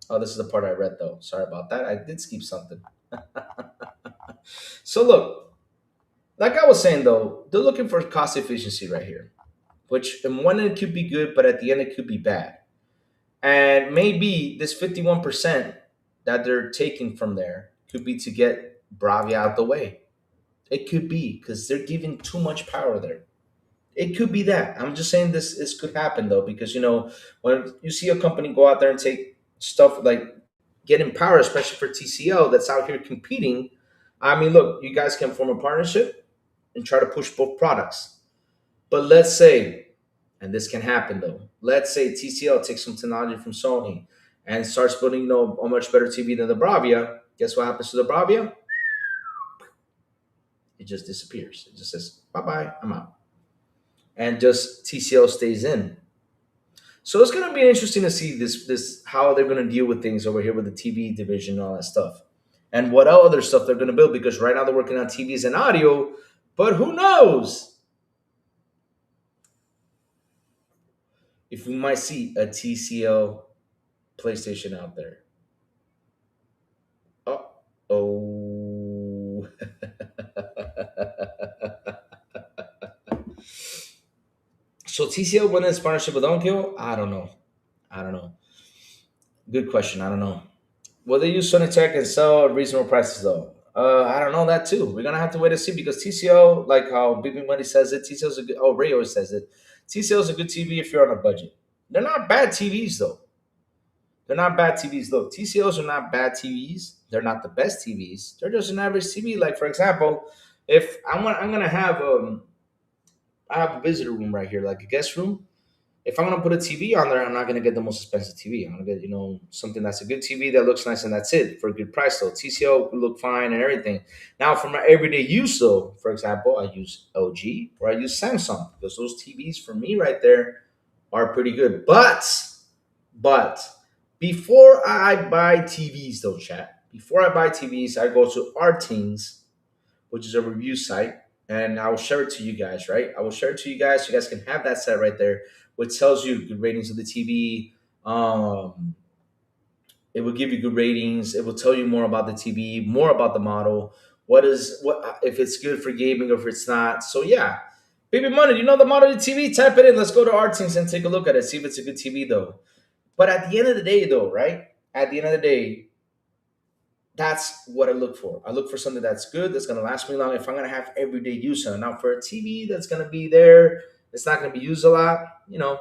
S1: Oh, this is the part I read though. Sorry about that. I did skip something. So look, like I was saying though, they're looking for cost efficiency right here, which in one end could be good, but at the end it could be bad. And maybe this 51% that they're taking from there could be to get Bravia out the way. It could be because they're giving too much power there. It could be that. I'm just saying this could happen though, because when you see a company go out there and take stuff like getting power, especially for TCL that's out here competing, I mean, look, you guys can form a partnership and try to push both products. But let's say, and this can happen though, let's say TCL takes some technology from Sony and starts building, a much better TV than the Bravia. Guess what happens to the Bravia? It just disappears. It just says, bye bye, I'm out. And just TCL stays in. So it's gonna be interesting to see this how they're gonna deal with things over here with the TV division and all that stuff. And what other stuff they're gonna build, because right now they're working on TVs and audio, but who knows if we might see a TCL PlayStation out there. Uh oh. So TCL win this partnership with Onkyo? I don't know. I don't know. Good question. I don't know. Will they use Sony Tech and sell at reasonable prices though? I don't know that too. We're gonna have to wait and see, because TCL, like how BB Money says it, TCL's a good. Oh, Ray always says it. TCL's a good TV if you're on a budget. They're not bad TVs though. They're not bad TVs. Look, TCLs are not bad TVs. They're not the best TVs. They're just an average TV. Like for example, if I'm gonna have I have a visitor room right here, like a guest room. If I'm gonna put a TV on there, I'm not gonna get the most expensive TV. I'm gonna get something that's a good TV that looks nice, and that's it for a good price. Though TCL will look fine and everything. Now, for my everyday use, though, for example, I use LG or I use Samsung, because those TVs for me right there are pretty good. But before I buy TVs, though, chat, before I buy TVs, I go to Artings, which is a review site, and I will share it to you guys, right? I will share it to you guys. You guys can have that set right there, which tells you good ratings of the TV. It will give you good ratings. It will tell you more about the TV, more about the model. What if it's good for gaming or if it's not? So yeah, baby money. You know the model of the TV? Type it in. Let's go to Artings and take a look at it. See if it's a good TV though. But at the end of the day, though, right? At the end of the day, that's what I look for. I look for something that's good, that's gonna last me long. If I'm gonna have everyday use on it. Now, for a TV that's gonna be there, it's not gonna be used a lot. Of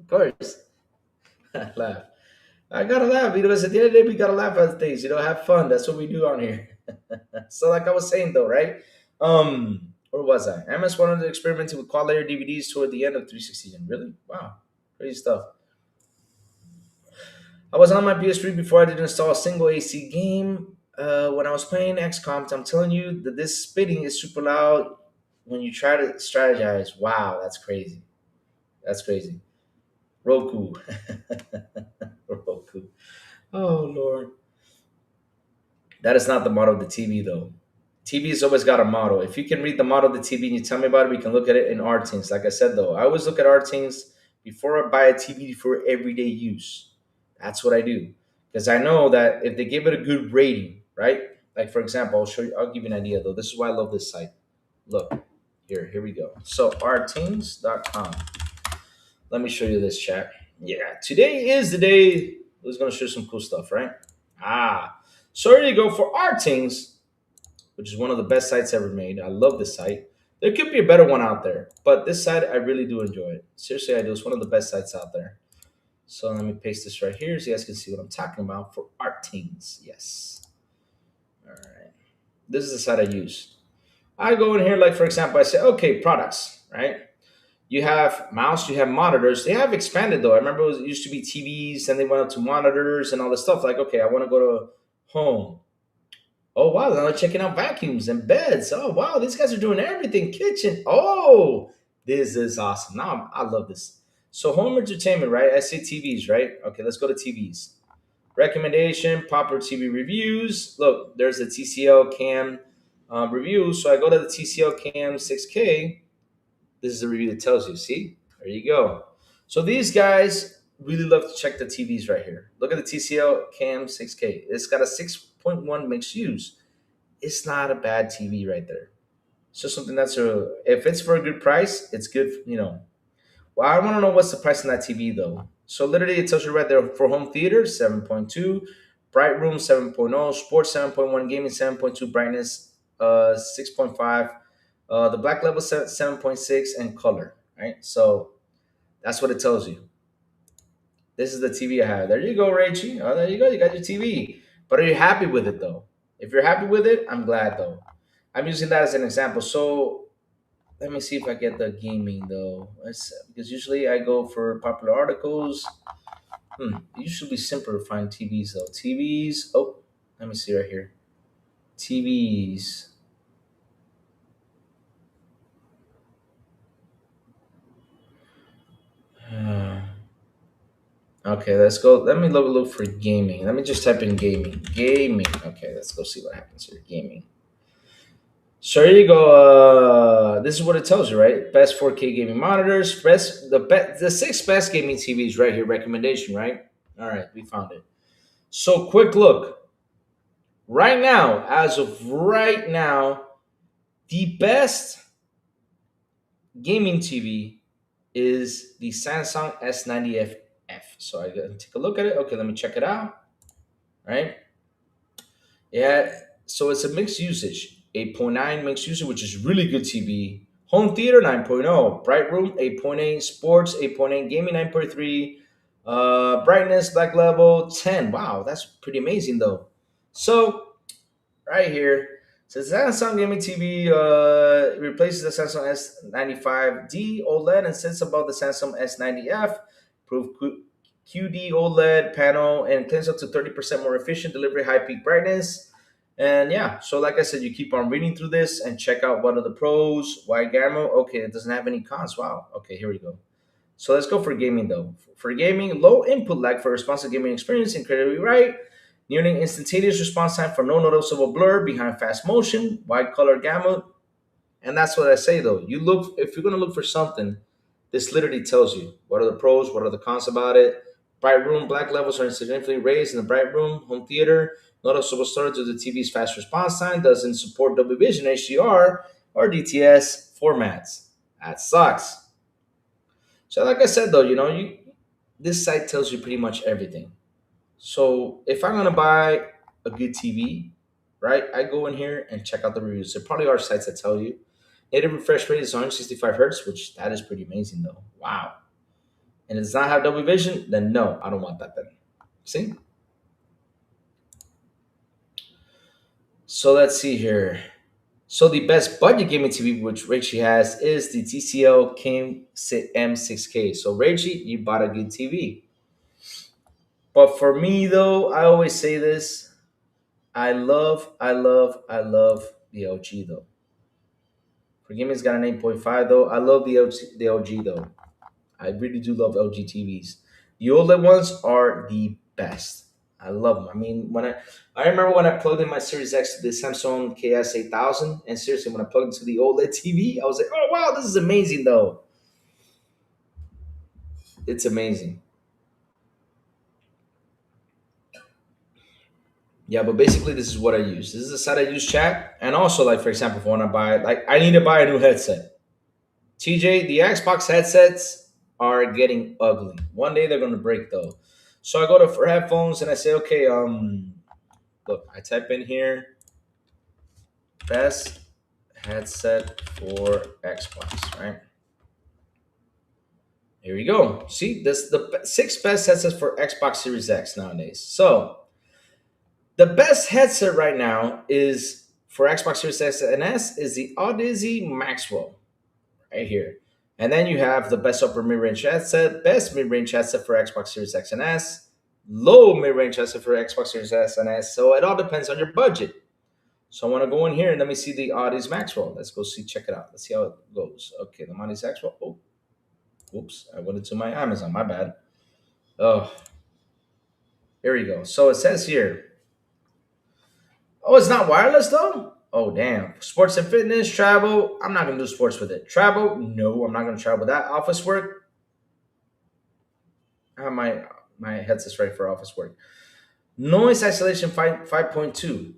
S1: course, I laugh. I gotta laugh because at the end of the day, we gotta laugh at things. Have fun. That's what we do on here. So, like I was saying, though, right? Where was I? MS wanted to experiment with quad layer DVDs toward the end of 360. Really? Wow, crazy stuff. I was on my PS3 before I didn't install a single AC game. When I was playing XCOM, I'm telling you that this spitting is super loud when you try to strategize. Wow, that's crazy. That's crazy. Roku. Roku. Oh, Lord. That is not the model of the TV, though. TV's always got a model. If you can read the model of the TV and you tell me about it, we can look at it in Artings. Like I said, though, I always look at Artings before I buy a TV for everyday use. That's what I do, because I know that if they give it a good rating, right? Like for example, I'll show you. I'll give you an idea though. This is why I love this site. Look, here we go. So artings.com. Let me show you this, chat. Yeah, today is the day. Who's gonna show some cool stuff, right? So here you go for Artings, which is one of the best sites ever made. I love this site. There could be a better one out there, but this site I really do enjoy it. Seriously, I do. It's one of the best sites out there. So let me paste this right here so you guys can see what I'm talking about for Artings. Yes. All right. This is the site I use. I go in here, like for example, I say, okay, products, right? You have mouse, you have monitors. They have expanded though. I remember it used to be TVs, and they went up to monitors and all this stuff. Like, okay, I want to go to home. Oh wow, now they're checking out vacuums and beds. Oh wow, these guys are doing everything. Kitchen. Oh, this is awesome. Now I love this. So home entertainment, right? I say TVs, right? Okay, let's go to TVs. Recommendation, popular TV reviews. Look, there's the TCL Cam review. So I go to the TCL Cam 6K. This is the review that tells you. See, there you go. So these guys really love to check the TVs right here. Look at the TCL Cam 6K. It's got a 6.1 mixed use. It's not a bad TV right there. So something that's if it's for a good price, it's good. Well, I want to know what's the price on that TV though. So literally it tells you right there for home theater 7.2, bright room 7.0, sports 7.1, gaming 7.2, brightness 6.5, the black level 7.6, and color, right? So that's what it tells you. This is the TV I have. There you go, Rachie. Oh, there you go. You got your TV. But are you happy with it though? If you're happy with it, I'm glad though. I'm using that as an example. So let me see if I get the gaming though. Because usually I go for popular articles. It usually be simpler to find TVs though. TVs. Oh, let me see right here. TVs. Okay, let's go. Let me look for gaming. Let me just type in gaming. Gaming. Okay, let's go see what happens here. Gaming. So here you go. This is what it tells you, right? Best 4K gaming monitors. The six best gaming TVs right here. Recommendation, right? All right, we found it. So quick look. Right now, as of right now, the best gaming TV is the Samsung S90F. So I gotta take a look at it. Okay, let me check it out. Right? Yeah. So it's a mixed usage. 8.9 mixed usage, which is really good TV. Home theater 9.0, bright room 8.8, sports 8.8, gaming 9.3, brightness black level 10. Wow, that's pretty amazing though. So right here. So the Samsung Gaming TV replaces the Samsung S95D OLED and sits above the Samsung S90F. Improved QD OLED panel and cleans up to 30% more efficient delivery, high peak brightness. And yeah, so like I said, you keep on reading through this and check out what are the pros, wide gamma. Okay, it doesn't have any cons. Wow. Okay, here we go. So let's go for gaming though. For gaming, low input lag for responsive gaming experience, incredibly right. Nearing instantaneous response time for no noticeable blur behind fast motion, wide color gamut. And that's what I say though. You look if you're gonna look for something, this literally tells you what are the pros, what are the cons about it. Bright room, black levels are significantly raised in the bright room, home theater. Noticeable storage of the TV's fast response time doesn't support Dolby Vision, HDR, or DTS formats. That sucks. So like I said though, this site tells you pretty much everything. So if I'm gonna buy a good TV, right, I go in here and check out the reviews. There probably are sites that tell you native refresh rate is 165 hertz, which that is pretty amazing though. Wow. And it does not have double vision, then no, I don't want that then. See? So let's see here. So the best budget gaming TV which Rachie has is the TCL King M6K. So Rachie, you bought a good TV. But for me though, I always say this. I love the LG though. For gaming's got an 8.5 though. I love the LG though. I really do love LG TVs. The OLED ones are the best. I love them. I mean, I remember when I plugged in my Series X to the Samsung KS8000, and seriously, when I plugged into the OLED TV, I was like, oh wow, this is amazing though. It's amazing. Yeah, but basically, this is what I use. This is the site I use chat, and also like for example, if I want to buy like I need to buy a new headset. TJ, the Xbox headsets are getting ugly. One day they're gonna break though. So I go to for headphones and I say, okay, look, I type in here best headset for Xbox, right? Here we go. See, this the six best headsets for Xbox Series X nowadays. So the best headset right now is for Xbox Series X and S is the Odyssey Maxwell right here. And then you have the best upper mid-range headset, best mid-range headset for Xbox Series X and S, low mid-range headset for Xbox Series S and S. So it all depends on your budget. So I want to go in here and let me see the Odyssey Maxwell. Let's go see, check it out. Let's see how it goes. Okay, the Odyssey Maxwell. Oh, whoops, I went into my Amazon. My bad. Oh, here we go. So it says here. Oh, it's not wireless though? Oh, damn. Sports and fitness, travel. I'm not going to do sports with it. Travel? No, I'm not going to travel with that. Office work? I have my headset's ready for office work. Noise isolation 5.2.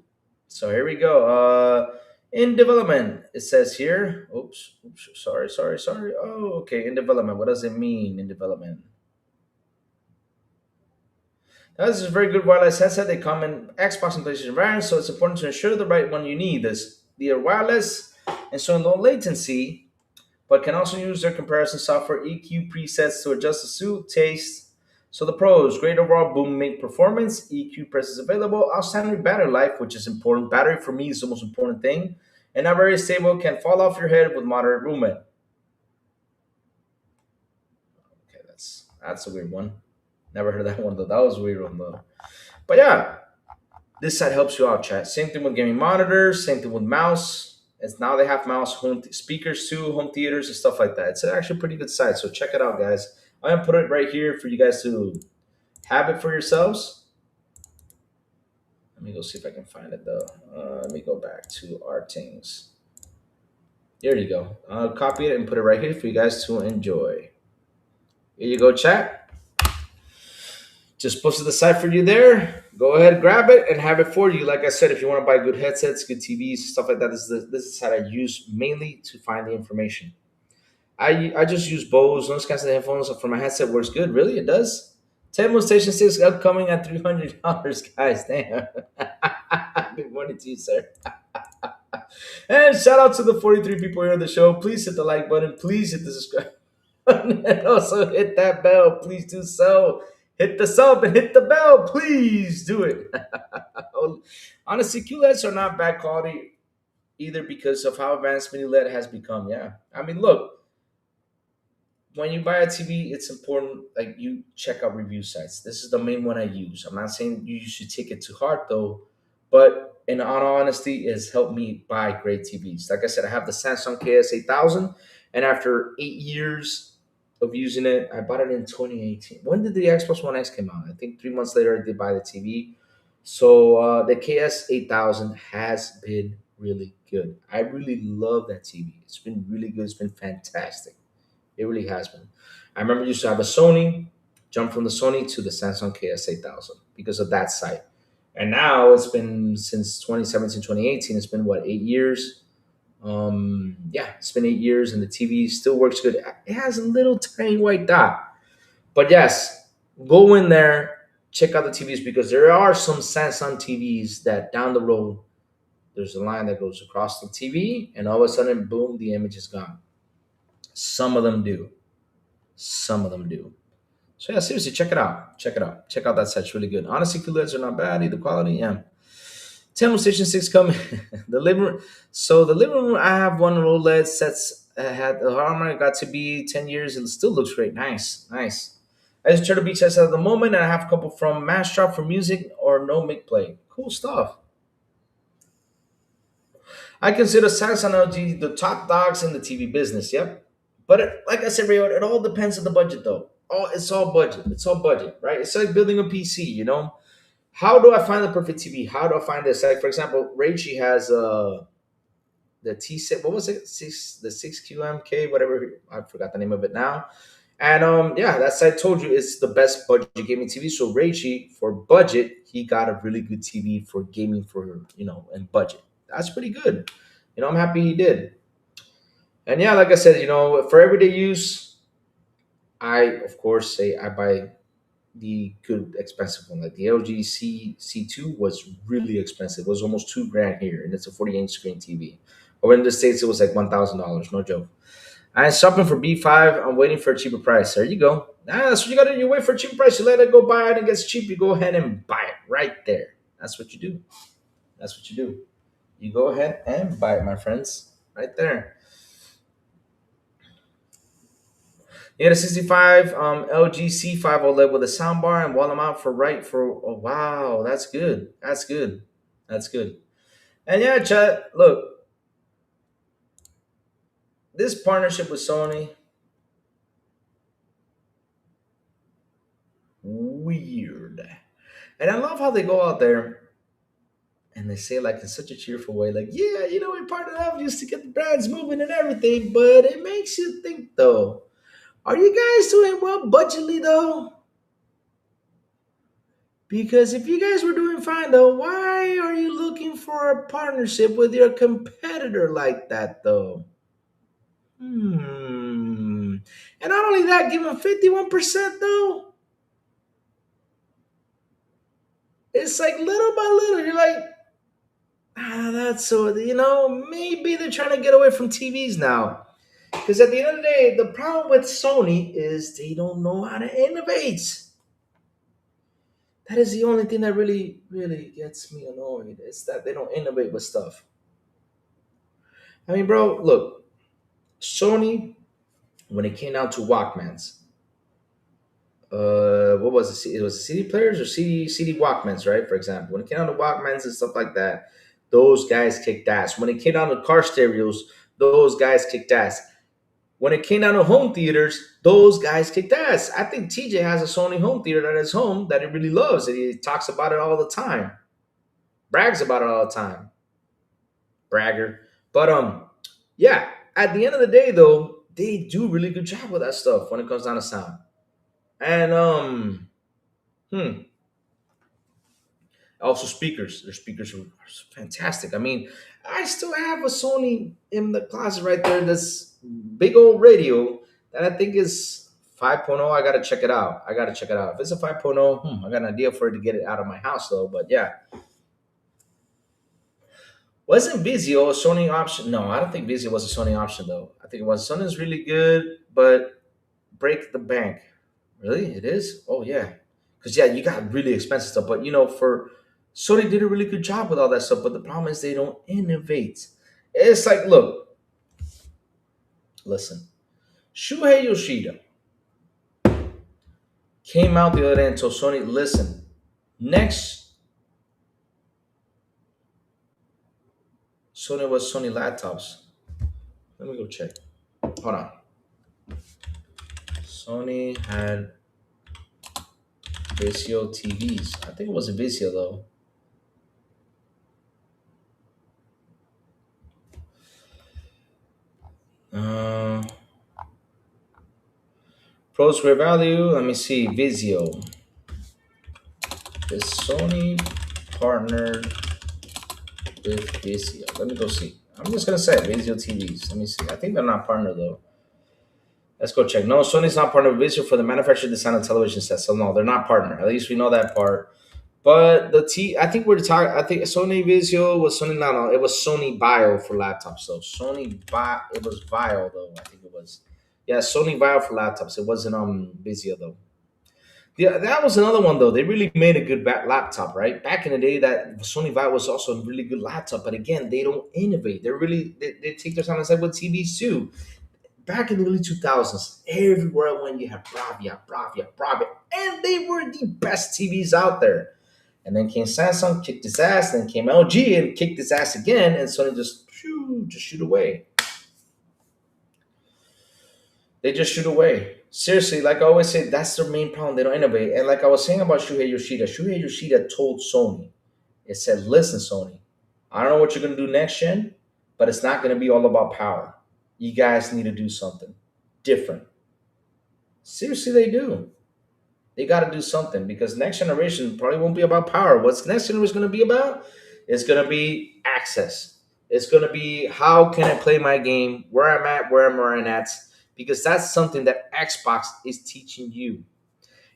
S1: So here we go. In development, it says here. Oops. Sorry. Oh, okay. In development. What does it mean in development? This is a very good wireless headset. They come in Xbox and PlayStation variants, so it's important to ensure the right one you need. This they are wireless and so low latency, but can also use their comparison software EQ presets to adjust the suit taste. So the pros: great overall booming performance, EQ presses available, outstanding battery life, which is important. Battery for me is the most important thing, and not very stable. Can fall off your head with moderate movement. Okay, that's a weird one. Never heard that one though. That was a weird one though. But yeah, this side helps you out, chat. Same thing with gaming monitors. Same thing with mouse. It's now they have mouse speakers too, home theaters and stuff like that. It's actually a pretty good site. So check it out, guys. I'm gonna put it right here for you guys to have it for yourselves. Let me go see if I can find it though. Let me go back to our things. There you go. I'll copy it and put it right here for you guys to enjoy. Here you go, chat. Just posted the site for you there. Go ahead, grab it, and have it for you. Like I said, if you want to buy good headsets, good TVs, stuff like that, this is how I use mainly to find the information. I just use Bose, those kinds of headphones for my headset. Works good. Really, it does. Temu Station 6 upcoming at $300, guys. Damn. Good morning to you, sir. And shout out to the 43 people here on the show. Please hit the like button. Please hit the subscribe button. And also hit that bell. Please do so. Hit the sub and hit the bell. Please do it. Honestly, QLEDs are not bad quality either because of how advanced mini LED has become. Yeah. I mean, look, when you buy a TV, it's important like you check out review sites. This is the main one I use. I'm not saying you should take it to heart though, but in all honesty, it's helped me buy great TVs. Like I said, I have the Samsung KS8000, and after 8 years of using it, I bought it in 2018. When did the Xbox One X come out? I think 3 months later I did buy the TV. So the KS8000 has been really good. I really love that TV. It's been really good. It's been fantastic. It really has been. I remember I used to have a Sony, jumped from the Sony to the Samsung KS8000 because of that site. And now it's been since 2017, 2018. It's been what, 8 years? Yeah, it's been 8 years and the TV still works good. It has a little tiny white dot. But yes, go in there, check out the TVs because there are some Samsung TVs that down the road, there's a line that goes across the TV and all of a sudden, boom, the image is gone. Some of them do. Some of them do. So yeah, seriously, check it out. Check it out. Check out that set. It's really good. Honestly, QLEDs are not bad either. Quality, yeah. Temu Station 6 coming. The living room. So the living room, I have one OLED sets. Had the hardware got to be 10 years. It still looks great. Nice. Nice. I just Turtle Beach sets at the moment, and I have a couple from Mass Drop for music or No Mic Play. Cool stuff. I consider Samsung and LG the top dogs in the TV business. Yep. But like I said, Rio, it all depends on the budget, though. It's all budget. It's all budget, right? It's like building a PC, you know? How do I find the perfect TV? How do I find this? Like, for example, Raichi has the T6, what was it? The 6QMK, whatever. I forgot the name of it now. And yeah, that site told you it's the best budget gaming TV. So Raichi, for budget, he got a really good TV for gaming for, and budget. That's pretty good. I'm happy he did. And yeah, like I said, for everyday use, I of course say I buy the good expensive one. Like the LG C2 was really expensive. It was almost 2 grand here, and it's a 40-inch screen TV. Over in the States, it was like $1,000. No joke. I'm shopping for B5. I'm waiting for a cheaper price. There you go. That's what you got to do. You wait for a cheaper price. You let it go buy it and it gets cheap. You go ahead and buy it right there. That's what you do. That's what you do. You go ahead and buy it, my friends. Right there. You get a 65 LG C5 OLED with a soundbar and wall them out oh wow, that's good. That's good. That's good. And yeah, chat, look, this partnership with Sony, weird. And I love how they go out there and they say like in such a cheerful way, like, yeah, we partnered up just to get the brands moving and everything, but it makes you think though. Are you guys doing well budgetly though? Because if you guys were doing fine though, why are you looking for a partnership with your competitor like that though? And not only that, give them 51% though. It's like little by little, you're like, that's so, maybe they're trying to get away from TVs now. Because at the end of the day, the problem with Sony is they don't know how to innovate. That is the only thing that really, really gets me annoyed. Is that they don't innovate with stuff. I mean, bro, look, Sony when it came down to Walkmans, what was it? It was CD players or CD Walkmans, right? For example, when it came down to Walkmans and stuff like that, those guys kicked ass. When it came down to car stereos, those guys kicked ass. When it came down to home theaters, those guys kicked ass. I think TJ has a Sony home theater at his home that he really loves, and he talks about it all the time, brags about it all the time, bragger. But yeah. At the end of the day, though, they do really good job with that stuff when it comes down to sound. And hmm, also speakers. Their speakers are fantastic. I mean, I still have a Sony in the closet right there. This big old radio that I think is 5.0. I gotta check it out. I gotta check it out. If it's a 5.0, I got an idea for it to get it out of my house though. But yeah, wasn't Vizio a Sony option? No, I don't think Vizio was a Sony option though. I think it was Sony's really good, but break the bank. Really, it is. Oh yeah, because yeah, you got really expensive stuff. But for Sony did a really good job with all that stuff. But the problem is they don't innovate. It's like, look, listen, Shuhei Yoshida came out the other day and told Sony, listen, next Sony was Sony laptops. Let me go check. Hold on. Sony had Vizio TVs. I think it was a Vizio though. Uh, Pro square value. Let me see. Vizio. Is Sony partnered with Vizio? Let me go see. I'm just gonna say Vizio TVs. Let me see. I think they're not partnered though. Let's go check. No, Sony's not partnered with Vizio for the manufacturer design of television sets. So no, they're not partnered. At least we know that part. But I think we're talking. I think Sony Vizio was Sony. No, no, it was Sony Bio for laptops. So it was Vio though. I think it was. Yeah, Sony Vio for laptops. It wasn't Vizio though. Yeah, that was another one though. They really made a good laptop, right? Back in the day, that Sony Vaio was also a really good laptop. But again, they don't innovate. They take their time. It's like with TVs too. Back in the early 2000s, everywhere I went, you had Bravia, Bravia, Bravia, and they were the best TVs out there. And then came Samsung, kicked his ass. Then came LG and kicked his ass again. And Sony just shoot away. They just shoot away. Seriously, like I always say, that's their main problem. They don't innovate. And like I was saying about Shuhei Yoshida told Sony, it said, listen, Sony, I don't know what you're going to do next gen, but it's not going to be all about power. You guys need to do something different. Seriously, they do. They got to do something because next generation probably won't be about power. What's next generation going to be about? It's going to be access. It's going to be how can I play my game, where I'm at, where I'm at, because that's something that Xbox is teaching you.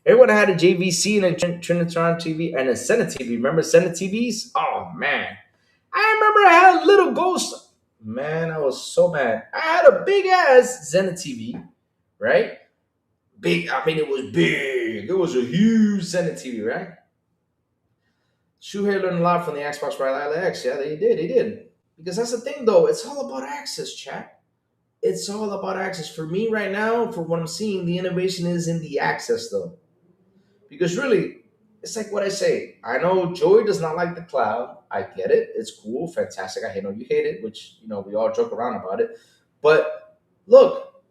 S1: Everyone had a JVC and a Trinitron TV and a Senate TV. Remember Senate TVs? Oh man, I remember I had a little ghost. Man, I was so mad. I had a big ass Zenith TV, right? Big. I mean, it was big. It was a huge Zenith TV, right? Shuhei learned a lot from the Xbox Riley X. Yeah, they did. He did. Because that's the thing, though. It's all about access, chat. It's all about access. For me right now, for what I'm seeing, the innovation is in the access, though. Because really, it's like what I say. I know Joey does not like the cloud. I get it. It's cool, fantastic. I know you hate it, which we all joke around about it. But look,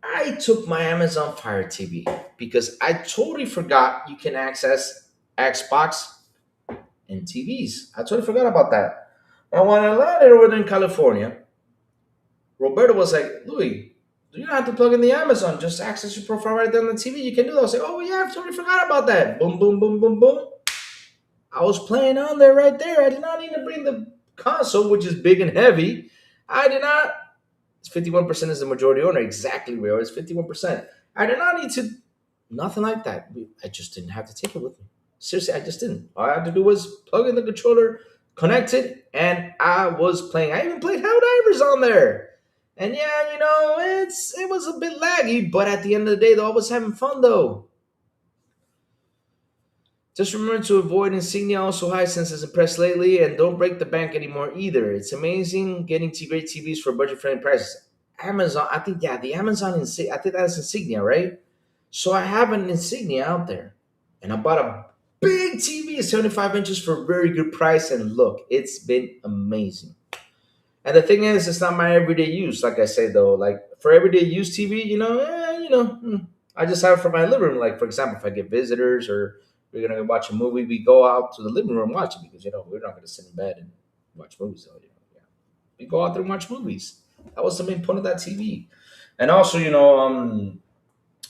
S1: I took my Amazon Fire TV because I totally forgot you can access Xbox and TVs. I totally forgot about that. And when I landed over there in California, Roberto was like, Louis, you don't have to plug in the Amazon. Just access your profile right there on the TV. You can do that. I was like, oh, yeah, I totally forgot about that. Boom, boom, boom, boom, boom. I was playing on there right there. I did not need to bring the console, which is big and heavy. I did not. It's 51% is the majority owner. Exactly where it's 51%. I did not need to. Nothing like that. I just didn't have to take it with me. Seriously, I just didn't. All I had to do was plug in the controller, connect it, and I was playing. I even played Helldivers on there. And yeah, it was a bit laggy, but at the end of the day, though, I was having fun, though. Just remember to avoid insignia, also Hisense and press lately, and don't break the bank anymore either. It's amazing getting great TVs for budget friendly prices. Amazon, I think, yeah, the Amazon insignia, I think that's insignia, right? So I have an insignia out there, and I bought a big TV, 75 inches for a very good price, and look, it's been amazing. And the thing is, it's not my everyday use. Like I say though, like for everyday use TV, I just have it for my living room. Like for example, if I get visitors or we're gonna go watch a movie, we go out to the living room and watch it because we're not gonna sit in bed and watch movies. So yeah, we go out there and watch movies. That was the main point of that TV. And also,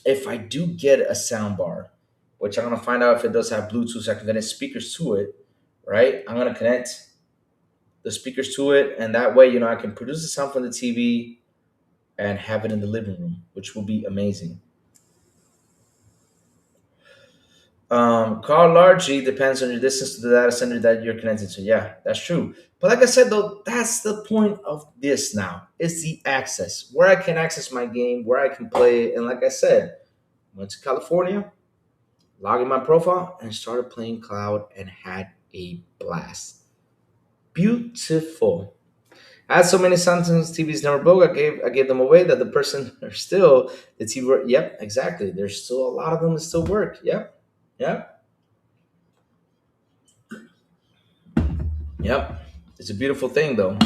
S1: if I do get a sound bar, which I'm gonna find out if it does have Bluetooth, so I can connect speakers to it. Right, I'm gonna connect the speakers to it, and that way, I can produce the sound from the TV and have it in the living room, which will be amazing. Call largely depends on your distance to the data center that you're connected to. Yeah, that's true. But like I said, though, that's the point of this now. It's the access, where I can access my game, where I can play it. And like I said, went to California, logged in my profile, and started playing cloud and had a blast. Beautiful. I had so many Samsung TVs never broke. I gave them away. That the person are still the TV. Yep, exactly. There's still a lot of them that still work. Yep, yep, yep. It's a beautiful thing, though.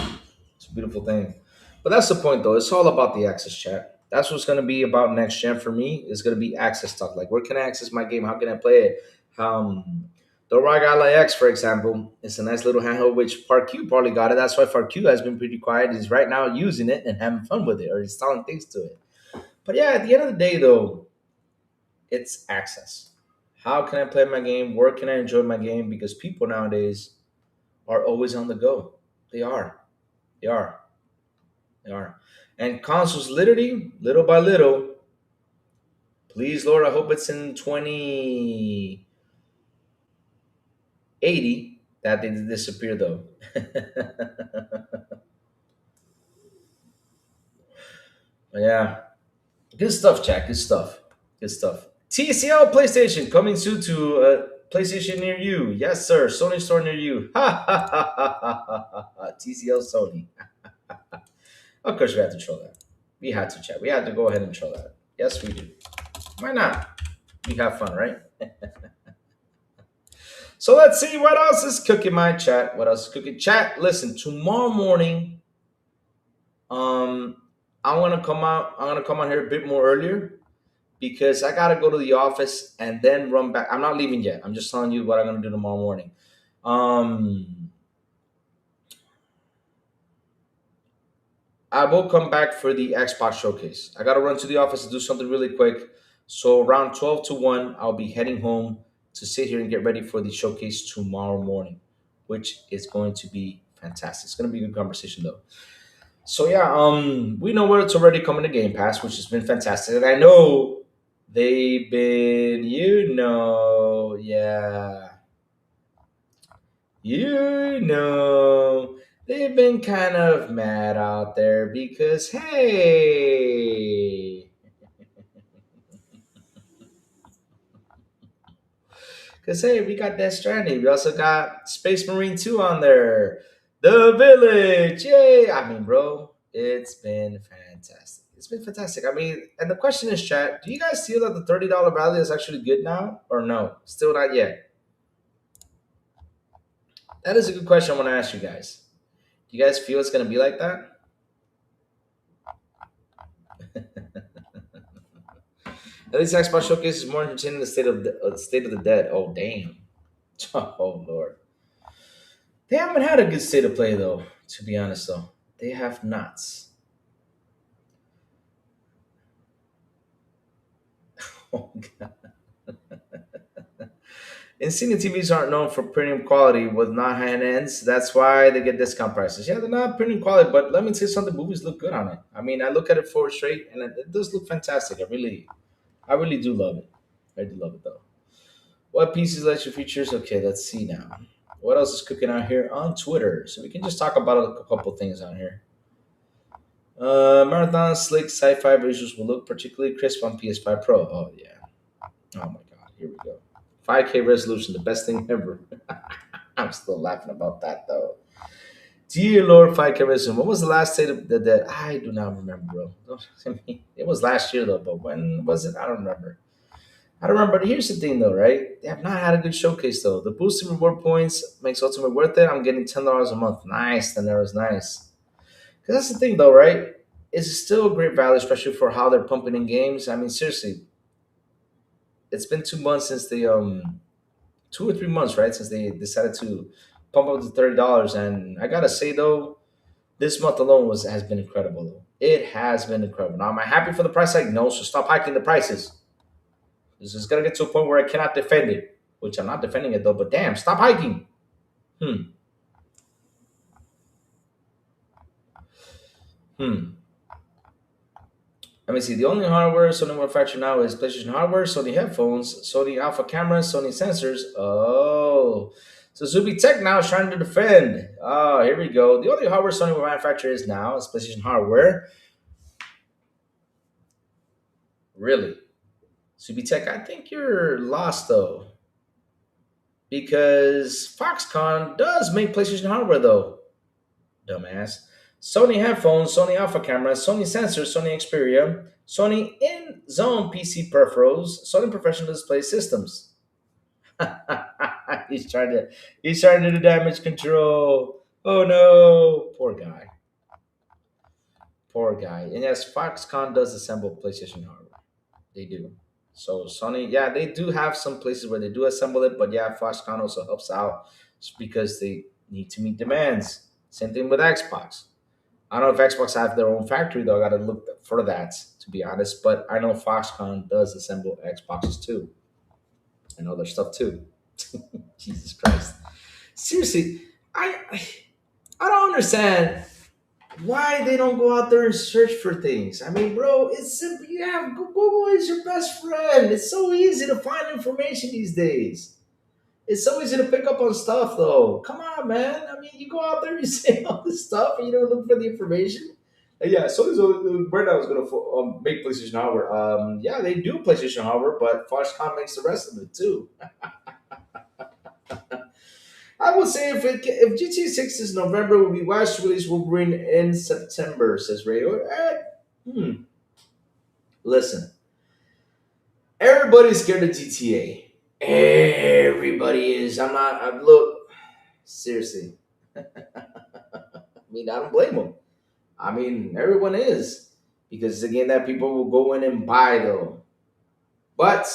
S1: It's a beautiful thing. But that's the point, though. It's all about the access, chat. That's what's going to be about next gen for me. It's going to be access stuff. Like, where can I access my game? How can I play it? The ROG Ally X, for example, it's a nice little handheld, which FarQ probably got it. That's why FarQ has been pretty quiet. He's right now using it and having fun with it or installing things to it. But yeah, at the end of the day, though, it's access. How can I play my game? Where can I enjoy my game? Because people nowadays are always on the go. They are. They are. They are. And consoles, literally, little by little, please, Lord, I hope it's in 2080 that they disappear, though. But yeah, good stuff, Jack. Good stuff. Good stuff. TCL PlayStation coming soon to PlayStation near you. Yes, sir. Sony store near you. Ha ha ha ha ha ha ha. TCL Sony. Of course, we had to troll that. We had to chat. We had to go ahead and troll that. Yes, we do. Why not? We have fun, right? So let's see what else is cooking, my chat. What else is cooking? Chat, listen, tomorrow morning, um, I'm gonna come out here a bit more earlier because I gotta go to the office and then run back. I'm not leaving yet. I'm just telling you what I'm gonna do tomorrow morning. Um, I will come back for the Xbox showcase. I gotta run to the office to do something really quick. So around 12 to 1, I'll be heading home to sit here and get ready for the showcase tomorrow morning, which is going to be fantastic. It's gonna be a good conversation though. So yeah, we know what's already coming to Game Pass, which has been fantastic. And I know they've been, yeah, they've been kind of mad out there because hey, we got Death Stranding. We also got Space Marine 2 on there. The Village. Yay. I mean, bro, it's been fantastic. It's been fantastic. I mean, and the question is, chat, do you guys feel that the $30 value is actually good now or no? Still not yet. That is a good question I want to ask you guys. Do you guys feel it's going to be like that? At least Xbox Showcase is more entertaining than the State of the Dead. Oh, damn. Oh, Lord. They haven't had a good state of play, though, to be honest, though. They have not. Oh, God. Insignia TVs aren't known for premium quality with not high ends. That's why they get discount prices. Yeah, they're not premium quality, but let me tell you something. Movies look good on it. I mean, I look at it forward straight, and it does look fantastic. I really do love it. I do love it though. What pieces let you features? Okay, let's see now. What else is cooking out here on Twitter? So we can just talk about a couple things on here. Marathon slick sci-fi visuals will look particularly crisp on PS5 Pro. Oh yeah. Oh my god. Here we go. 5K resolution, the best thing ever. I'm still laughing about that though. Dear Lord, 5K resolution. What was the last state of that? I do not remember, bro. I mean, it was last year though, but when was it? I don't remember. I don't remember. But here's the thing, though, right? They have not had a good showcase, though. The boosted reward points makes Ultimate worth it. I'm getting $10 a month. Nice, $10, nice. Because that's the thing, though, right? It's still a great value, especially for how they're pumping in games. I mean, seriously, it's been 2 months since they 2 or 3 months, right? Since they decided to pump up to $30. And I gotta say, though, this month alone has been incredible. Though it has been incredible. Now, am I happy for the price hike? No. So stop hiking the prices. This is gonna get to a point where I cannot defend it, which I'm not defending it though. But damn, stop hiking. Hmm. Hmm. Let me see. The only hardware Sony manufacturer now is PlayStation hardware, Sony headphones, Sony Alpha cameras, Sony sensors. Oh, so Zuby Tech now is trying to defend. Oh, here we go. The only hardware Sony will manufacture is now is PlayStation hardware. Really, Zuby Tech? I think you're lost though, because Foxconn does make PlayStation hardware though. Dumbass. Sony headphones, Sony Alpha cameras, Sony sensors, Sony Xperia, Sony in-zone PC peripherals, Sony professional display systems. he's trying to he's trying to do damage control. Oh no, poor guy, poor guy. And yes, Foxconn does assemble PlayStation hardware. They do. So Sony, yeah, they do have some places where they do assemble it, but yeah, Foxconn also helps out just because they need to meet demands. Same thing with Xbox. I don't know if Xbox have their own factory though. I got to look for that to be honest. But I know Foxconn does assemble Xboxes too and other stuff too. Jesus Christ! Seriously, I I don't understand why they don't go out there and search for things. I mean, bro, it's simple. You have Google is your best friend. It's so easy to find information these days. It's so easy to pick up on stuff, though. Come on, man. I mean, you go out there, you say all this stuff, and you don't look for the information. Yeah, so right now is going to make PlayStation hardware. Yeah, they do PlayStation hardware, but Foxconn makes the rest of it too. I would say if GTA 6 is November, will be watched release Wolverine in September, says Ray. Hmm. Listen, everybody's scared of GTA. Everybody is. I'm not. Look, seriously. I mean, I don't blame them. I mean, everyone is because it's a game that people will go in and buy though. But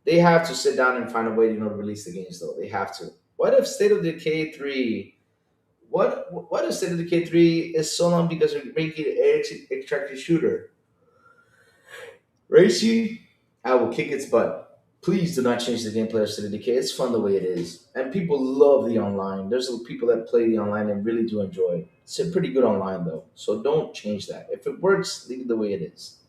S1: they have to sit down and find a way to release the games though. They have to. What if State of Decay 3? What if State of Decay 3 is so long because they're making it an extractive shooter? Racy, I will kick its butt. Please do not change the gameplay of City Decay. It's fun the way it is, and people love the online. There's people that play the online and really do enjoy it. It's a pretty good online though, so don't change that. If it works, leave it the way it is.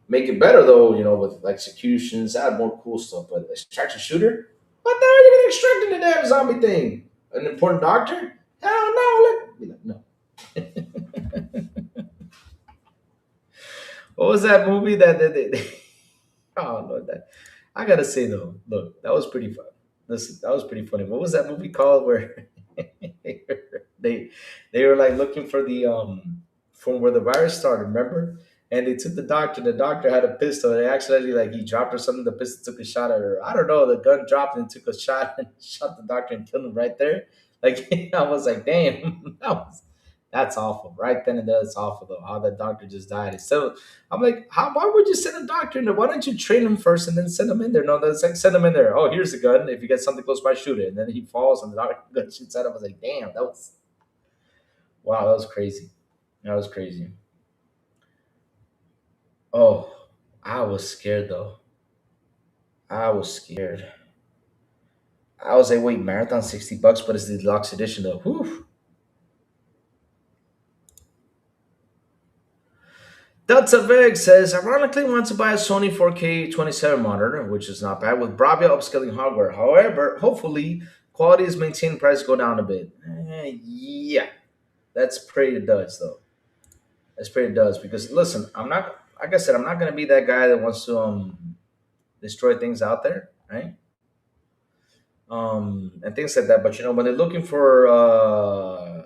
S1: Make it better though, with executions, add more cool stuff. But extract a shooter? What the hell are you gonna extract in the damn zombie thing? An important doctor? Hell no! Be like, no. What was that movie that oh Lord, that I gotta say though, look, that was pretty fun. Listen, that was pretty funny. What was that movie called where they they were like looking for the from where the virus started, remember? And they took the doctor. The doctor had a pistol. And they accidentally like he dropped or something. The pistol took a shot at her. I don't know. The gun dropped and took a shot and shot the doctor and killed him right there. Like I was like, damn, that's awful. Right then and there, it's awful though. How that doctor just died. So I'm like, how? Why would you send a doctor in there? Why don't you train him first and then send him in there? No, that's like send him in there. Oh, here's the gun. If you get something close by, shoot it. And then he falls and the doctor gun shoots at him. I was like, damn, that was wow, that was crazy. That was crazy. Oh, I was scared though. I was scared. I was like, wait, marathon $60, but it's the deluxe edition though. Whew. Delta Veg says, ironically, wants to buy a Sony 4K 27 monitor, which is not bad, with Bravia upscaling hardware. However, hopefully, quality is maintained, price go down a bit. Yeah, that's pretty it does though. That's pretty it does because listen, I'm not like I said, I'm not gonna be that guy that wants to destroy things out there, right? and things like that. But when they're looking for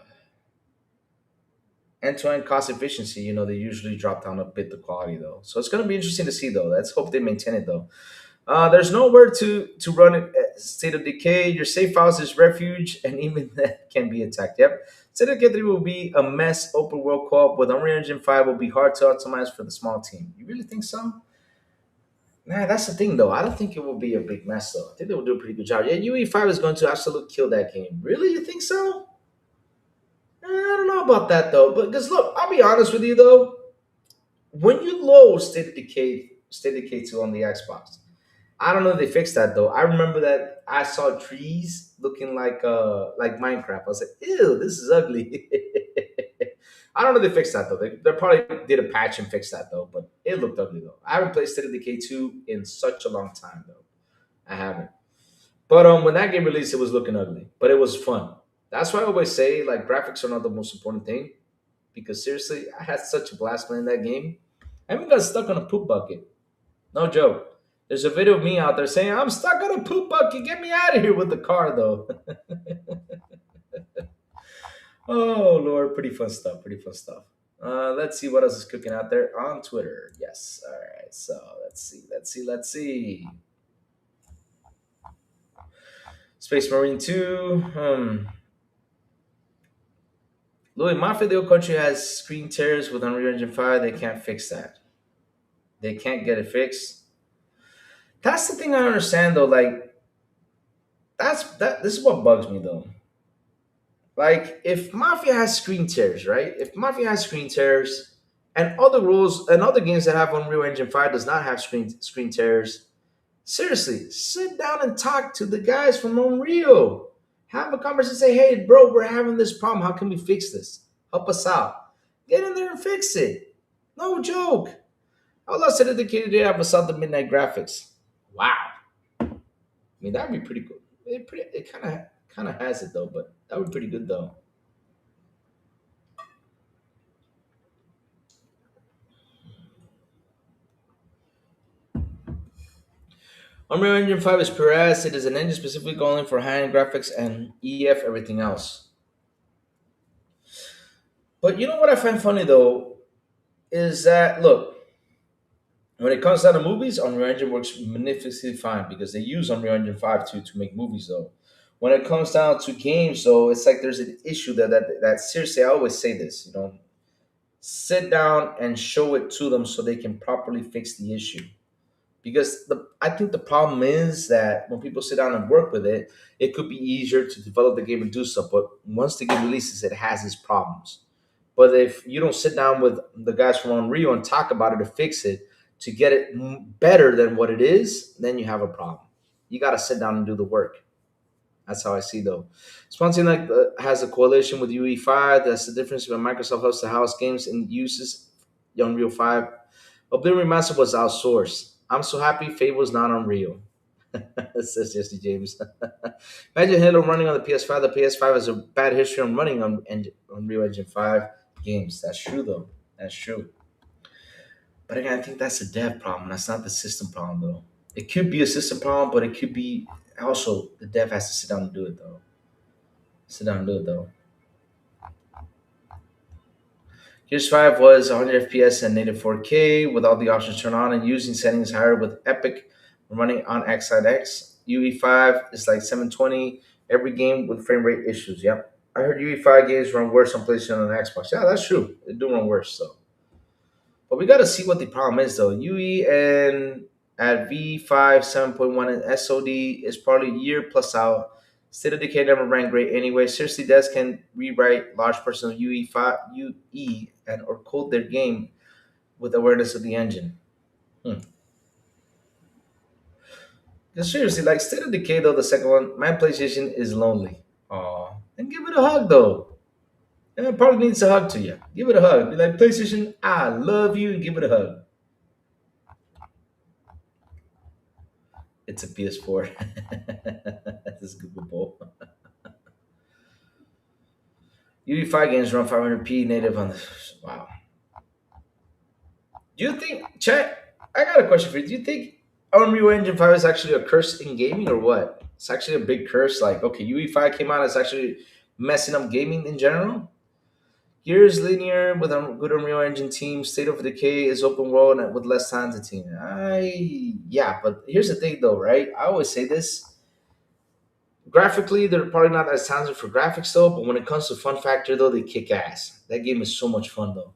S1: end-to-end cost efficiency, they usually drop down a bit the quality though. So it's going to be interesting to see though. Let's hope they maintain it though. There's nowhere to run it. State of Decay, your safe house is refuge, and even that can be attacked. Yep. State of Decay 3 will be a mess. Open world co-op with Unreal Engine 5 will be hard to optimize for the small team. You really think so? Nah, that's the thing though. I don't think it will be a big mess though. I think they will do a pretty good job. Yeah, UE5 is going to absolutely kill that game. Really? You think so? I don't know about that though. But because look, I'll be honest with you though. When you load State of Decay 2 on the Xbox, I don't know if they fixed that though. I remember that I saw trees looking like Minecraft. I was like, ew, this is ugly. I don't know if they fixed that though. They probably did a patch and fixed that though, but it looked ugly though. I haven't played State of Decay 2 in such a long time though. I haven't. But when that game released, it was looking ugly. But it was fun. That's why I always say like graphics are not the most important thing. Because seriously, I had such a blast playing that game. I even got stuck on a poop bucket. No joke. There's a video of me out there saying, I'm stuck on a poop bucket. Get me out of here with the car, though. Oh, Lord. Pretty fun stuff. Pretty fun stuff. Let's see what else is cooking out there on Twitter. Yes. All right. So let's see. Let's see. Space Marine 2. Louis, Mafia the Old Country has screen tears with Unreal Engine 5. They can't fix that. They can't get it fixed. That's the thing I understand, though. Like, this is what bugs me, though. Like if Mafia has screen tears, right? If Mafia has screen tears, and other rules and other games that have Unreal Engine 5 does not have screen tears, seriously, sit down and talk to the guys from Unreal. Have a conversation. Say, hey, bro, we're having this problem. How can we fix this? Help us out. Get in there and fix it. No joke. I lost it indicated they have a South Midnight graphics. Wow. I mean, that'd be pretty cool. It kind of has it though, but that would be pretty good though. Unreal Engine 5 is pure ass. It is an engine specifically only for high-end graphics and EF everything else. But you know what I find funny though is that look, when it comes down to movies, Unreal Engine works magnificently fine because they use Unreal Engine 5 to make movies though. When it comes down to games though, it's like there's an issue that seriously I always say this, sit down and show it to them so they can properly fix the issue. Because I think the problem is that when people sit down and work with it, it could be easier to develop the game and do stuff. But once the game releases, it has its problems. But if you don't sit down with the guys from Unreal and talk about it to fix it, to get it better than what it is, then you have a problem. You got to sit down and do the work. That's how I see though. Spontaneous like has a coalition with UE5. That's the difference when Microsoft hosts the house games and uses Unreal 5. Oblivion Remastered was outsourced. I'm so happy Fable is not Unreal. Says Jesse James. Imagine Halo running on the PS5. The PS5 has a bad history on running on Unreal Engine 5 games. That's true though. That's true. But again, I think that's a dev problem. That's not the system problem though. It could be a system problem, but it could be also the dev has to sit down and do it though. Sit down and do it though. Gears 5 was 100 FPS and native 4K with all the options turned on and using settings higher with Epic running on X. UE5 is like 720 every game with frame rate issues. Yep. I heard UE5 games run worse on PlayStation and Xbox. Yeah, that's true. They do run worse, so. But we got to see what the problem is, though. UE and at V5 7.1 and SOD is probably a year plus out. State of Decay never ran great anyway. Seriously, devs can rewrite large portions of UE and or code their game with awareness of the engine. Hmm. 'Cause seriously, like State of Decay though, the second one, my PlayStation is lonely. Aw. And give it a hug though. And it probably needs a hug to you. Give it a hug. Be like, PlayStation, I love you, and give it a hug. It's a PS4. This is Google Bowl. UE5 games run 500p native on the. Wow. Do you think, Chat? I got a question for you. Do you think Unreal Engine 5 is actually a curse in gaming or what? It's actually a big curse. Like, okay, UE5 came out, it's actually messing up gaming in general. Gears linear with a good Unreal Engine team. State of Decay is open world and with less talented team. Yeah, but here's the thing though, right? I always say this. Graphically, they're probably not as talented for graphics though, but when it comes to fun factor though, they kick ass. That game is so much fun though.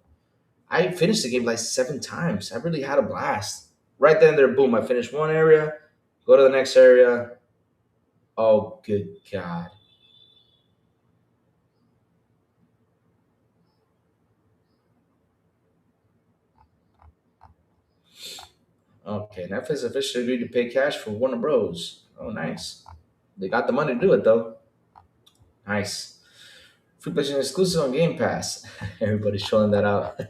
S1: I finished the game like 7 times. I really had a blast. Right then there, boom, I finished one area, go to the next area. Oh good God. Okay, Netflix officially agreed to pay cash for Warner Bros. Oh nice. They got the money to do it though. Nice. Free PlayStation exclusive on Game Pass. Everybody's showing that out.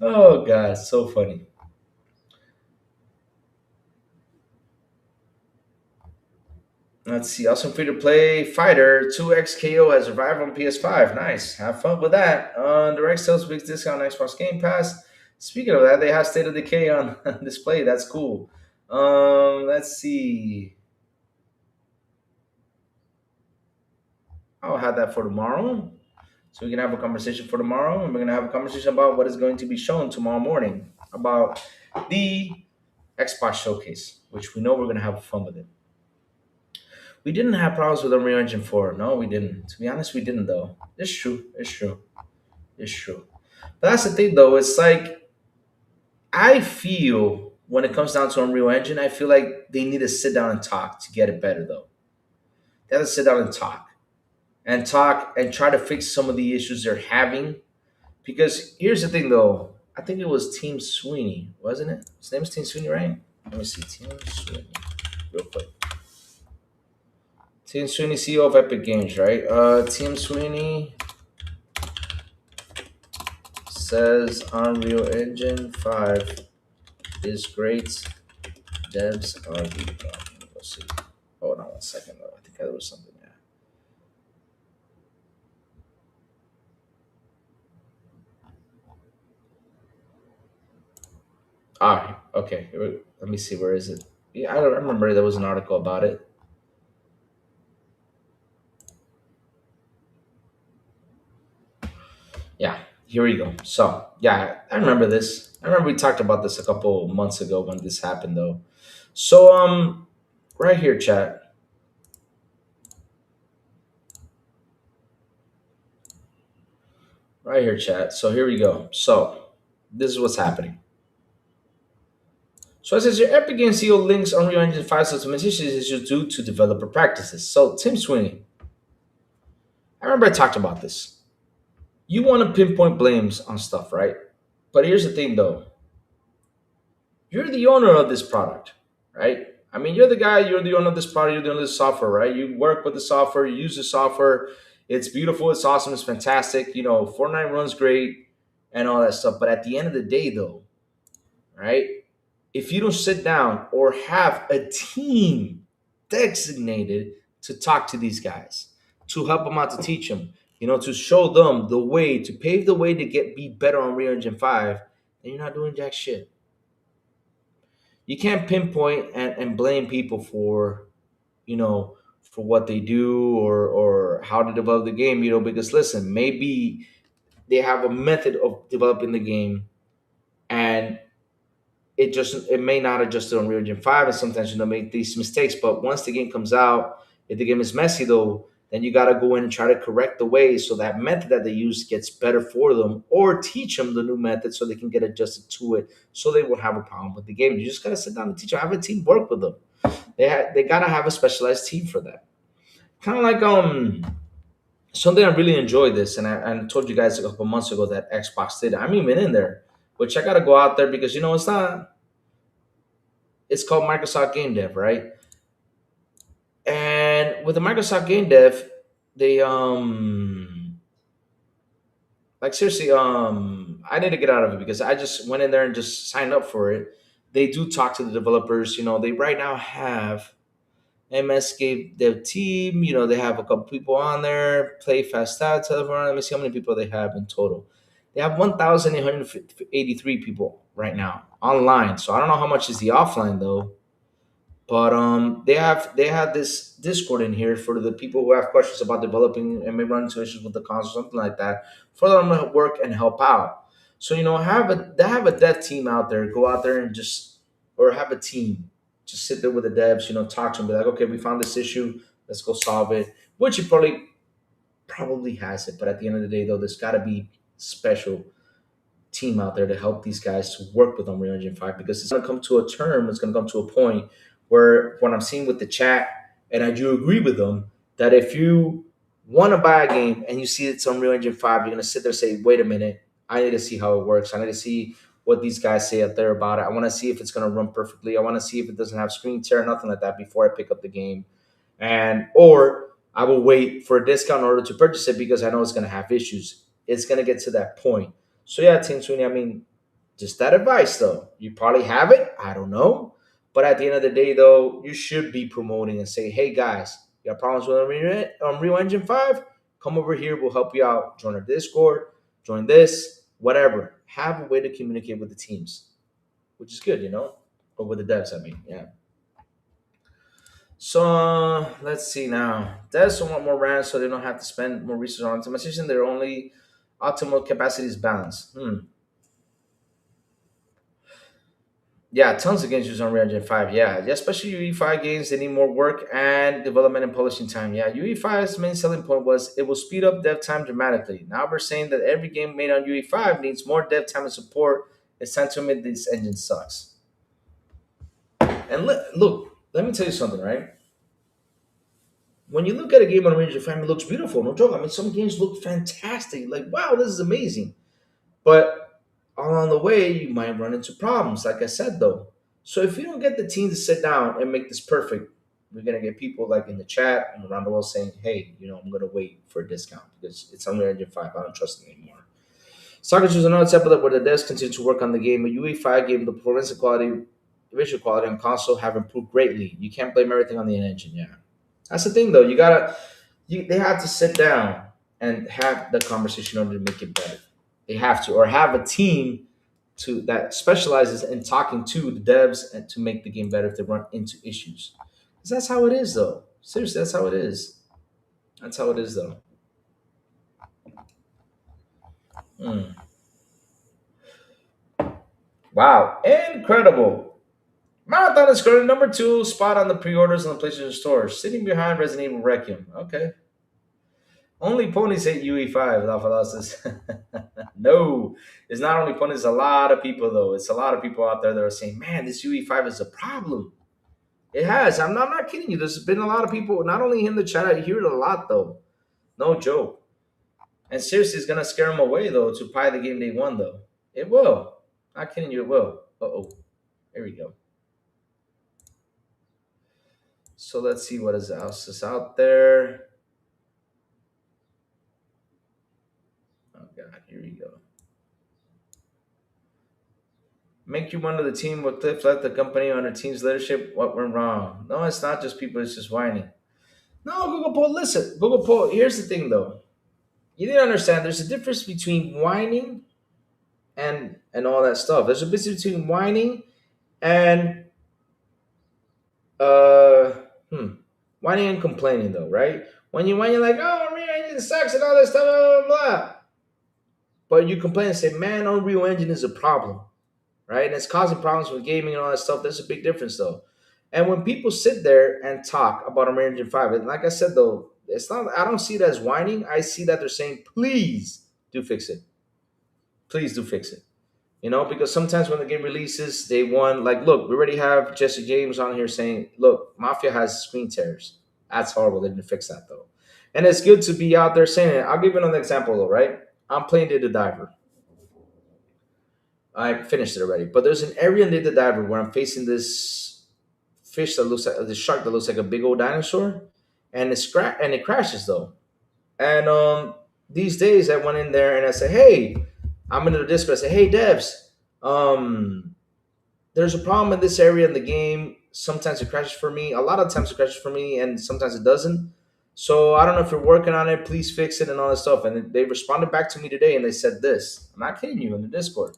S1: Oh god, so funny. Let's see. Also free to play Fighter 2XKO has revived on PS5. Nice. Have fun with that. Direct sales big discount on Xbox Game Pass. Speaking of that, they have State of Decay on display. That's cool. Let's see. I'll have that for tomorrow. So we can have a conversation for tomorrow, and we're gonna have a conversation about what is going to be shown tomorrow morning about the Xbox showcase, which we know we're gonna have fun with it. We didn't have problems with Unreal Engine 4. No, we didn't. To be honest, we didn't though. It's true. It's true. It's true. But that's the thing though. It's like I feel when it comes down to Unreal Engine, I feel like they need to sit down and talk to get it better though. They have to sit down and talk and try to fix some of the issues they're having. Because here's the thing though. I think it was Team Sweeney, wasn't it? His name is Team Sweeney, right? Let me see. Team Sweeney. Real quick. Team Sweeney, CEO of Epic Games, right? Team Sweeney says Unreal Engine 5 is great. Devs are the problem. Let's see. Hold on 1 second, though. I think there was something there. Ah, okay. Let me see. Where is it? Yeah, I don't remember there was an article about it. Yeah, here we go. So, yeah, I remember this. I remember we talked about this a couple months ago when this happened, though. So, right here, chat. Right here, chat. So here we go. So this is what's happening. So it says your Epic Games CEO links Unreal Engine 5 implementation issues due to developer practices. So Tim Sweeney, I remember I talked about this. You want to pinpoint blames on stuff, right? But here's the thing though. You're the owner of this product, right? I mean, you're the guy, you're the owner of this product, you're the owner of this software, right? You work with the software, you use the software. It's beautiful, it's awesome, it's fantastic. You know, Fortnite runs great and all that stuff. But at the end of the day, though, right? If you don't sit down or have a team designated to talk to these guys, to help them out, to teach them, you know, to show them the way, to pave the way to be better on Unreal Engine 5, then you're not doing jack shit. You can't pinpoint and blame people for, you know, for what they do or how to develop the game, you know, because listen, maybe they have a method of developing the game and it may not adjust to Unreal Engine 5 and sometimes make these mistakes. But once the game comes out, if the game is messy though, then you gotta go in and try to correct the ways so that method that they use gets better for them, or teach them the new method so they can get adjusted to it so they won't have a problem with the game. You just gotta sit down and teach them, have a team work with them. They gotta have a specialized team for that. Kind of like something I really enjoyed this, and I told you guys a couple months ago that Xbox did. I'm even in there, which I gotta go out there because it's not. It's called Microsoft Game Dev, right? And with the Microsoft Game Dev, they like seriously I need to get out of it because I just went in there and just signed up for it. They do talk to the developers. They right now have MS gave their team. They have a couple people on there. Play Fast Out, Telephone. Let me see how many people they have in total. They have 1,883 people right now online. So I don't know how much is the offline though. But they have this Discord in here for the people who have questions about developing and may run into issues with the console, something like that, for them to work and help out. So have a dev team out there, go out there and just or have a team, just sit there with the devs, talk to them, be like, okay, we found this issue, let's go solve it. Which you probably has it, but at the end of the day, though, there's got to be special team out there to help these guys to work with Unreal Engine 5 because it's going to come to a term, it's going to come to a point where what I'm seeing with the chat, and I do agree with them, that if you want to buy a game and you see it's Unreal Engine 5, you're going to sit there and say, wait a minute, I need to see how it works. I need to see what these guys say out there about it. I want to see if it's going to run perfectly. I want to see if it doesn't have screen tear, nothing like that before I pick up the game. And or I will wait for a discount in order to purchase it because I know it's going to have issues. It's going to get to that point. So yeah, Team Sweeney, I mean, just that advice though. You probably have it. I don't know. But at the end of the day, though, you should be promoting and say, hey guys, you got problems with Unreal Engine 5? Come over here, we'll help you out. Join our Discord, join this, whatever. Have a way to communicate with the teams, which is good, or with the devs, I mean, yeah. So let's see now. Devs want more RAM so they don't have to spend more resources on optimization. Their only optimal capacity is balanced. Yeah, tons of games use Unreal Engine 5. Yeah, especially UE5 games, they need more work and development and publishing time. Yeah, UE5's main selling point was it will speed up dev time dramatically. Now we're saying that every game made on UE5 needs more dev time and support. It's time to admit this engine sucks. And look, let me tell you something, right? When you look at a game on Unreal Engine 5, it looks beautiful. No joke. I mean, some games look fantastic. Like, wow, this is amazing. But along the way, you might run into problems, like I said, though. So if you don't get the team to sit down and make this perfect, we're gonna get people like in the chat and around the world saying, "Hey, I'm gonna wait for a discount because it's Unreal Engine 5. I don't trust it anymore." Soccer is another example where the devs continue to work on the game. A UE5 game, the performance and quality, visual quality on console have improved greatly. You can't blame everything on the engine. Yeah, that's the thing, though. They have to sit down and have the conversation in order to make it better. They have to, or have a team that specializes in talking to the devs and to make the game better if they run into issues. Because that's how it is, though. Seriously, that's how it is. That's how it is, though. Hmm. Wow, incredible! Marathon is currently number 2 spot on the pre-orders on the PlayStation Store, sitting behind Resident Evil Requiem. Okay. Only ponies hate UE5, Lafalas. No, it's not only ponies, it's a lot of people, though. It's a lot of people out there that are saying, man, this UE5 is a problem. It has. I'm not kidding you. There's been a lot of people, not only in the chat, I hear it a lot, though. No joke. And seriously, it's going to scare them away, though, to buy the game they won, though. It will. Not kidding you, it will. Uh-oh. Here we go. So let's see what else is out there. Oh, God, here we go. Make you one of the team with Cliff left the company under team's leadership. What went wrong? No, it's not just people, it's just whining. No, Google Poll, listen. Google Poll, here's the thing, though. You need to understand there's a difference between whining and all that stuff. There's a difference between whining and uh hmm, whining and complaining, though, right? When you whine, you're like, oh, Unreal Engine sucks and all this stuff, blah, blah, blah. But you complain and say, man, Unreal Engine is a problem, right? And it's causing problems with gaming and all that stuff. There's a big difference, though. And when people sit there and talk about Unreal Engine 5, and like I said, though, it's not. I don't see it as whining. I see that they're saying, please do fix it. Please do fix it. Because sometimes when the game releases, they want, like, look, we already have Jesse James on here saying, look, Mafia has screen tears. That's horrible. They didn't fix that, though. And it's good to be out there saying it. I'll give you another example, though, right? I'm playing Did the Diver. I finished it already. But there's an area in Did the Diver where I'm facing this fish that looks like this shark that looks like a big old dinosaur, and it crashes, though. And these days I went in there and I said, hey, I'm in the Discord. I say, hey, devs, there's a problem in this area in the game. Sometimes it crashes for me. A lot of times it crashes for me, and sometimes it doesn't. So I don't know if you're working on it. Please fix it and all that stuff. And they responded back to me today, and they said this. I'm not kidding you in the Discord.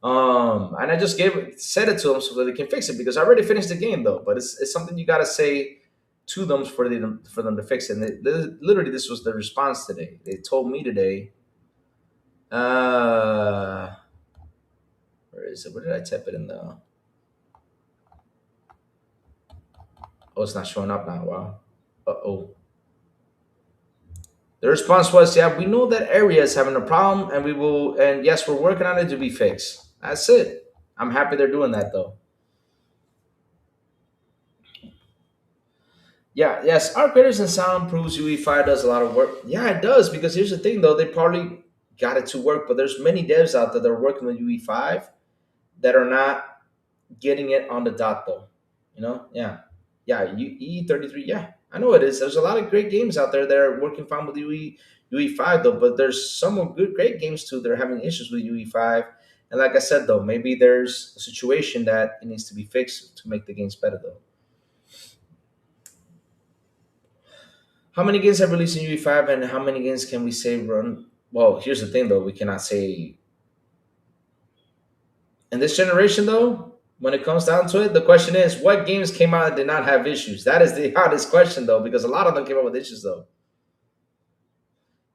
S1: And I just said it to them so that they can fix it because I already finished the game though. But it's something you gotta say to them for them to fix it. And literally, this was the response today. They told me today. Uh, where is it? Where did I type it in the? Oh, it's not showing up now. Wow. Oh. The response was, "Yeah, we know that area is having a problem, and yes, we're working on it to be fixed." That's it. I'm happy they're doing that though. Yeah, yes, our creators and sound proves UE5 does a lot of work. Yeah, it does because here's the thing though, they probably got it to work, but there's many devs out there that are working with UE5 that are not getting it on the dot though. Yeah, yeah, UE33. Yeah, I know it is. There's a lot of great games out there that are working fine with UE5 though, but there's some good great games too that are having issues with UE5. And like I said though, maybe there's a situation that it needs to be fixed to make the games better though. How many games have released in UE5 and how many games can we say run? Well, here's the thing though, we cannot say in this generation though, when it comes down to it, the question is what games came out that did not have issues? That is the hardest question though, because a lot of them came out with issues though.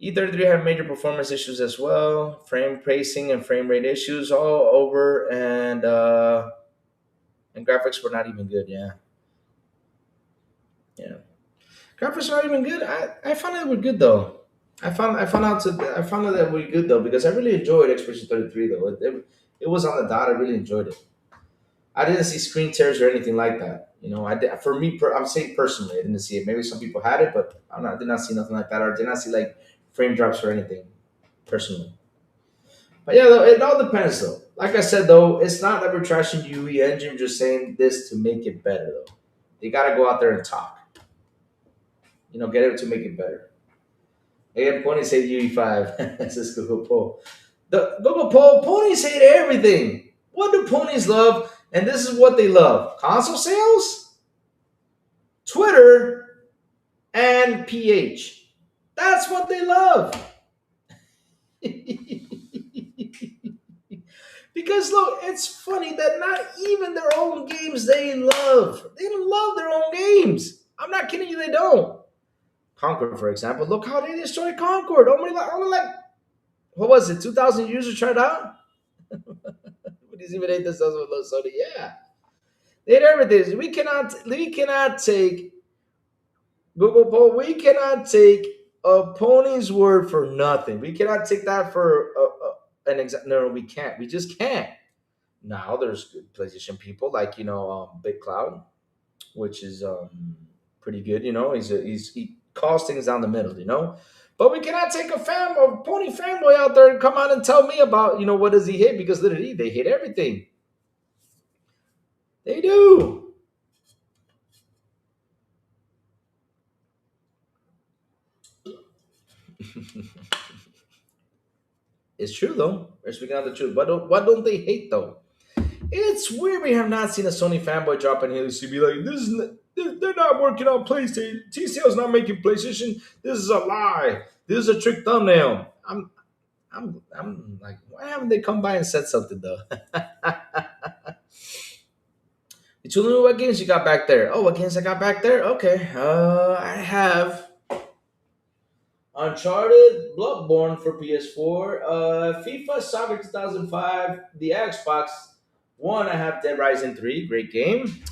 S1: E33 had major performance issues as well, frame pacing and frame rate issues all over, and graphics were not even good. Yeah, yeah. Graphics are not even good. I found out they were good though. I found out that we're good though because I really enjoyed Expedition 33 though. It was on the dot. I really enjoyed it. I didn't see screen tears or anything like that. I did, for me, I'm saying personally, I didn't see it. Maybe some people had it, but I did not see nothing like that, or did not see like frame drops or anything personally. But yeah, though, it all depends though. Like I said though, it's not that we're trashing UE engine, we're just saying this to make it better though. They got to go out there and talk. Get it to make it better. Again, ponies hate UE5. Says Google Poll. The Google Poll, ponies hate everything. What do ponies love? And this is what they love: console sales, Twitter, and PH. That's what they love. Because look, it's funny that not even their own games they love. They don't love their own games. I'm not kidding you, they don't. Concord, for example, look how they destroyed Concord. Only like what was it? 2,000 users tried out. But he's even hate this doesn't with Sony. Yeah, they hate everything. We cannot take Google Poll. We cannot take a pony's word for nothing. We cannot take that for an exact. No, we can't. We just can't. Now there's good PlayStation people like Big Cloud, which is pretty good. He calls things down the middle. But we cannot take a pony fanboy out there and come out and tell me about what does he hate, because literally they hate everything. They do. It's true though. We're speaking out the truth. What don't they hate though? It's weird we have not seen a Sony fanboy drop in here to be like, this is they're not working on PlayStation. TCL's not making PlayStation. This is a lie. This is a trick thumbnail. I'm like, why haven't they come by and said something though? You told me what games you got back there. Oh, what games I got back there? Okay. I have Uncharted, Bloodborne for PS4, FIFA Soccer 2005, the Xbox One. I have Dead Rising 3, great game.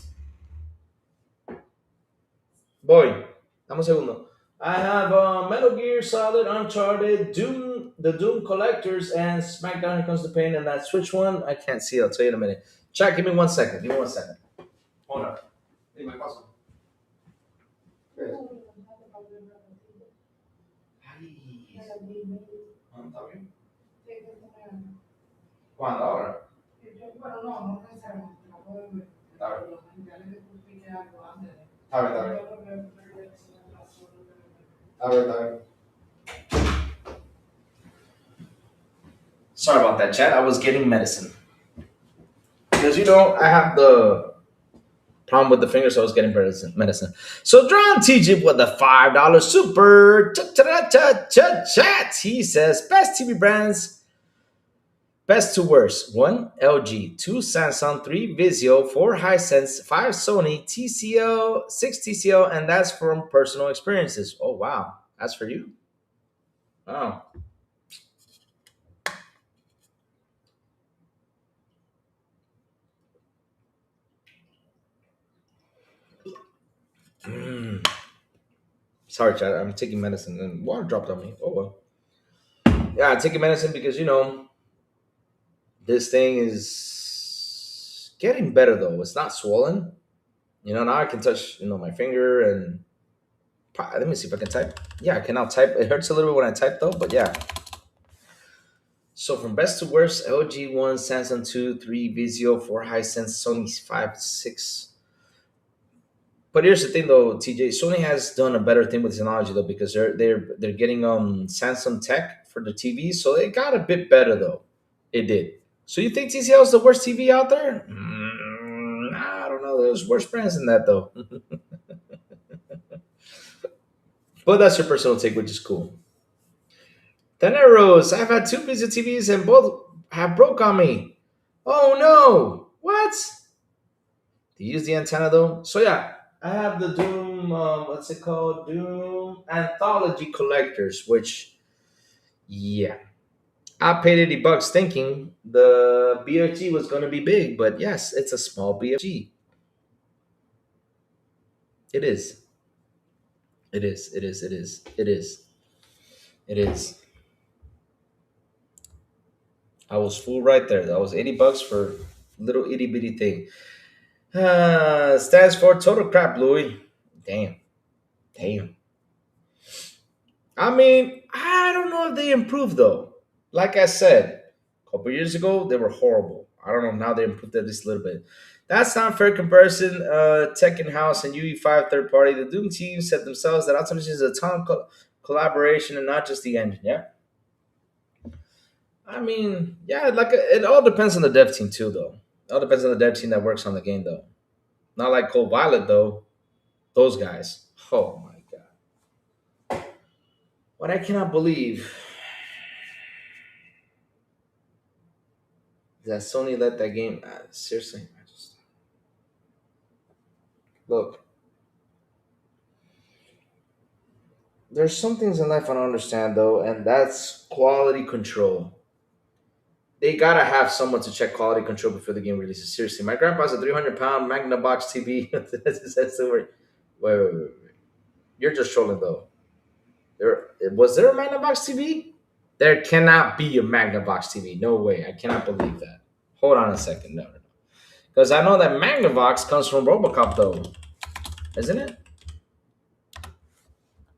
S1: Boy, dame un segundo. I have Metal Gear Solid, Uncharted, Doom, the Doom Collectors, and SmackDown Here Comes the Pain, and that Switch one. I can't see it. I'll tell you in a minute. Chat, give me 1 second. Give me 1 second. Hold on. Dime, paso. ¿Qué es? Ay, ah, ¿está bien? ¿Cuándo? ¿Ahora? Está bien. Está bien, está bien. Está bien, está bien. Sorry about that, chat. I was getting medicine. Because, I have the problem with the finger, so I was getting medicine. So, John TJ with the $5 super chat. He says, best TV brands Best to worst: 1 LG, 2 Samsung, 3 Vizio, 4 Hisense, 5 Sony, TCL, 6 TCL, and that's from personal experiences. Oh wow, that's for you. Oh, sorry, Chad. I'm taking medicine and water dropped on me. Oh well. Yeah, I'm taking medicine because this thing is getting better though. It's not swollen. Now I can touch my finger and let me see if I can type. Yeah, I can now type. It hurts a little bit when I type though, but yeah. So from best to worst: LG 1, Samsung 2, 3, Vizio, 4 Hisense, Sony 5, 6. But here's the thing though, TJ. Sony has done a better thing with technology though because they're getting Samsung tech for the TV, so it got a bit better though. It did. So you think TCL is the worst TV out there? I don't know. There's worse brands than that though. But that's your personal take, which is cool. Teneros, I've had two pieces of TVs and both have broke on me. Oh no! What? To use the antenna though. So yeah, I have the Doom. What's it called? Doom Anthology Collectors. Which, yeah, I paid $80 thinking the BFG was going to be big, but yes, it's a small BFG. It is. It is. It is. It is. It is. It is. I was full right there. That was $80 for little itty bitty thing. Stands for total crap, Louis. Damn. Damn. I mean, I don't know if they improved though. Like I said, a couple years ago, they were horrible. I don't know. Now they improved at least a little bit. That's not fair comparison. Tech in house and UE5 third party. The Doom team said themselves that Optimus is a ton of collaboration and not just the engine. Yeah. I mean, yeah, like it all depends on the dev team too, though. It all depends on the dev team that works on the game, though. Not like Cold Violet, though. Those guys. Oh my god. What I cannot believe is that Sony let that game. Seriously, I just look. There's some things in life I don't understand though, and that's quality control. They gotta have someone to check quality control before the game releases. Seriously, my grandpa's a 300-pound Magna Box TV. That's the word. Wait. You're just trolling though. Was there a Magnavox TV? There cannot be a Magnavox TV. No way. I cannot believe that. Hold on a second. No. Because I know that Magnavox comes from Robocop though, isn't it?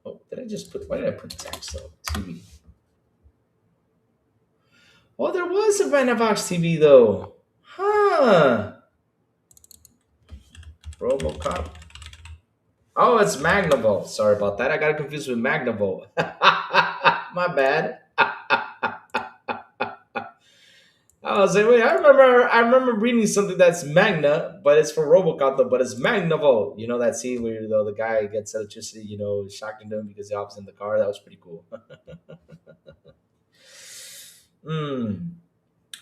S1: Oh, did I just put? Why did I put text though? TV. Oh, there was a Magnavox TV though. Huh. Robocop. Oh, it's Magnavolt. Sorry about that. I got confused with Magnavolt. My bad. I was like, wait, I remember reading something that's Magna, but it's for Robocop though, but it's Magnavolt. You know that scene where the guy gets electricity, shocking them because he hops in the car. That was pretty cool. Mm.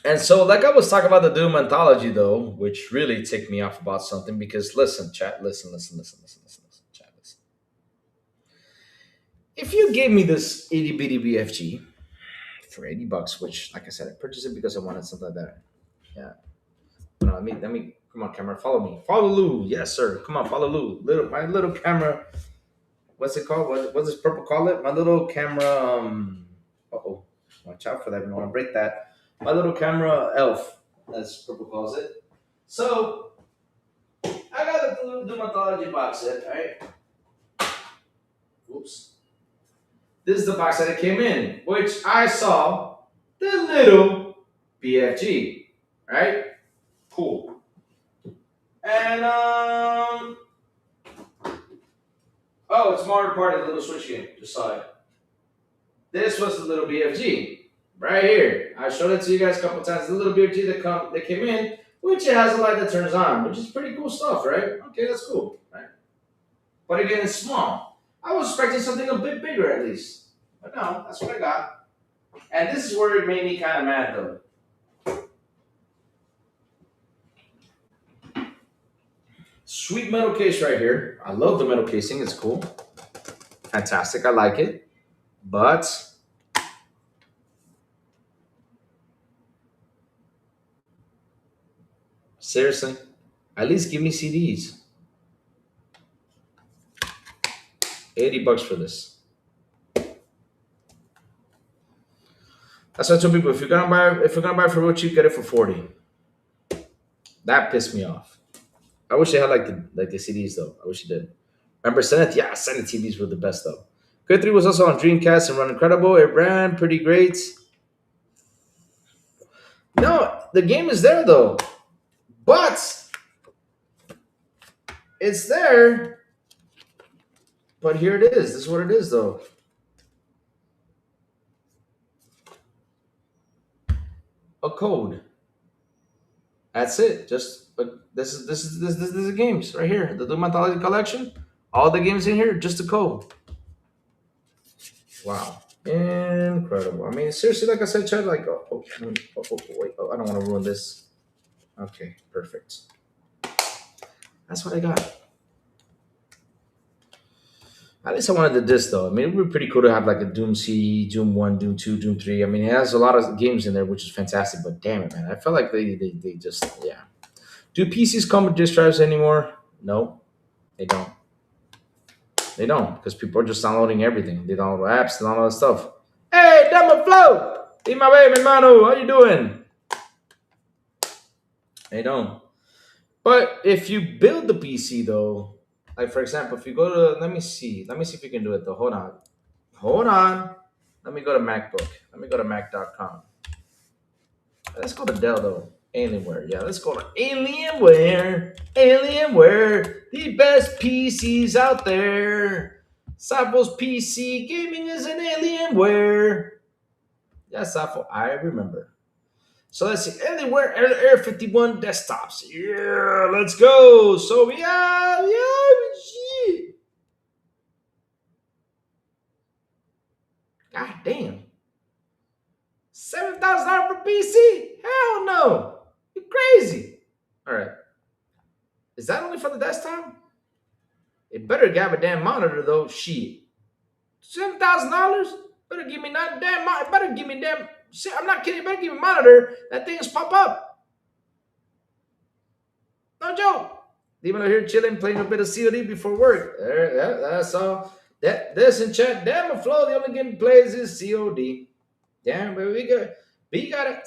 S1: And so, like I was talking about the Doom anthology though, which really ticked me off about something because listen, chat, listen, chat, listen. If you gave me this itty bitty BFG for $80, which, like I said, I purchased it because I wanted something like that. Yeah. No, let me. Come on, camera, follow me. Follow Lou, yes, sir. Come on, follow Lou. My little camera. What's it called? What's this purple call it? My little camera. Watch out for that. We don't want to break that. My little camera elf, as purple calls it. So I got the dermatology box set, right? Oops. This is the box that it came in, which I saw the little BFG, right? Cool. And oh, it's Mario Party, the little Switch game. Just saw it. This was the little BFG right here. I showed it to you guys a couple times. The little BFG that came in, which it has a light that turns on, which is pretty cool stuff, right? Okay, that's cool, right? But again, it's small. I was expecting something a bit bigger at least, but no, that's what I got. And this is where it made me kind of mad though. Sweet metal case right here. I love the metal casing. It's cool. Fantastic. I like it. But seriously, at least give me CDs. $80 for this. That's why I tell people if you're gonna buy for real cheap, get it for 40. That pissed me off. I wish they had like the CDs though. I wish they did. Remember Senate? Yeah, Senate TVs were the best though. Good 3 was also on Dreamcast and run incredible. It ran pretty great. No, the game is there though. But it's there. But here it is. This is what it is though. A code. That's it. Just this is the games right here. The Doom Anthology Collection. All the games in here, just a code. Wow. Incredible. I mean, seriously, like I said, Chad, like, wait, I don't want to ruin this. Okay, perfect. That's what I got. At least I wanted the disc, though. I mean, it would be pretty cool to have like a Doom C, Doom 1, Doom 2, Doom 3. I mean, it has a lot of games in there, which is fantastic, but damn it, man. I felt like they just, yeah. Do PCs come with disk drives anymore? No, they don't. They don't, because people are just downloading everything. They download apps, they download stuff. Hey, Demo Flow! Be my baby, Manu. How you doing? They don't. But if you build the PC, though, like for example, if you go to, let me see if you can do it, though. Hold on. Let me go to MacBook. Let me go to Mac.com. Let's go to Dell, though. Alienware. Yeah, let's go to Alienware. Alienware. The best PCs out there. Sapo's PC gaming is an Alienware. Yeah, Sapo, I remember. So let's see. Alienware Air 51 desktops. Yeah, let's go. So yeah, shit. God damn. $7,000 for PC? Hell no. You're crazy. All right. Is that only for the desktop? It better have a damn monitor though. Shit. $7,000? Better give me not damn. Better give me damn. I'm not kidding. Better give me a monitor. That thing's pop up. No joke. Even though here chilling, playing a bit of COD before work. That's all. This in chat. Damn, Flow. The only game he plays is COD. Damn, but you got it.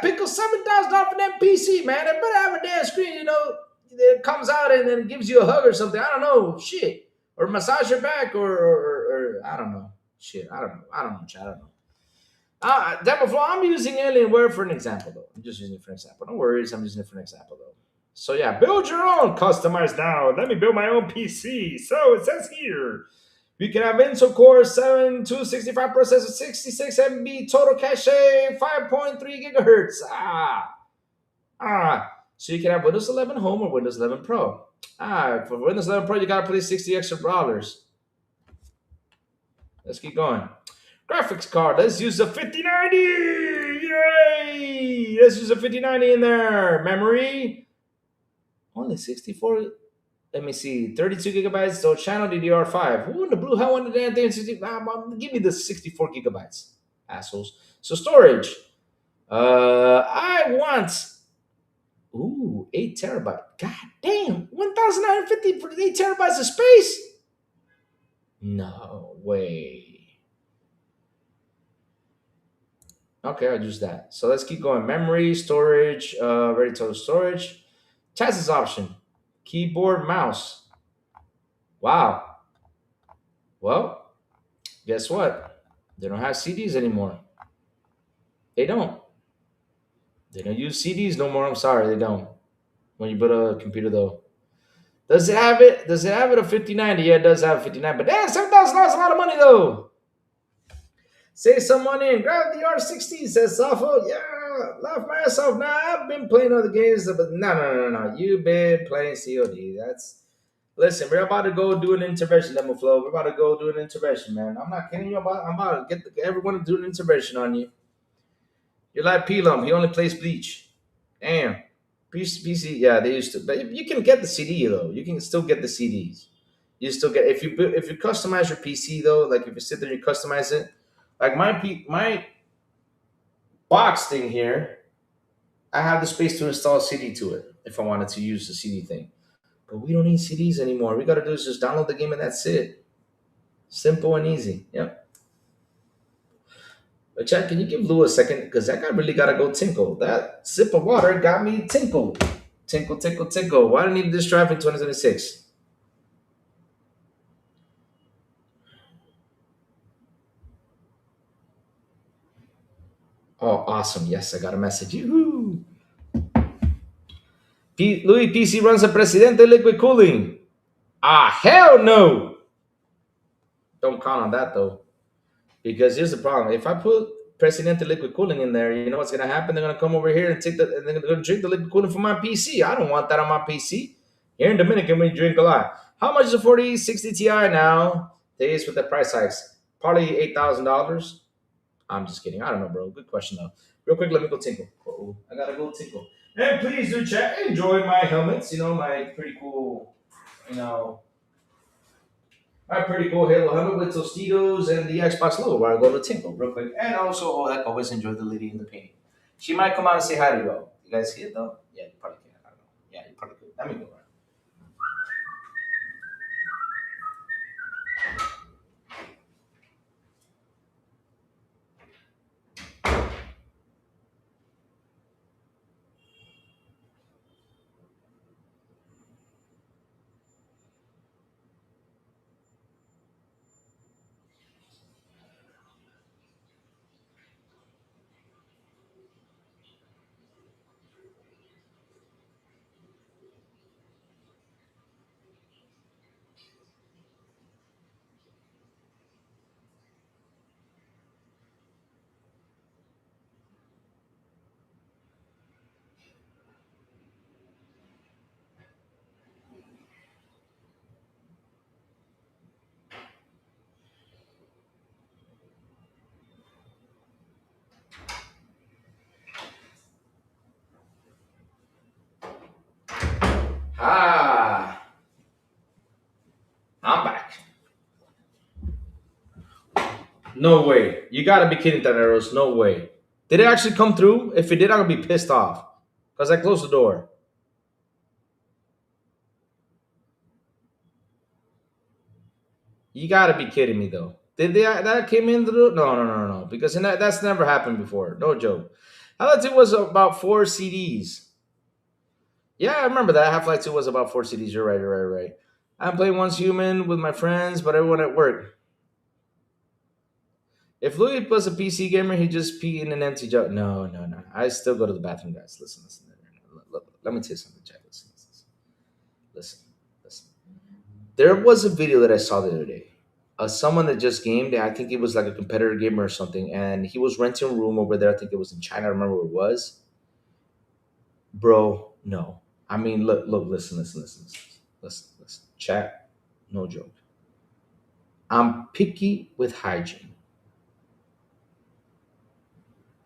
S1: Pickle $7,000 for that PC, man. It better have a damn screen, that comes out and then gives you a hug or something. I don't know, shit, or massage your back, or I don't know, shit. I don't know, chat. I don't know. Demo Flow. I'm using Alienware for an example, though. I'm just using it for an example. No worries, I'm using it for an example, though. So yeah, build your own, customize now. Let me build my own PC. So it says here. We can have Intel Core 7 265 processor, 66 MB total cache, 5.3 gigahertz. So you can have Windows 11 Home or Windows 11 Pro. For Windows 11 Pro, you gotta pay $60 extra. Let's keep going. Graphics card. Let's use the 5090. Yay! Let's use the 5090 in there. Memory. Only 64. Let me see, 32 gigabytes, so channel DDR5. Who in the blue hell wanted the damn thing? Give me the 64 gigabytes, assholes. So storage. I want, 8 terabyte. God damn, 1,950 for 8 terabytes of space? No way. Okay, I'll use that. So let's keep going. Memory, storage, ready total storage. Chassis option. Keyboard, mouse. Wow. Well, guess what? They don't have CDs anymore. They don't. They don't use CDs no more. I'm sorry, they don't. When you put a computer, though. Does it have it? Does it have it a 5090? Yeah, it does have a 59. But damn, $7,000 is a lot of money, though. Save some money and grab the R60, says Safo. Yeah, laugh my ass off. Nah, I've been playing other games, but no. You've been playing COD. Listen, we're about to go do an intervention, Demo Flow. We're about to go do an intervention, man. I'm not kidding you. I'm about to get everyone to do an intervention on you. You're like Pelum. He only plays Bleach. Damn. PC, yeah, they used to, but you can get the CD though. You can still get the CDs. You still get if you customize your PC though, like if you sit there and you customize it, like my box thing here, I have the space to install a CD to it if I wanted to use the CD thing. But we don't need CDs anymore. We gotta do is just download the game and that's it. Simple and easy. Yep. But Chad, can you give Lou a second? Because that guy really gotta go tinkle. That sip of water got me tinkle. Tinkle, tinkle, tinkle. Why do I need this drive in 2026? Oh, awesome. Yes, I got a message. Yoo-hoo. Louis PC runs a Presidente liquid cooling. Ah, hell no. Don't count on that though. Because here's the problem. If I put Presidente liquid cooling in there, you know what's gonna happen? They're gonna come over here and and they're gonna drink the liquid cooling from my PC. I don't want that on my PC. Here in Dominican, we drink a lot. How much is a 4060 Ti now? Days with the price hikes. Probably $8,000. I'm just kidding. I don't know, bro. Good question though. Real quick, let me go tinkle. Uh-oh. I gotta go tinkle. And please do chat. Enjoy my helmets. You know, my pretty cool, you know, my pretty cool Halo helmet with Tostitos and the Xbox logo where I go to tinkle real quick. And also, oh, like always, enjoy the lady in the painting. She might come out and say hi to you all. You guys see it though? Yeah, you probably can. I don't know. Yeah, you probably could. Let me go around. Ah, I'm back. No way. You gotta be kidding, Taneros. No way. Did it actually come through? If it did, I'm gonna be pissed off. Because I closed the door. You gotta be kidding me though. Did they that came in through? No, no, no, no, no. Because that's never happened before. No joke. Half-Life 2 was about 4 CDs. Yeah, I remember that. Half-Life 2 was about 4 CDs. You're right, you're right, you're right. I'm playing Once Human with my friends, but everyone at work. If Louis was a PC gamer, he'd just pee in an empty jar. No, no, no. I still go to the bathroom, guys. Listen, listen. Let me tell you something, Jack. Listen, listen, listen, listen. There was a video that I saw the other day. Someone that just gamed. I think it was like a competitor gamer or something, and he was renting a room over there. I think it was in China. I remember where it was. Bro, no. I mean, look, look, listen, listen, listen, listen, listen, listen. Chat, no joke. I'm picky with hygiene.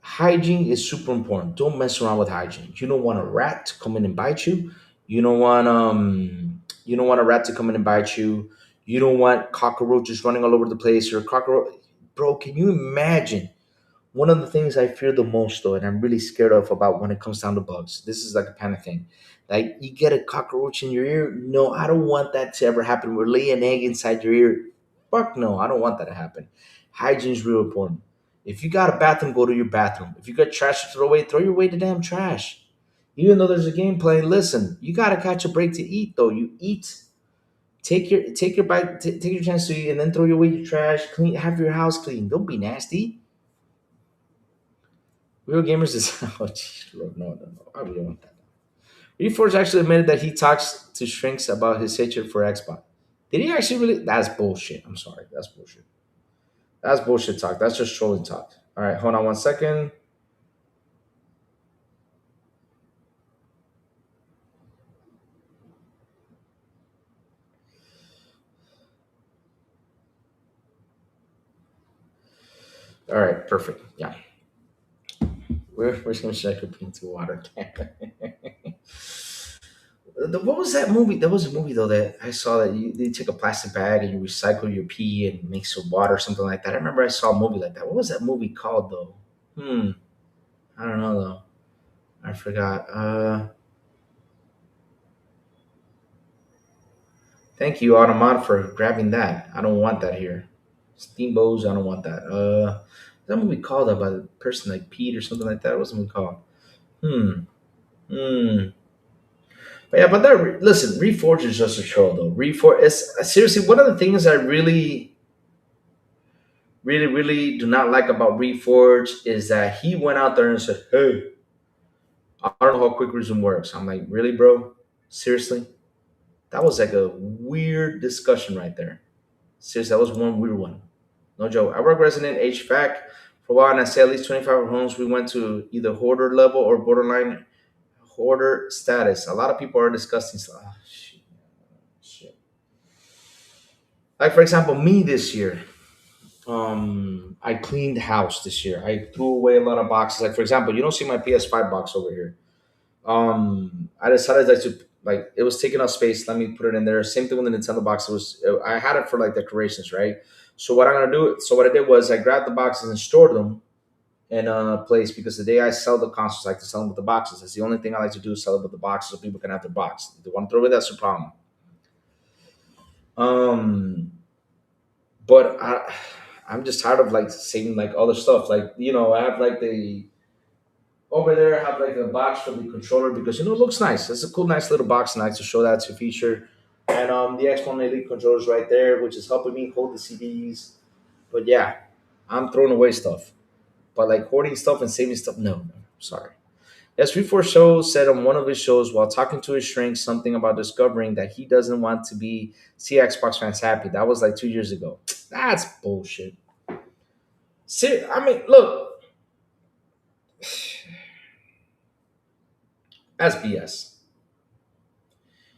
S1: Hygiene is super important. Don't mess around with hygiene. You don't want a rat to come in and bite you. You don't want a rat to come in and bite you. You don't want cockroaches running all over the place or cockroach. Bro, can you imagine? One of the things I fear the most though, and I'm really scared of about when it comes down to bugs. This is like a panic thing. Like you get a cockroach in your ear. No, I don't want that to ever happen. Or lay an egg inside your ear. Fuck no, I don't want that to happen. Hygiene is real important. If you got a bathroom, go to your bathroom. If you got trash to throw away the damn trash. Even though there's a game playing, listen, you gotta catch a break to eat though. You eat, take your bite, take your chance to eat, and then throw away your trash. Clean, have your house clean. Don't be nasty. Real gamers is oh geez, Lord, no, no, no. I really want that. Reforge actually admitted that he talks to shrinks about his hatred for Xbox. Did he actually really? That's bullshit. I'm sorry. That's bullshit. That's bullshit talk. That's just trolling talk. All right, hold on 1 second. All right, perfect. Yeah. We're just gonna check it into water. What was that movie? There was a movie though that I saw that you take a plastic bag and you recycle your pee and mix with water or something like that. I remember I saw a movie like that. What was that movie called though? Hmm, I don't know though. I forgot. Thank you, Automat, for grabbing that. I don't want that here. Steamboats, I don't want that. That movie called about a person like Pete or something like that. What's the movie called? Hmm. Hmm. But yeah, but that listen, Reforge is just a troll though. Reforge is seriously one of the things I really do not like about Reforge is that he went out there and said, "Hey, I don't know how quick resume works." I'm like, really, bro? Seriously? That was like a weird discussion right there. Seriously, that was one weird one. No joke. I work resident HVAC for a while, and I say at least 25 homes we went to either hoarder level or borderline hoarder status. A lot of people are discussing. Ah, shit, shit. Like for example, me this year. I cleaned the house this year. I threw away a lot of boxes. Like for example, you don't see my PS5 box over here. I decided like to like it was taking up space. Let me put it in there. Same thing with the Nintendo box. It was I had it for like decorations, right? So what I'm gonna do? So what I did was I grabbed the boxes and stored them in a place because the day I sell the consoles, I like to sell them with the boxes. That's the only thing I like to do: sell it with the boxes so people can have their box. If they want to throw it, that's a problem. Um, but I'm just tired of like seeing like other stuff. Like I have like the over there. I have like a box for the controller because it looks nice. It's a cool, nice little box, nice to show that to feature. And the X1 Elite controllers right there, which is helping me hold the CDs. But yeah, I'm throwing away stuff. But like hoarding stuff and saving stuff, no, sorry. S34 Show said on one of his shows while talking to his shrink something about discovering that he doesn't want to be see Xbox fans happy. That was like 2 years ago. That's bullshit. See, I mean, look, that's BS.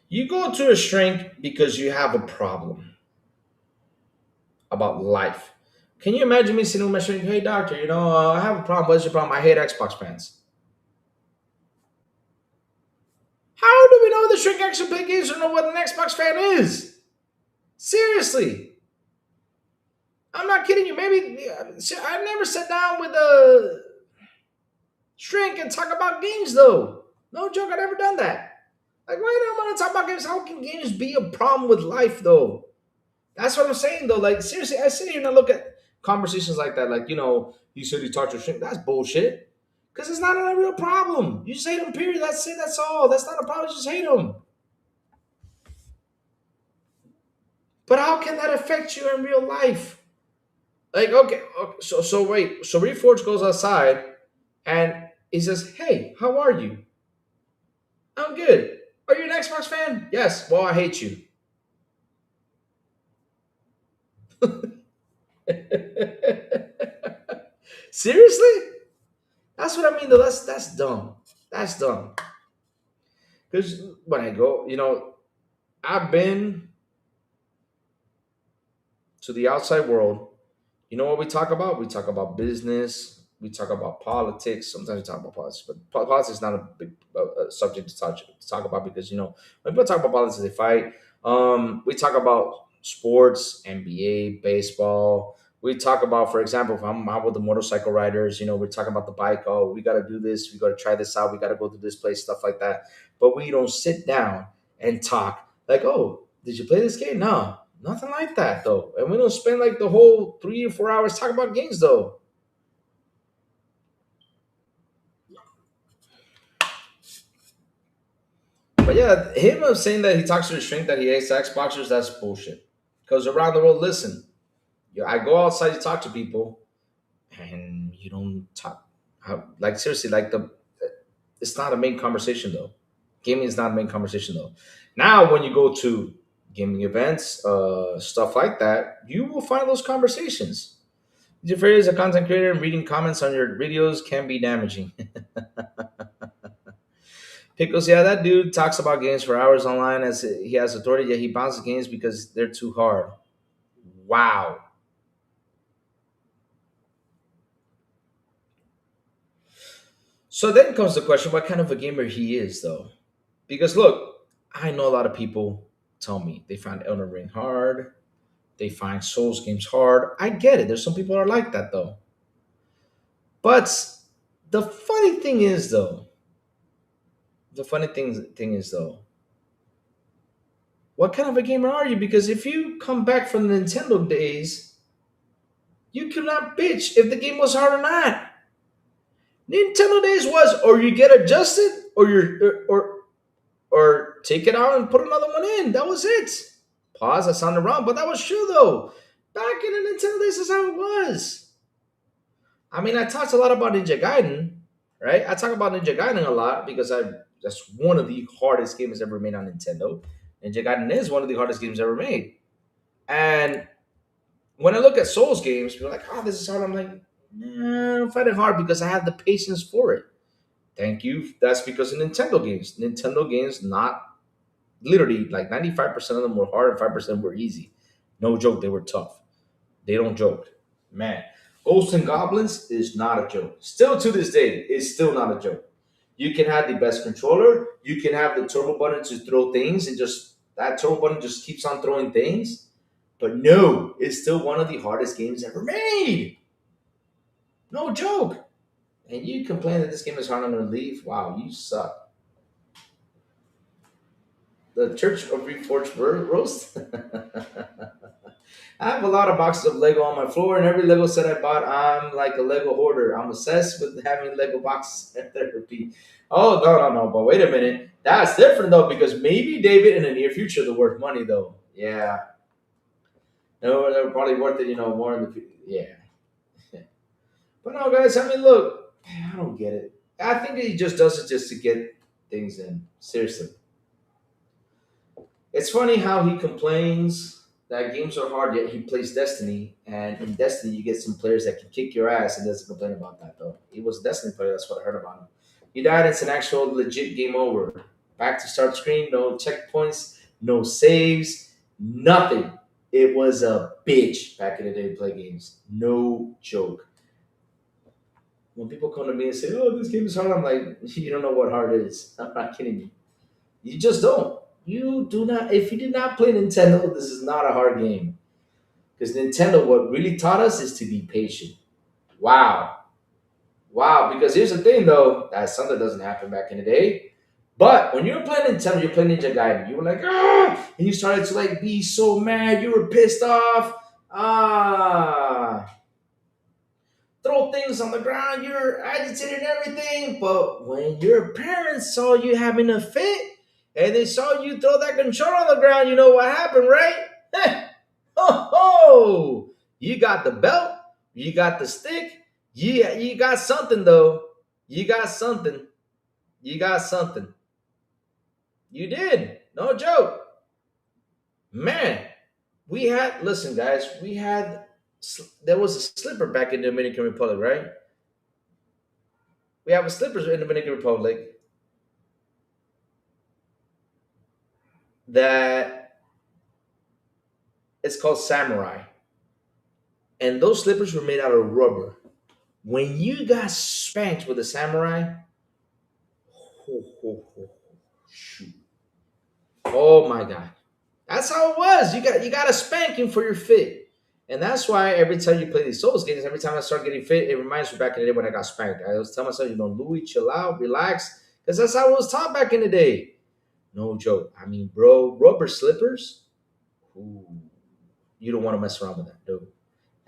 S1: You go to a shrink because you have a problem about life. Can you imagine me sitting with my shrink? Hey, doctor, I have a problem. What's your problem? I hate Xbox fans. How do we know the shrink actually play games or know what an Xbox fan is? Seriously. I'm not kidding you. Maybe I never sat down with a shrink and talk about games though. No joke, I never done that. Like, why do I want to talk about games? How can games be a problem with life though? That's what I'm saying though. Like seriously, I sit here and I look at conversations like that. Like he said he talked to a shrink. That's bullshit. Because it's not a real problem. You just hate them. Period. That's it. That's all. That's not a problem. You just hate them. But how can that affect you in real life? Like, okay, so wait, so Reforge goes outside and he says, "Hey, how are you? I'm good. Are you an Xbox fan? Yes. Well, I hate you." Seriously? That's what I mean. Though that's dumb. That's dumb. Because when I go, I've been to the outside world. You know what we talk about? We talk about business. We talk about politics. Sometimes we talk about politics, but politics is not a big subject to talk about because when people talk about politics, they fight. We talk about sports, NBA, baseball. We talk about, for example, if I'm out with the motorcycle riders, we're talking about the bike. Oh, we got to do this. We got to try this out. We got to go to this place, stuff like that. But we don't sit down and talk like, oh, did you play this game? No, nothing like that though. And we don't spend like the whole 3 or 4 hours talking about games though. But yeah, him of saying that he talks to his shrink that he hates Xboxers, that's bullshit. Because around the world, listen, I go outside to talk to people, and you don't talk. Like seriously, like it's not a main conversation though. Gaming is not a main conversation though. Now, when you go to gaming events, stuff like that, you will find those conversations. Jeffrey is a content creator, and reading comments on your videos can be damaging. Pickles, yeah, that dude talks about games for hours online as he has authority, yet he bounces games because they're too hard. Wow. So then comes the question what kind of a gamer he is, though. Because look, I know a lot of people tell me they find Elden Ring hard, they find Souls games hard. I get it. There's some people that are like that though. But the funny thing is though, the funny thing is though, what kind of a gamer are you? Because if you come back from the Nintendo days, you cannot bitch if the game was hard or not. Nintendo days was or you get adjusted or or take it out and put another one in. That was it. Pause. That sounded wrong, but that was true though. Back in the Nintendo days, is how it was. I mean, I talked a lot about Ninja Gaiden, right? I talk about Ninja Gaiden a lot because I that's one of the hardest games ever made on Nintendo. Ninja Gaiden is one of the hardest games ever made. And when I look at Souls games, people are like, "Oh, this is hard." I'm like, "Nah, I don't find it hard because I have the patience for it." Thank you. That's because of Nintendo games. Nintendo games, not literally like 95% of them were hard and 5% were easy. No joke, they were tough. They don't joke. Man, Ghosts and Goblins is not a joke. Still to this day, it's still not a joke. You can have the best controller, you can have the turbo button to throw things, and just that turbo button just keeps on throwing things. But no, it's still one of the hardest games ever made. No joke. And you complain that this game is hard on relief. Wow, you suck. The Church of Reforged Roast. I have a lot of boxes of Lego on my floor, and every Lego set I bought, I'm like a Lego hoarder. I'm obsessed with having Lego boxes and therapy. Oh, no, no, no. But wait a minute. That's different, though, because maybe, David, in the near future, they're worth money, though. Yeah. No, they're probably worth it, more in the future. Yeah. But no, guys, I mean, look, I don't get it. I think he just does it just to get things in. Seriously. It's funny how he complains that games are hard, yet he plays Destiny, and in Destiny you get some players that can kick your ass, and doesn't complain about that though. He was a Destiny player. That's what I heard about him. He died. It's an actual legit game over. Back to start screen. No checkpoints. No saves. Nothing. It was a bitch back in the day to play games. No joke. When people come to me and say, "Oh, this game is hard," I'm like, "You don't know what hard is." I'm not kidding you. You just don't. You do not. If you did not play Nintendo, this is not a hard game. Because Nintendo, what really taught us is to be patient. Wow. Wow. Because here's the thing, though, that's something that doesn't happen back in the day. But when you were playing Nintendo, you're playing Ninja Gaiden. You were like, ah, and you started to like be so mad. You were pissed off. Ah, throw things on the ground. You're agitated and everything. But when your parents saw you having a fit and they saw you throw that controller on the ground, you know what happened, right? Ho ho! You got the belt. You got the stick. Yeah, you got something though. You got something. You got something. You did. No joke. Man, we had. Listen, guys. We had. There was a slipper back in the Dominican Republic, right? We have a slippers in the Dominican Republic that it's called Samurai, and those slippers were made out of rubber. When you got spanked with a Samurai, ho, ho, ho, shoot. Oh my god. That's how it was. You got a spanking for your fit. And that's why every time you play these Souls games, every time I start getting fit, it reminds me back in the day when I got spanked. I always tell myself, Louis, chill out, relax. Because that's how it was taught back in the day. No joke. I mean, bro, rubber slippers. Ooh, you don't want to mess around with that, dude.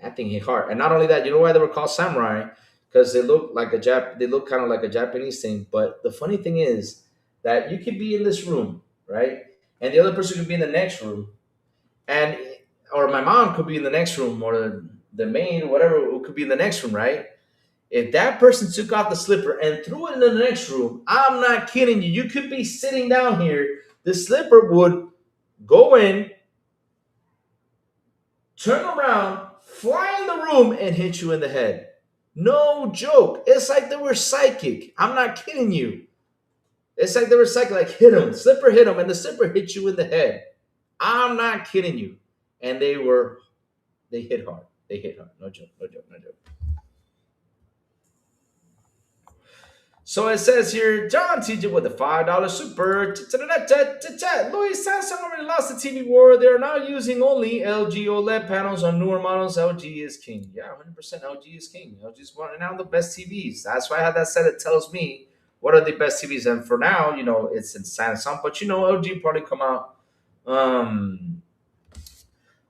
S1: That thing hit hard. And not only that, you know why they were called samurai? Because they look like they look kind of like a Japanese thing. But the funny thing is that you could be in this room, right? And the other person could be in the next room, and or my mom could be in the next room, or the maid, whatever, who could be in the next room, right? If that person took off the slipper and threw it in the next room, I'm not kidding you. You could be sitting down here, the slipper would go in, turn around, fly in the room, and hit you in the head. No joke. It's like they were psychic. I'm not kidding you. It's like they were psychic, like hit him, slipper hit him, and the slipper hit you in the head. I'm not kidding you. And they hit hard. They hit hard. No joke, no joke, no joke. So it says here, John TJ with the $5 super. Louis Samsung already lost the TV war. They are now using only LG OLED panels on newer models. LG is king. Yeah, 100% LG is king. LG is one now the best TVs. That's why I had that said. It tells me what are the best TVs. And for now, it's in Samsung. But LG probably come out. Um,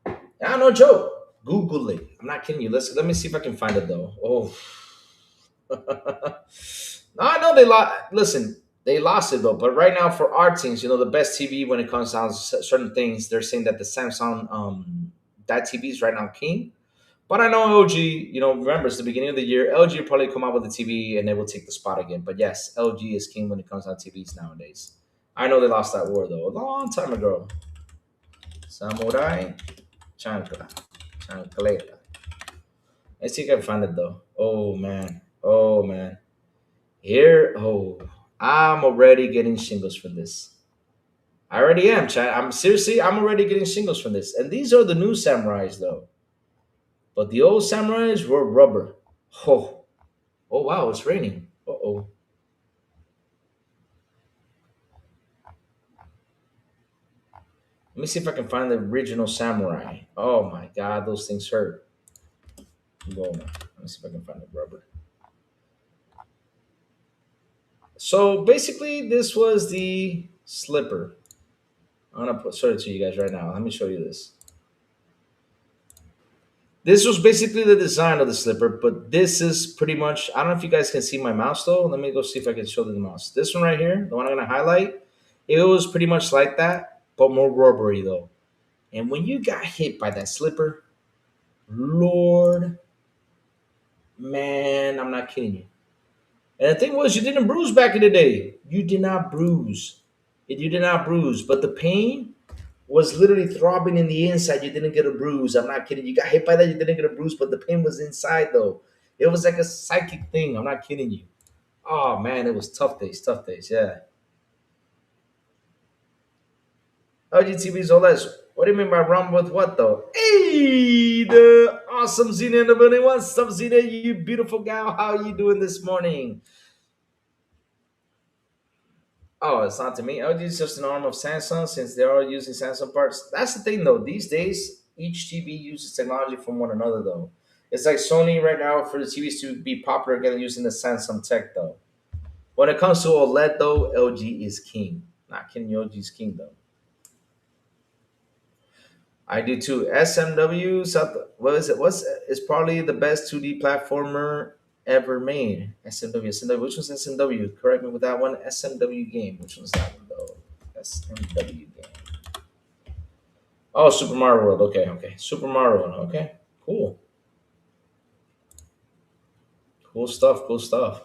S1: I don't know, Joe. Google it. I'm not kidding you. Let me see if I can find it though. Oh. No, I know they lost. Listen, they lost it though. But right now, for our teams, the best TV when it comes down to certain things, they're saying that the Samsung that TV is right now king. But I know LG. Remember it's the beginning of the year. LG will probably come out with the TV and they will take the spot again. But yes, LG is king when it comes down to TVs nowadays. I know they lost that war though a long time ago. Samurai chancla, chancleta. Let's see if I can find it though. Oh man. Oh man. Here, I'm already getting shingles from this. I already am, Chad. I'm already getting shingles from this. And these are the new samurais, though. But the old samurais were rubber. Oh, oh wow, it's raining. Oh. Let me see if I can find the original samurai. Oh my God, those things hurt. Whoa, man. Let me see if I can find the rubber. So basically, this was the slipper. I'm gonna show it to you guys right now. Let me show you this. This was basically the design of the slipper, but this is pretty much. I don't know if you guys can see my mouse though. Let me go see if I can show the mouse. This one right here, the one I'm gonna highlight, it was pretty much like that, but more rubbery though. And when you got hit by that slipper, Lord, man, I'm not kidding you. And the thing was, you didn't bruise back in the day. You did not bruise. You did not bruise, but the pain was literally throbbing in the inside. You didn't get a bruise. I'm not kidding. You got hit by that. You didn't get a bruise, but the pain was inside though. It was like a psychic thing. I'm not kidding you. Oh man, it was tough days. Tough days. Yeah. LGTV's OLEDs. What do you mean by run with what though? Hey, the awesome Zena in the building. What's up, Zena? You beautiful gal. How are you doing this morning? Oh, it's not to me. LG is just an arm of Samsung since they're all using Samsung parts. That's the thing though. These days, each TV uses technology from one another though. It's like Sony right now for the TVs to be popular again using the Samsung tech though. When it comes to OLED though, LG is king. Not kidding, LG is king though. I do too. SMW, what is it? It's probably the best 2D platformer ever made. SMW. Which one's SMW? Correct me with that one. SMW game. Which one's that one though? SMW game. Oh, Super Mario World. Okay. Super Mario World. Okay, cool. Cool stuff. Cool stuff.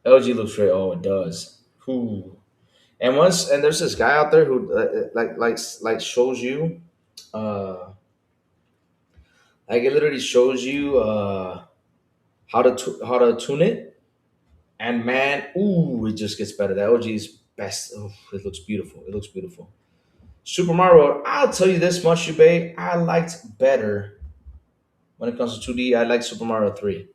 S1: LG looks great. Oh, it does. Cool. And there's this guy out there who like shows you, uh, like it literally shows you how to tune it. And man, ooh, it just gets better. The LG is best. Oh, it looks beautiful. It looks beautiful. Super Mario World. I'll tell you this much, Yubei. I liked better when it comes to 2D. I like Super Mario 3.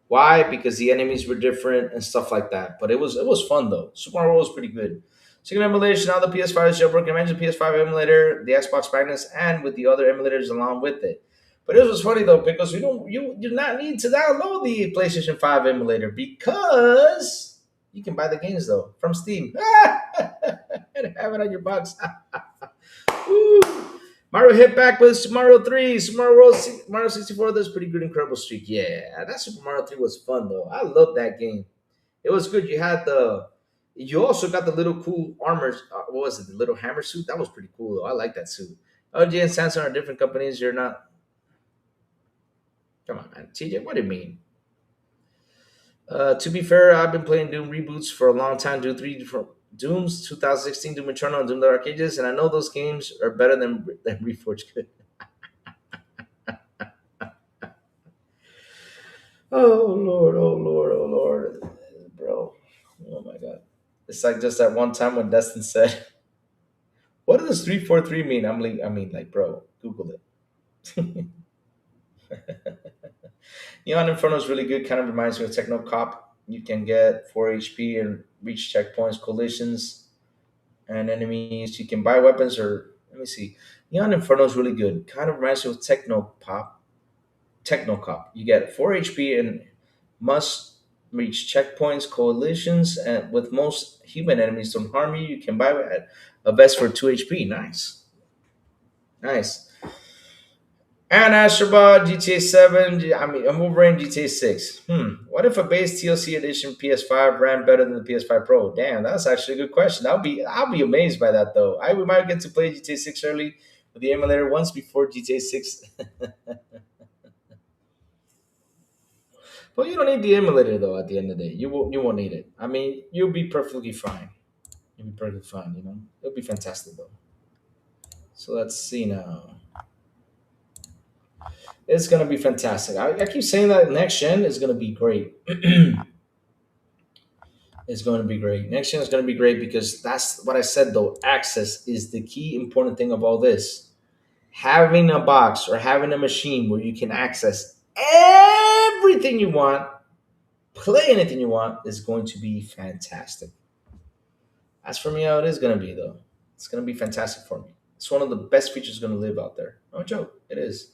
S1: Why? Because the enemies were different and stuff like that. But it was fun though. Super Mario World was pretty good. Second emulation, now the PS5 is jailbroken. Imagine PS5 emulator, the Xbox Magnus, and with the other emulators along with it. But it was funny though because you do not need to download the PlayStation 5 emulator because you can buy the games though from Steam and have it on your box. Woo. Mario hit back with Super Mario 3, Super Mario World, Mario 64. That's pretty good, incredible streak. Yeah, that Super Mario 3 was fun though. I love that game. It was good. You also got the little cool armor. What was it? The little hammer suit. That was pretty cool though. I like that suit. LG and Samsung are different companies. You're not. Come on, man. TJ, what do you mean? To be fair, I've been playing Doom reboots for a long time. Doom 3 from Doom's 2016, Doom Eternal, and Doom the Arcades, and I know those games are better than Reforged could. Oh Lord, oh Lord, oh Lord, bro. Oh my God. It's like just that one time when Destin said, "What does 343 mean?" Like, bro, Google it. Neon Inferno is really good. Kind of reminds me of Techno Cop. You can get 4 HP and reach checkpoints, collisions, and enemies. You can buy weapons or let me see. Neon Inferno is really good. Kind of reminds me of Techno Cop. You get 4 HP and must reach checkpoints, coalitions, and with most human enemies don't harm you. You can buy a vest for 2 HP. Nice. Nice. And Astrobot, GTA 7, I mean, I'm over in GTA 6. What if a base TLC edition PS5 ran better than the PS5 Pro? Damn, that's actually a good question. I'll be amazed by that though. We might get to play GTA 6 early with the emulator once before GTA 6. But you don't need the emulator though. At the end of the day, you won't need it. I mean, you'll be perfectly fine. You'll be perfectly fine. It'll be fantastic though. So let's see now. It's gonna be fantastic. I keep saying that next gen is gonna be great. It's going to be great. Next gen is going to be great because that's what I said though. Access is the key important thing of all this. Having a box or having a machine where you can access everything you want, play anything you want is going to be fantastic. As for me, how it is going to be though, it's going to be fantastic for me. It's one of the best features going to live out there. No joke. It is.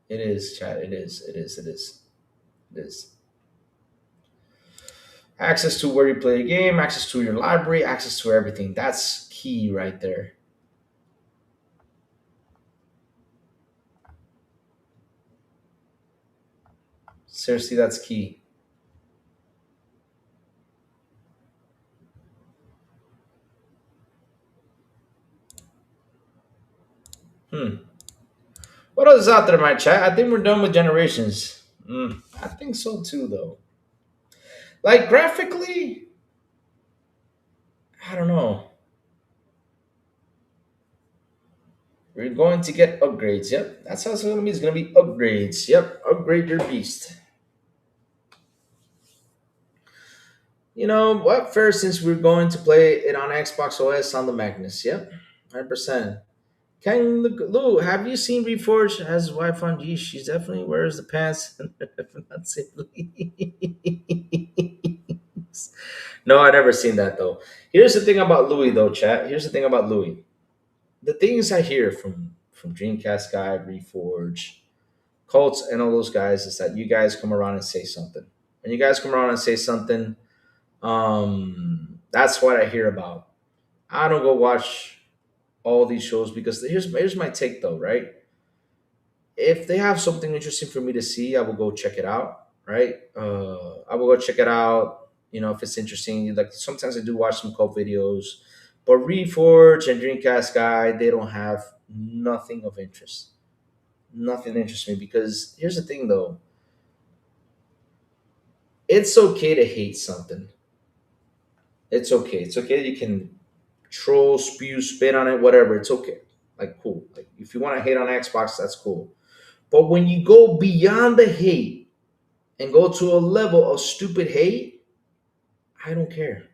S1: It is, Chad. It is. It is. It is. It is. Access to where you play a game, access to your library, access to everything. That's key right there. Seriously, that's key. Hmm. What else is out there, my chat? I think we're done with generations. I think so too, though. Like graphically, I don't know. We're going to get upgrades. Yep, that's how it's going to be. It's going to be upgrades. Yep, upgrade your beast. You know what? First, since we're going to play it on Xbox OS on the Magnus. Yep, 100%. Ken Lou, have you seen Reforged has his wife on G? She definitely wears the pants. Not simply. No, I never seen that though. Here's the thing about Louis though, chat. Here's the thing about Louis. The things I hear from Dreamcast guy, Reforge, Colts, and all those guys is that you guys come around and say something. When you guys come around and say something, that's what I hear about. I don't go watch all these shows because here's my take though, right? If they have something interesting for me to see, I will go check it out, right? I will go check it out. If it's interesting. Like sometimes I do watch some cult videos, but Reforge and Dreamcast guy, they don't have nothing of interest. Nothing interests me because here's the thing though. It's okay to hate something. It's okay. It's okay. You can troll, spew, spit on it, whatever. It's okay. Like cool. Like if you want to hate on Xbox, that's cool. But when you go beyond the hate and go to a level of stupid hate, I don't care.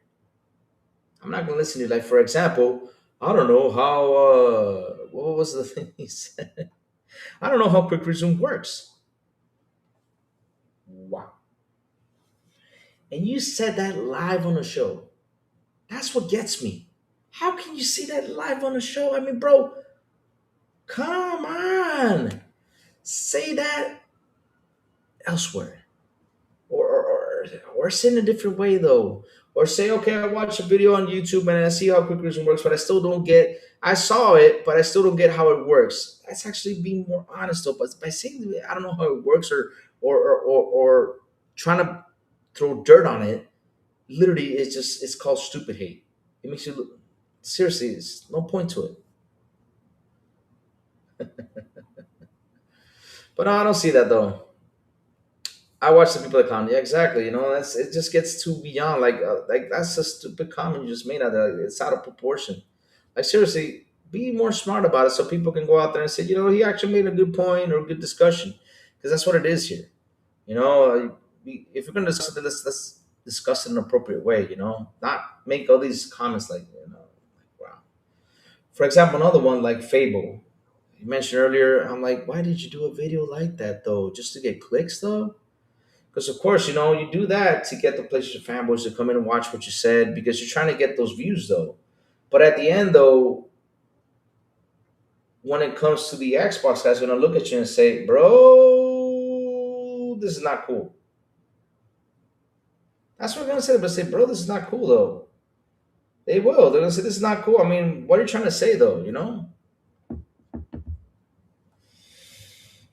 S1: I'm not gonna listen to you. Like for example, I don't know how. What was the thing he said? I don't know how quick resume works. Wow. And you said that live on a show. That's what gets me. How can you say that live on a show? I mean, bro, come on. Say that elsewhere. Or say in a different way though. Or say, okay, I watched a video on YouTube and I see how quick resume works, but I still don't get I saw it, but I still don't get how it works. That's actually being more honest though. But by saying I don't know how it works or trying to throw dirt on it, literally it's called stupid hate. It makes you look seriously, it's no point to it. But no, I don't see that though. I watch the people that comment. Yeah, exactly. That's it. Just gets too beyond. Like that's a stupid comment you just made. Out there. It's out of proportion. Like seriously, be more smart about it so people can go out there and say, he actually made a good point or a good discussion, because that's what it is here. If you're gonna discuss it, let's discuss it in an appropriate way. Not make all these comments like, wow. For example, another one like Fable. You mentioned earlier, I'm like, why did you do a video like that though? Just to get clicks though? Because of course, you do that to get the PlayStation fanboys to come in and watch what you said because you're trying to get those views though. But at the end though, when it comes to the Xbox guys, gonna look at you and say, "Bro, this is not cool." That's what they're gonna say. But say, "Bro, this is not cool though." They will. They're gonna say, "This is not cool." I mean, what are you trying to say though?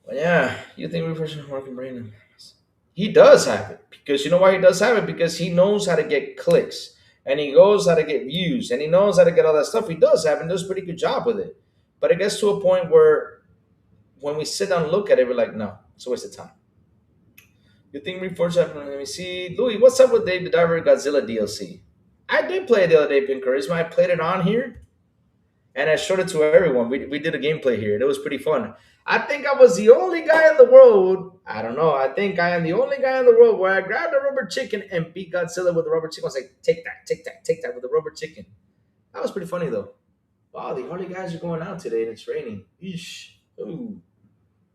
S1: But yeah, you think refreshing working brain? He does have it because you know why he does have it because he knows how to get clicks and he knows how to get views and he knows how to get all that stuff. He does have and does a pretty good job with it. But it gets to a point where when we sit down and look at it, we're like, no, it's a waste of time. You think Reforged happened? Let me see. Louis, what's up with Dave the Diver Godzilla DLC? I did play it the other day, Pin Charisma. I played it on here and I showed it to everyone. We did a gameplay here. It was pretty fun. I think I was the only guy in the world. I don't know. I think I am the only guy in the world where I grabbed a rubber chicken and beat Godzilla with a rubber chicken. I was like, take that, take that, take that with a rubber chicken. That was pretty funny though. Wow, the Harley guys are going out today and it's raining. Eesh. Ooh.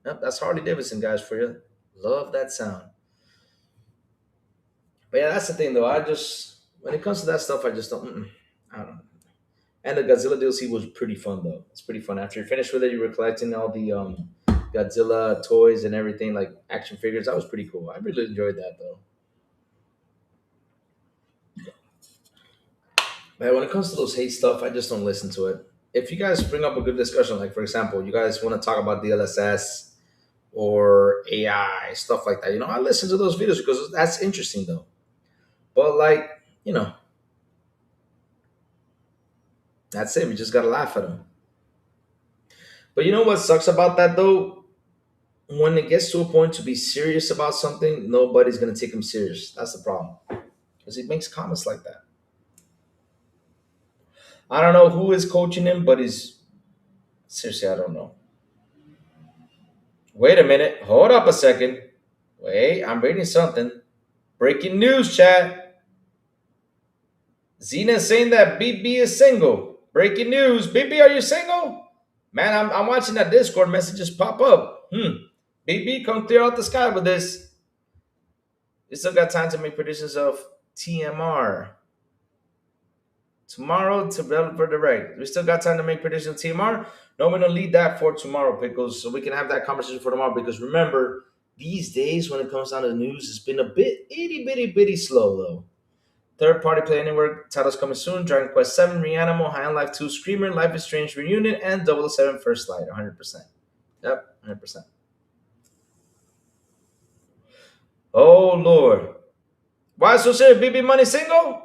S1: Yep, that's Harley Davidson guys for you. Love that sound. But yeah, that's the thing though. I just when it comes to that stuff, I just don't. I don't know. And the Godzilla DLC was pretty fun though. It's pretty fun. After you finish with it, you were collecting all the Godzilla toys and everything, like action figures. That was pretty cool. I really enjoyed that though. But when it comes to those hate stuff, I just don't listen to it. If you guys bring up a good discussion, like for example, you guys want to talk about DLSS or AI stuff like that, I listen to those videos because that's interesting though. But like, you know, that's it. We just gotta laugh at them. But you know what sucks about that though? When it gets to a point to be serious about something, nobody's gonna take him serious. That's the problem. Because he makes comments like that. I don't know who is coaching him, but he's seriously, I don't know. Wait a minute. Hold up a second. Wait, I'm reading something. Breaking news, chat. Xena is saying that BB is single. Breaking news. BB, are you single? Man, I'm watching that Discord messages pop up. BB, come clear out the sky with this. We still got time to make predictions of TMR. Tomorrow to developer direct. We still got time to make predictions of TMR. No, we're gonna leave that for tomorrow, Pickles, so we can have that conversation for tomorrow. Because remember, these days when it comes down to the news, it's been a bit itty bitty slow though. Third party play anywhere titles coming soon. Dragon Quest 7, Reanimal, High on Life 2, Screamer, Life is Strange Reunion, and 007 First Light, 100%. Yep, 100%. Oh Lord. Why so serious? BB Money single?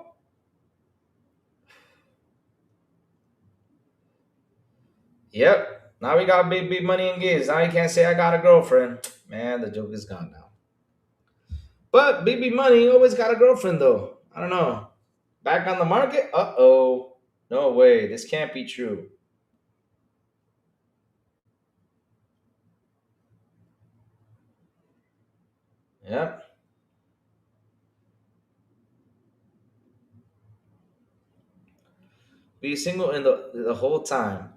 S1: Yep. Now we got BB Money engaged. Now you can't say I got a girlfriend. Man, the joke is gone now. But BB Money always got a girlfriend though. I don't know. Back on the market? Uh-oh. No way. This can't be true. Yep. Be single in the whole time.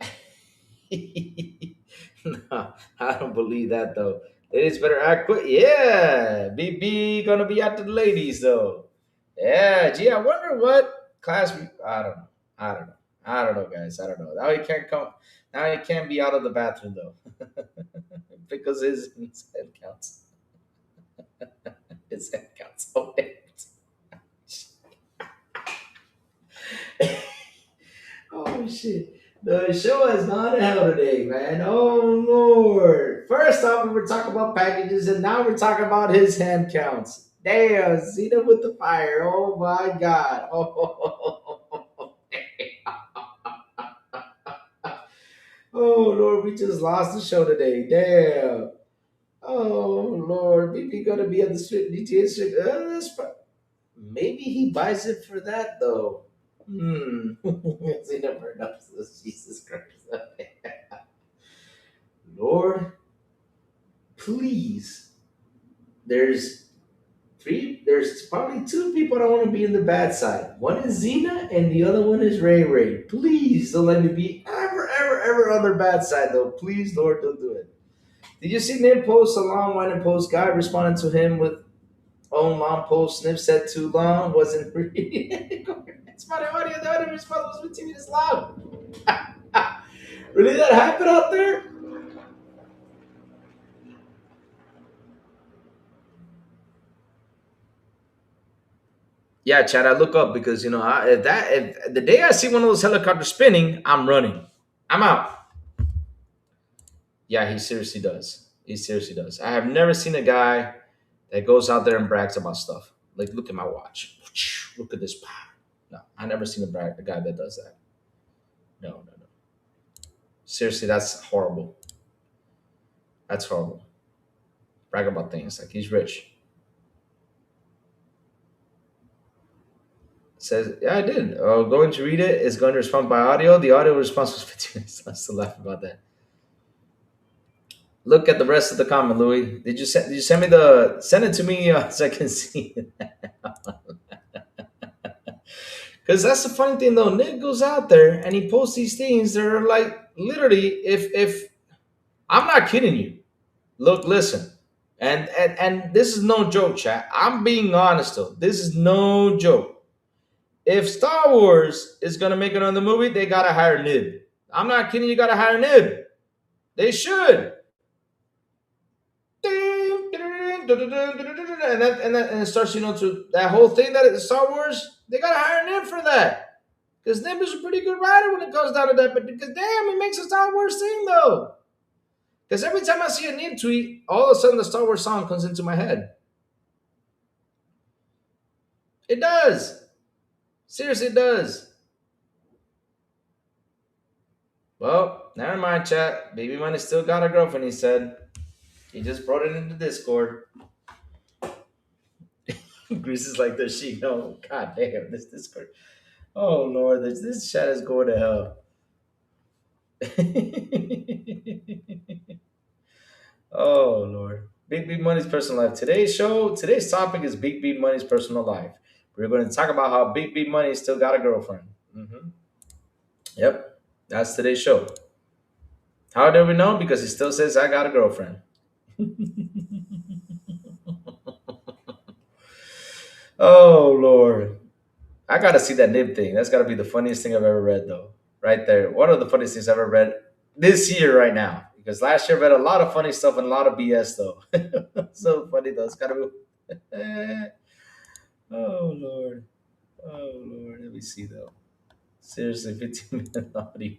S1: No, I don't believe that though. Ladies better act quick. Yeah, BB gonna be after the ladies though. Yeah, gee, I wonder what class. I don't know. I don't know. I don't know, guys. I don't know. Now he can't come. Now he can't be out of the bathroom though, because his head counts. His head counts. Oh, oh shit. The show has gone to hell today, man. Oh Lord. First off, we were talking about packages, and now we're talking about his hand counts. Damn, Zeta with the fire. Oh my god. Oh Lord, we just lost the show today. Damn. Oh Lord, maybe gonna be at the strip GTA strip. Maybe he buys it for that though. He never knows. Jesus Christ. Lord, please. There's three. There's probably two people that want to be in the bad side. One is Xena, and the other one is Ray Ray. Please don't let me be ever, ever, ever on their bad side though. Please, Lord, don't do it. Did you see Nip post a long winded post? Guy responded to him with own long post. Nip said too long, wasn't reading. It's my audio. The other response was 15 minutes loud. Really, that happened out there? Yeah, Chad. I look up because if the day I see one of those helicopters spinning, I'm running. I'm out. Yeah, he seriously does. He seriously does. I have never seen a guy that goes out there and brags about stuff. Like, look at my watch. Look at this. No, I never seen a guy that does that. No, no, no. Seriously, that's horrible. That's horrible. Brag about things like he's rich. Says, yeah, I did. Oh, going to read it is going to respond by audio. The audio response was 15 minutes. I still laugh about that. Look at the rest of the comment, Louis. Did you send me send it to me so I can see it? Because that's the funny thing though. Nick goes out there and he posts these things that are like literally, if I'm not kidding you. Look, listen. And this is no joke, chat. I'm being honest though. This is no joke. If Star Wars is gonna make another movie, they gotta hire Nib. I'm not kidding, you gotta hire Nib. They should. And it starts, to that whole thing that is Star Wars, they gotta hire Nib for that. Because Nib is a pretty good writer when it comes down to that. But because damn, he makes a Star Wars thing though. Because every time I see a Nib tweet, all of a sudden the Star Wars song comes into my head. It does. Seriously, it does. Well, never mind, chat. Baby Money still got a girlfriend, he said. He just brought it into Discord. Grease is like, does she know? God damn, this Discord. Oh, Lord, this chat is going to hell. Oh, Lord. Big B Money's personal life. Today's topic is Big B Money's personal life. We're going to talk about how Big B Money still got a girlfriend. Yep, that's today's show. How do we know? Because he still says, I got a girlfriend. Oh, Lord. I got to see that Nib thing. That's got to be the funniest thing I've ever read, though. Right there. One of the funniest things I've ever read this year, right now. Because last year I read a lot of funny stuff and a lot of BS, though. So funny, though. It's got to be. Oh, Lord. Oh, Lord. Let me see, though. Seriously, 15-minute audio.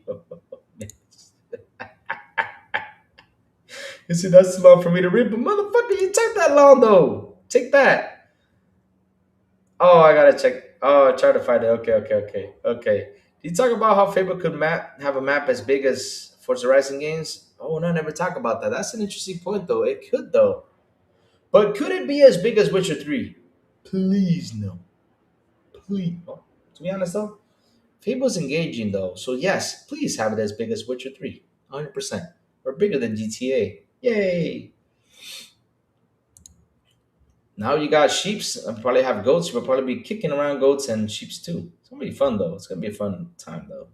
S1: You see, that's too long for me to read, but motherfucker, you took that long, though. Take that. Oh, I gotta check. Oh, try to find it. Okay. Did you talk about how Fable could have a map as big as Forza Horizon games? Oh, no, I never talk about that. That's an interesting point, though. It could, though. But could it be as big as Witcher 3? Please, no. Please. Oh, to be honest, though, Fable's engaging, though. So, yes, please have it as big as Witcher 3. 100%. Or bigger than GTA. Yay. Now you got sheeps and probably have goats. You'll probably be kicking around goats and sheeps too. It's gonna be fun though. It's gonna be a fun time though.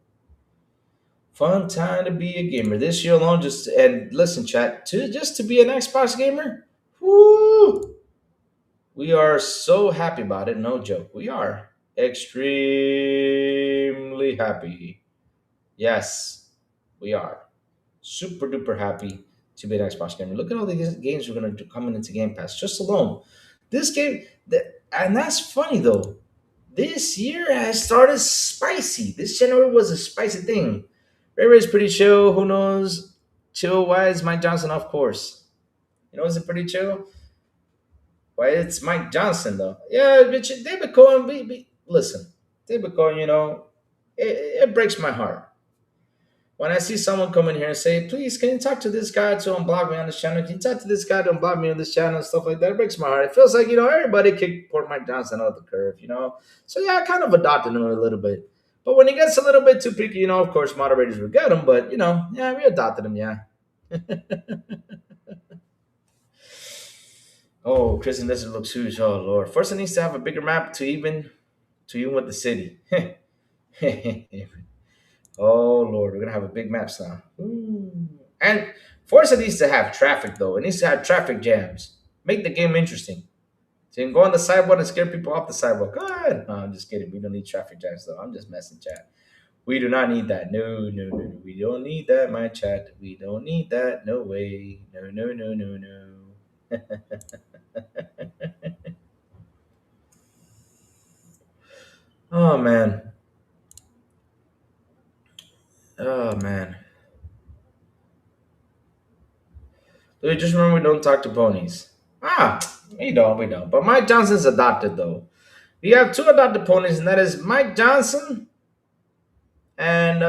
S1: Fun time to be a gamer. This year alone, and listen, chat, just to be an Xbox gamer, whoo! We are so happy about it. No joke. We are extremely happy. Yes, we are super duper happy to be an Xbox gamer. Look at all these games we're gonna do coming into Game Pass just alone. This game, and that's funny though. This year has started spicy. This January was a spicy thing. Ray Ray's pretty chill. Who knows? Chill. Why is Mike Johnson? Of course. Is it pretty chill? Why it's Mike Johnson though? Yeah, but David Cohen. Listen, David Cohen. It breaks my heart when I see someone come in here and say, please, can you talk to this guy to unblock me on this channel? Can you talk to this guy to unblock me on this channel and stuff like that? It breaks my heart. It feels like, everybody kicked poor Mike Johnson out of the curve, So, yeah, I kind of adopted him a little bit. But when he gets a little bit too picky, of course, moderators will get him. But, yeah, we adopted him, yeah. Oh, Kristen Desert looks huge. Oh, Lord. First, it needs to have a bigger map to even with the city. Oh Lord, we're gonna have a big maps now. Ooh. And Forza needs to have traffic though. It needs to have traffic jams. Make the game interesting. So you can go on the sidewalk and scare people off the sidewalk. Good. No, I'm just kidding. We don't need traffic jams though. I'm just messing, chat. We do not need that. No, no, no, no. We don't need that, my chat. We don't need that. No way. No, no, no, no, no. Oh man. Oh man. Dude, just remember we don't talk to ponies. Ah, we don't. But Mike Johnson's adopted though. We have two adopted ponies, and that is Mike Johnson and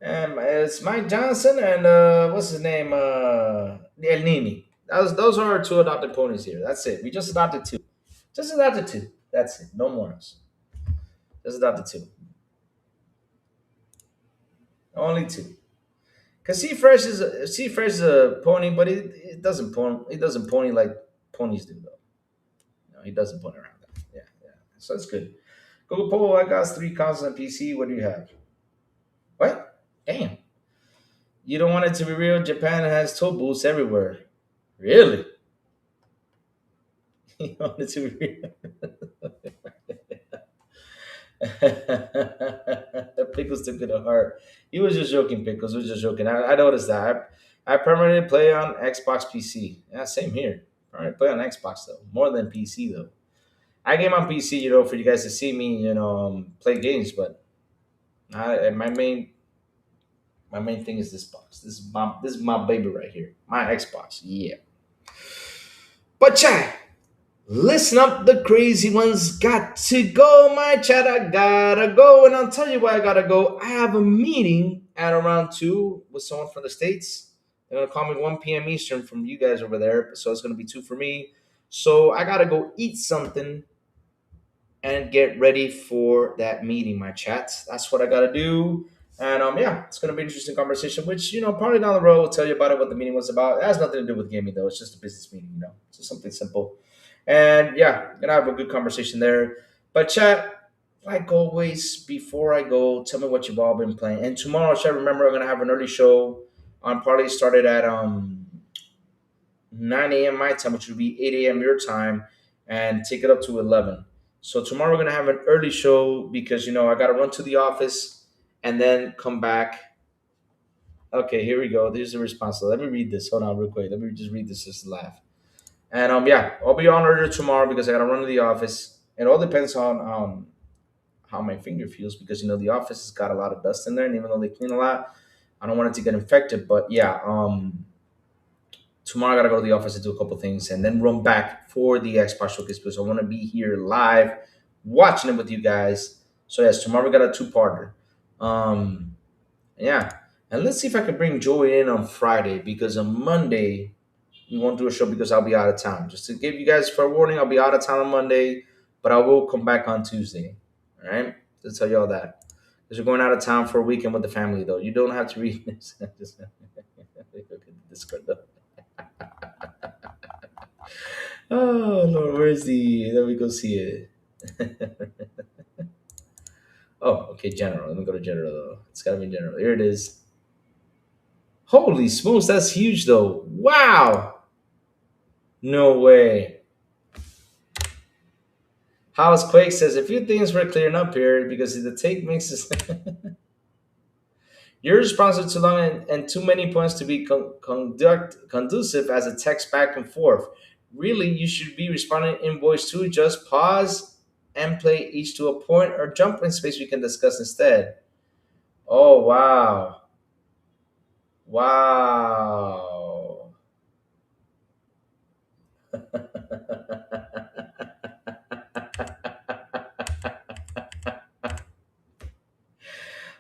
S1: it's Mike Johnson and what's his name? El Nini. Those are our two adopted ponies here. That's it. We just adopted two. Just adopted two. That's it. No more else. Just adopted two. Only two. Cause Sea Fresh is a pony, but it doesn't pony. It doesn't pony like ponies do though. No, he doesn't pony around that. Yeah, yeah. So it's good. Google Polo, I got three consoles and PC. What do you have? What? Damn. You don't want it to be real. Japan has toll booths everywhere. Really? You want it to be real? Pickles took it to heart. He was just joking, Pickles. He was just joking. I noticed that. I permanently play on Xbox PC. Yeah, same here. All right, play on Xbox though. More than PC though. I game on PC, for you guys to see me, play games. But my main thing is this box. This is my baby right here. My Xbox. Yeah. But chat, listen up, the crazy ones got to go. My chat, I gotta go, and I'll tell you why I gotta go. I have a meeting at around 2 with someone from the states. They're gonna call me 1 p.m. Eastern from you guys over there, so it's gonna be 2 for me. So I gotta go eat something and get ready for that meeting, my chat. That's what I gotta do. And yeah, it's gonna be an interesting conversation, which probably down the road we'll tell you about it, what the meeting was about. It has nothing to do with gaming though. It's just a business meeting, It's just something simple. And yeah, gonna have a good conversation there. But chat, like always, before I go, tell me what you've all been playing. And tomorrow, chat, remember I'm gonna have an early show on probably started at 9 a.m. my time, which would be 8 a.m. your time, and take it up to 11. So tomorrow we're gonna have an early show because I gotta run to the office and then come back. Okay, here we go. There's the response. So let me read this. Hold on, real quick. Let me just read this just to laugh. And yeah, I'll be on earlier tomorrow because I gotta run to the office. It all depends on how my finger feels because the office has got a lot of dust in there, and even though they clean a lot, I don't want it to get infected. But yeah, tomorrow I gotta go to the office and do a couple things, and then run back for the Xbox showcase because I want to be here live, watching it with you guys. So yes, tomorrow we got a two-parter. Um, yeah, and let's see if I can bring Joey in on Friday because on Monday we won't do a show because I'll be out of town. Just to give you guys fair warning, I'll be out of town on Monday, but I will come back on Tuesday. All right, to tell you all that. Because we're going out of town for a weekend with the family, though. You don't have to read this. Just look at the Discord, though. Oh Lord, where's the? Let me go see it. Oh, okay, general. Let me go to general though. It's gotta be general. Here it is. Holy smokes, that's huge though. Wow. No way. House Quake says a few things were clearing up here because the take makes us. Your response are too long and too many points to be conducive as a text back and forth. Really, you should be responding in voice too. Just pause and play each to a point or jump in space we can discuss instead. Oh, wow. Wow.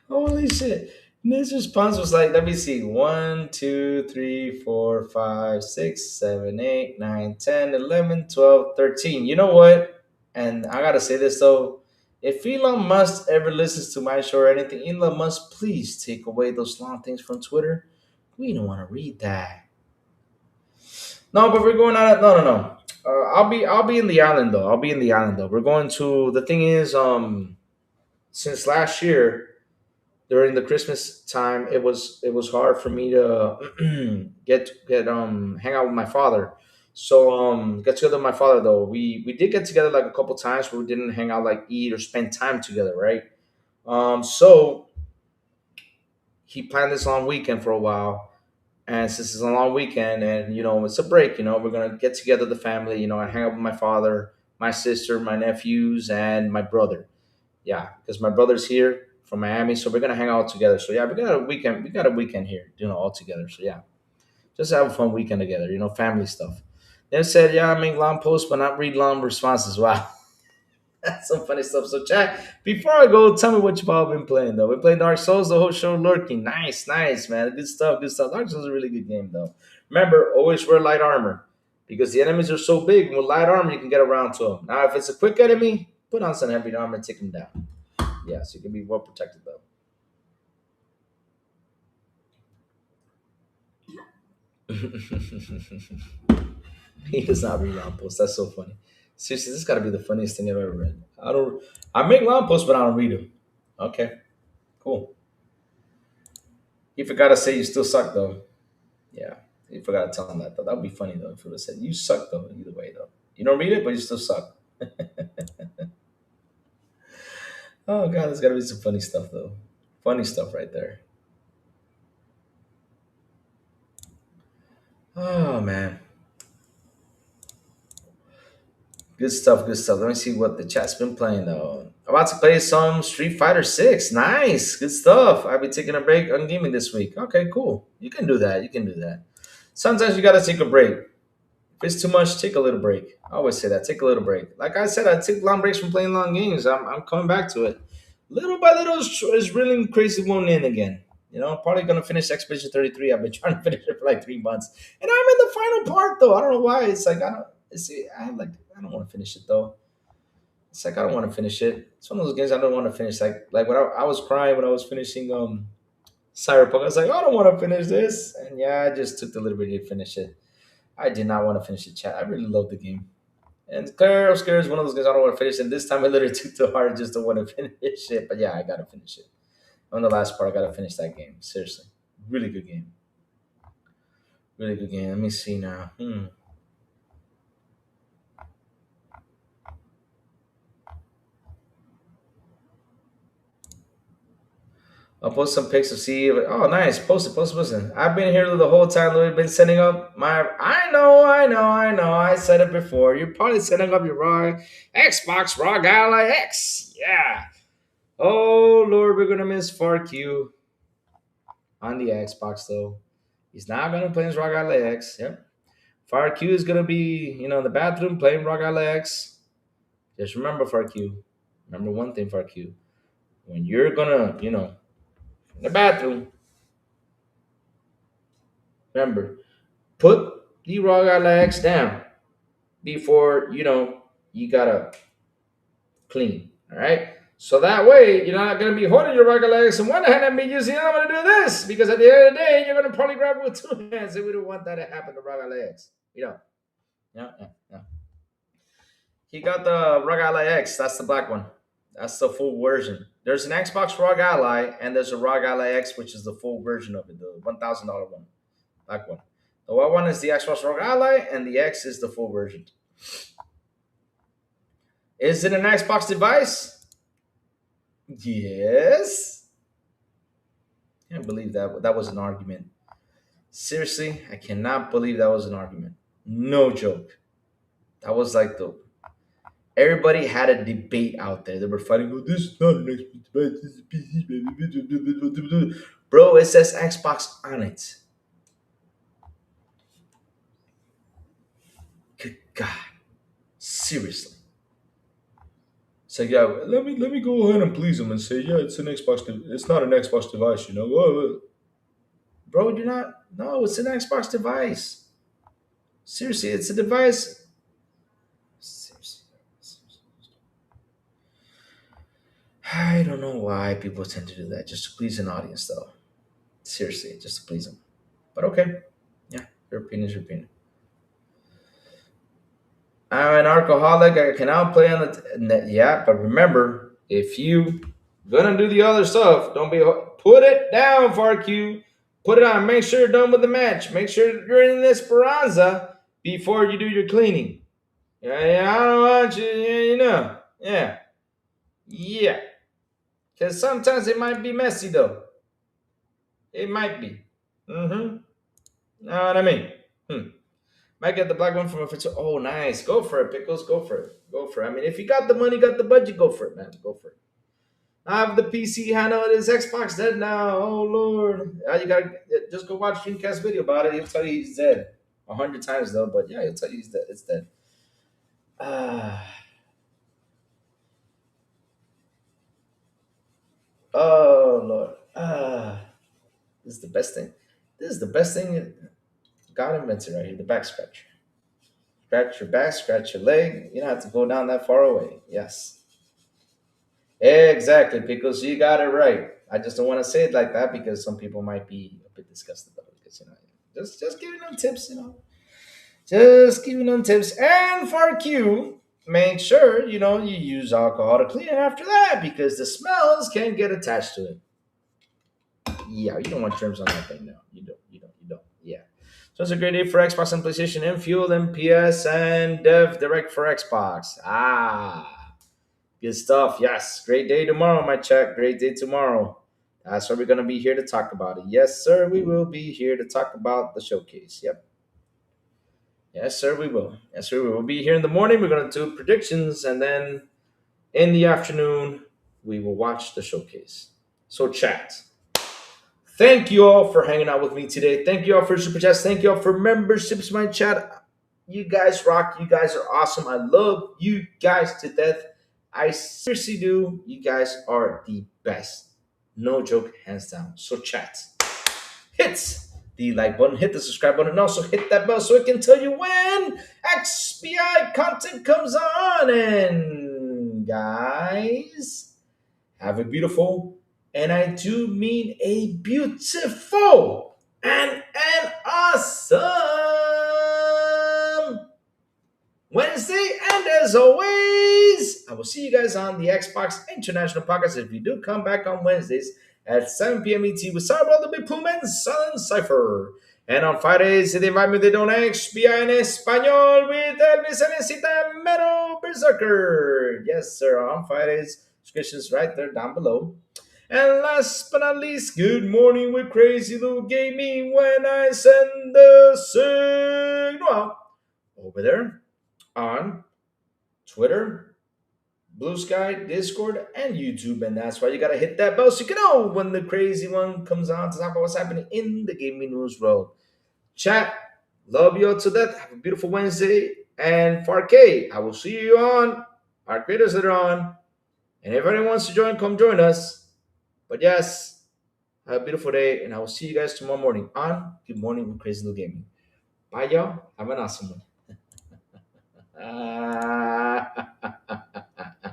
S1: Holy shit. And his response was like, let me see, 1, 2, 3, 4, 5, 6, 7, 8, 9, 10, 11, 12, 13. You know what? And I gotta say this though. If Elon Musk ever listens to my show or anything, Elon Musk, please take away those long things from Twitter. We don't want to read that. No, but we're going out. No, no, no. I'll be in the island though. I'll be in the island though. We're going to. The thing is, since last year during the Christmas time, it was hard for me to get hang out with my father. So get together with my father though. We did get together like a couple times, but we didn't hang out like eat or spend time together, right? So he planned this long weekend for a while, and since it's a long weekend and it's a break, we're gonna get together the family, and hang out with my father, my sister, my nephews, and my brother. Yeah, because my brother's here from Miami, so we're gonna hang out together. So yeah, we got a weekend. We got a weekend here, all together. So yeah, just have a fun weekend together. Family stuff. They said, yeah, I make long posts, but not read long responses. Wow, that's some funny stuff. So chat. Before I go, tell me what you've all been playing though. We're playing Dark Souls the whole show, lurking. Nice, nice, man. Good stuff. Good stuff. Dark Souls is a really good game though. Remember, always wear light armor because the enemies are so big. With light armor, you can get around to them. Now, if it's a quick enemy, put on some heavy armor and take them down. Yeah, so you can be well protected though. He does not read long posts. That's so funny. Seriously, this got to be the funniest thing I've ever read. I don't. I make long posts, but I don't read them. Okay, cool. You forgot to say you still suck though. Yeah, you forgot to tell him that though. That would be funny though if you would have said you suck though. Either way though, you don't read it, but you still suck. Oh god, there's got to be some funny stuff though. Funny stuff right there. Oh man. Good stuff, good stuff. Let me see what the chat's been playing though. About to play some Street Fighter 6. Nice, good stuff. I'll be taking a break on gaming this week. Okay, cool. You can do that. You can do that. Sometimes you gotta take a break. If it's too much, take a little break. I always say that. Take a little break. Like I said, I take long breaks from playing long games. I'm coming back to it. Little by little, it's really crazy one in again. I'm probably gonna finish Expedition 33. I've been trying to finish it for like 3 months, and I'm in the final part though. I don't know why. It's like I don't. It's I have like I don't want to finish it though. It's like I don't want to finish it. It's one of those games I don't want to finish. Like when I was crying when I was finishing Cyberpunk. I was like, I don't want to finish this, and yeah, I just took the liberty to finish it. I did not want to finish it, chat. I really love the game. And Scare is one of those games I don't want to finish. And this time I literally took too hard just to want to finish it. But yeah, I gotta finish it. On the last part, I gotta finish that game. Seriously, really good game. Really good game. Let me see now. I'll post some pics of see. Oh, nice. Post it. I've been here the whole time. Louis been setting up my. I know. I said it before. You're probably setting up your raw Xbox Raw Ally X. Yeah. Oh Lord, we're gonna miss Far Q on the Xbox though. He's not gonna play his Raw Ally X. Yep. Far Q is gonna be, in the bathroom playing Raw Ally X. Just remember, Far Q. Remember one thing, Far Q. When you're gonna, in the bathroom, remember, put the raw guy legs down before you gotta clean. All right. So that way you're not gonna be holding your raw guy legs in one hand and be using I'm gonna do this because at the end of the day you're gonna probably grab it with two hands and we don't want that to happen to raw guy legs. Yeah. He got the ROG Ally X. That's the black one. That's the full version. There's an Xbox ROG Ally and there's a ROG Ally X, which is the full version of it, the $1,000 one, black one. The white one is the Xbox ROG Ally, and the X is the full version. Is it an Xbox device? Yes. Can't believe that was an argument. Seriously, I cannot believe that was an argument. No joke. That was like the everybody had a debate out there. They were fighting. Oh, this is not an Xbox device. This is a PC, baby. Bro, it says Xbox on it. Good God, seriously. So yeah, let me go ahead and please him and say, yeah, it's an Xbox. It's not an Xbox device, you know. Bro, you're not. No, it's an Xbox device. Seriously, it's a device. Seriously. I don't know why people tend to do that just to please an audience, though. Seriously, just to please them. But okay, yeah, your opinion is your opinion. I'm an alcoholic. I cannot play on the net. Yeah, but remember, if you Gonna do the other stuff. Don't be put it down, FarQ. Put it on. Make sure you're done with the match. Make sure you're in Esperanza before you do your cleaning. Yeah, yeah, I don't want you. You know, yeah, yeah. Because sometimes it might be messy though. It might be. Mm-hmm. Know what I mean? Hmm. Might get the black one from a fit. Oh, nice. Go for it, Pickles. Go for it. Go for it. I mean, if you got the money, got the budget, go for it, man. Go for it. I have the PC handle. It is Xbox dead now. Oh Lord! You gotta just go watch Dreamcast video about it. He'll tell you he's dead 100 times though. But yeah, he'll tell you he's dead. It's dead. Ah, oh Lord. This is the best thing. This is the best thing God invented right here. The back scratcher. Scratch your back, scratch your leg. You don't have to go down that far away. Yes. Exactly, because you got it right. I just don't want to say it like that because some people might be a bit disgusted about it. Because just giving them tips, just giving them tips. And for Q, make sure you use alcohol to clean it after that because the smells can get attached to it. Yeah, you don't want germs on that thing. No, you don't. You don't. You don't. Yeah. So it's a great day for Xbox and PlayStation and Fuel and PS and Dev Direct for Xbox. Good stuff. Yes. Great day tomorrow, my chat. Great day tomorrow. That's what we're going to be here to talk about it. Yes, sir. We will be here to talk about the showcase. Yep. Yes, sir. We will. Yes, sir. We will be here in the morning. We're going to do predictions. And then in the afternoon, we will watch the showcase. So, chat. Thank you all for hanging out with me today. Thank you all for super chats. Thank you all for memberships, my chat. You guys rock. You guys are awesome. I love you guys to death. I seriously do. You guys are the best. No joke, hands down. So, chat, hit the like button, hit the subscribe button, and also hit that bell so it can tell you when XBI content comes on. And, guys, have a beautiful, and I do mean a beautiful and an awesome Wednesday. And as always, I will see you guys on the Xbox International Podcast. If you do come back on Wednesdays at 7 p.m. ET with Sarah Brother Big Plume and Silent Cypher. And on Fridays, they invite me to Don XBI en Español with Elvis Anesita Mero Berserker. Yes, sir, on Fridays. Description's right there down below. And last but not least, good morning with Crazy Lou Gaming when I send the signal over there on Twitter, Blue Sky, Discord, and YouTube. And that's why you gotta hit that bell so you can know when the crazy one comes on to talk about what's happening in the gaming news world. Chat, love you all to death. Have a beautiful Wednesday. And 4K, I will see you on our creators later on. And if anyone wants to join, come join us. But yes, have a beautiful day, and I will see you guys tomorrow morning on Good Morning with Crazy Little Gaming. Bye, y'all. Have an awesome one.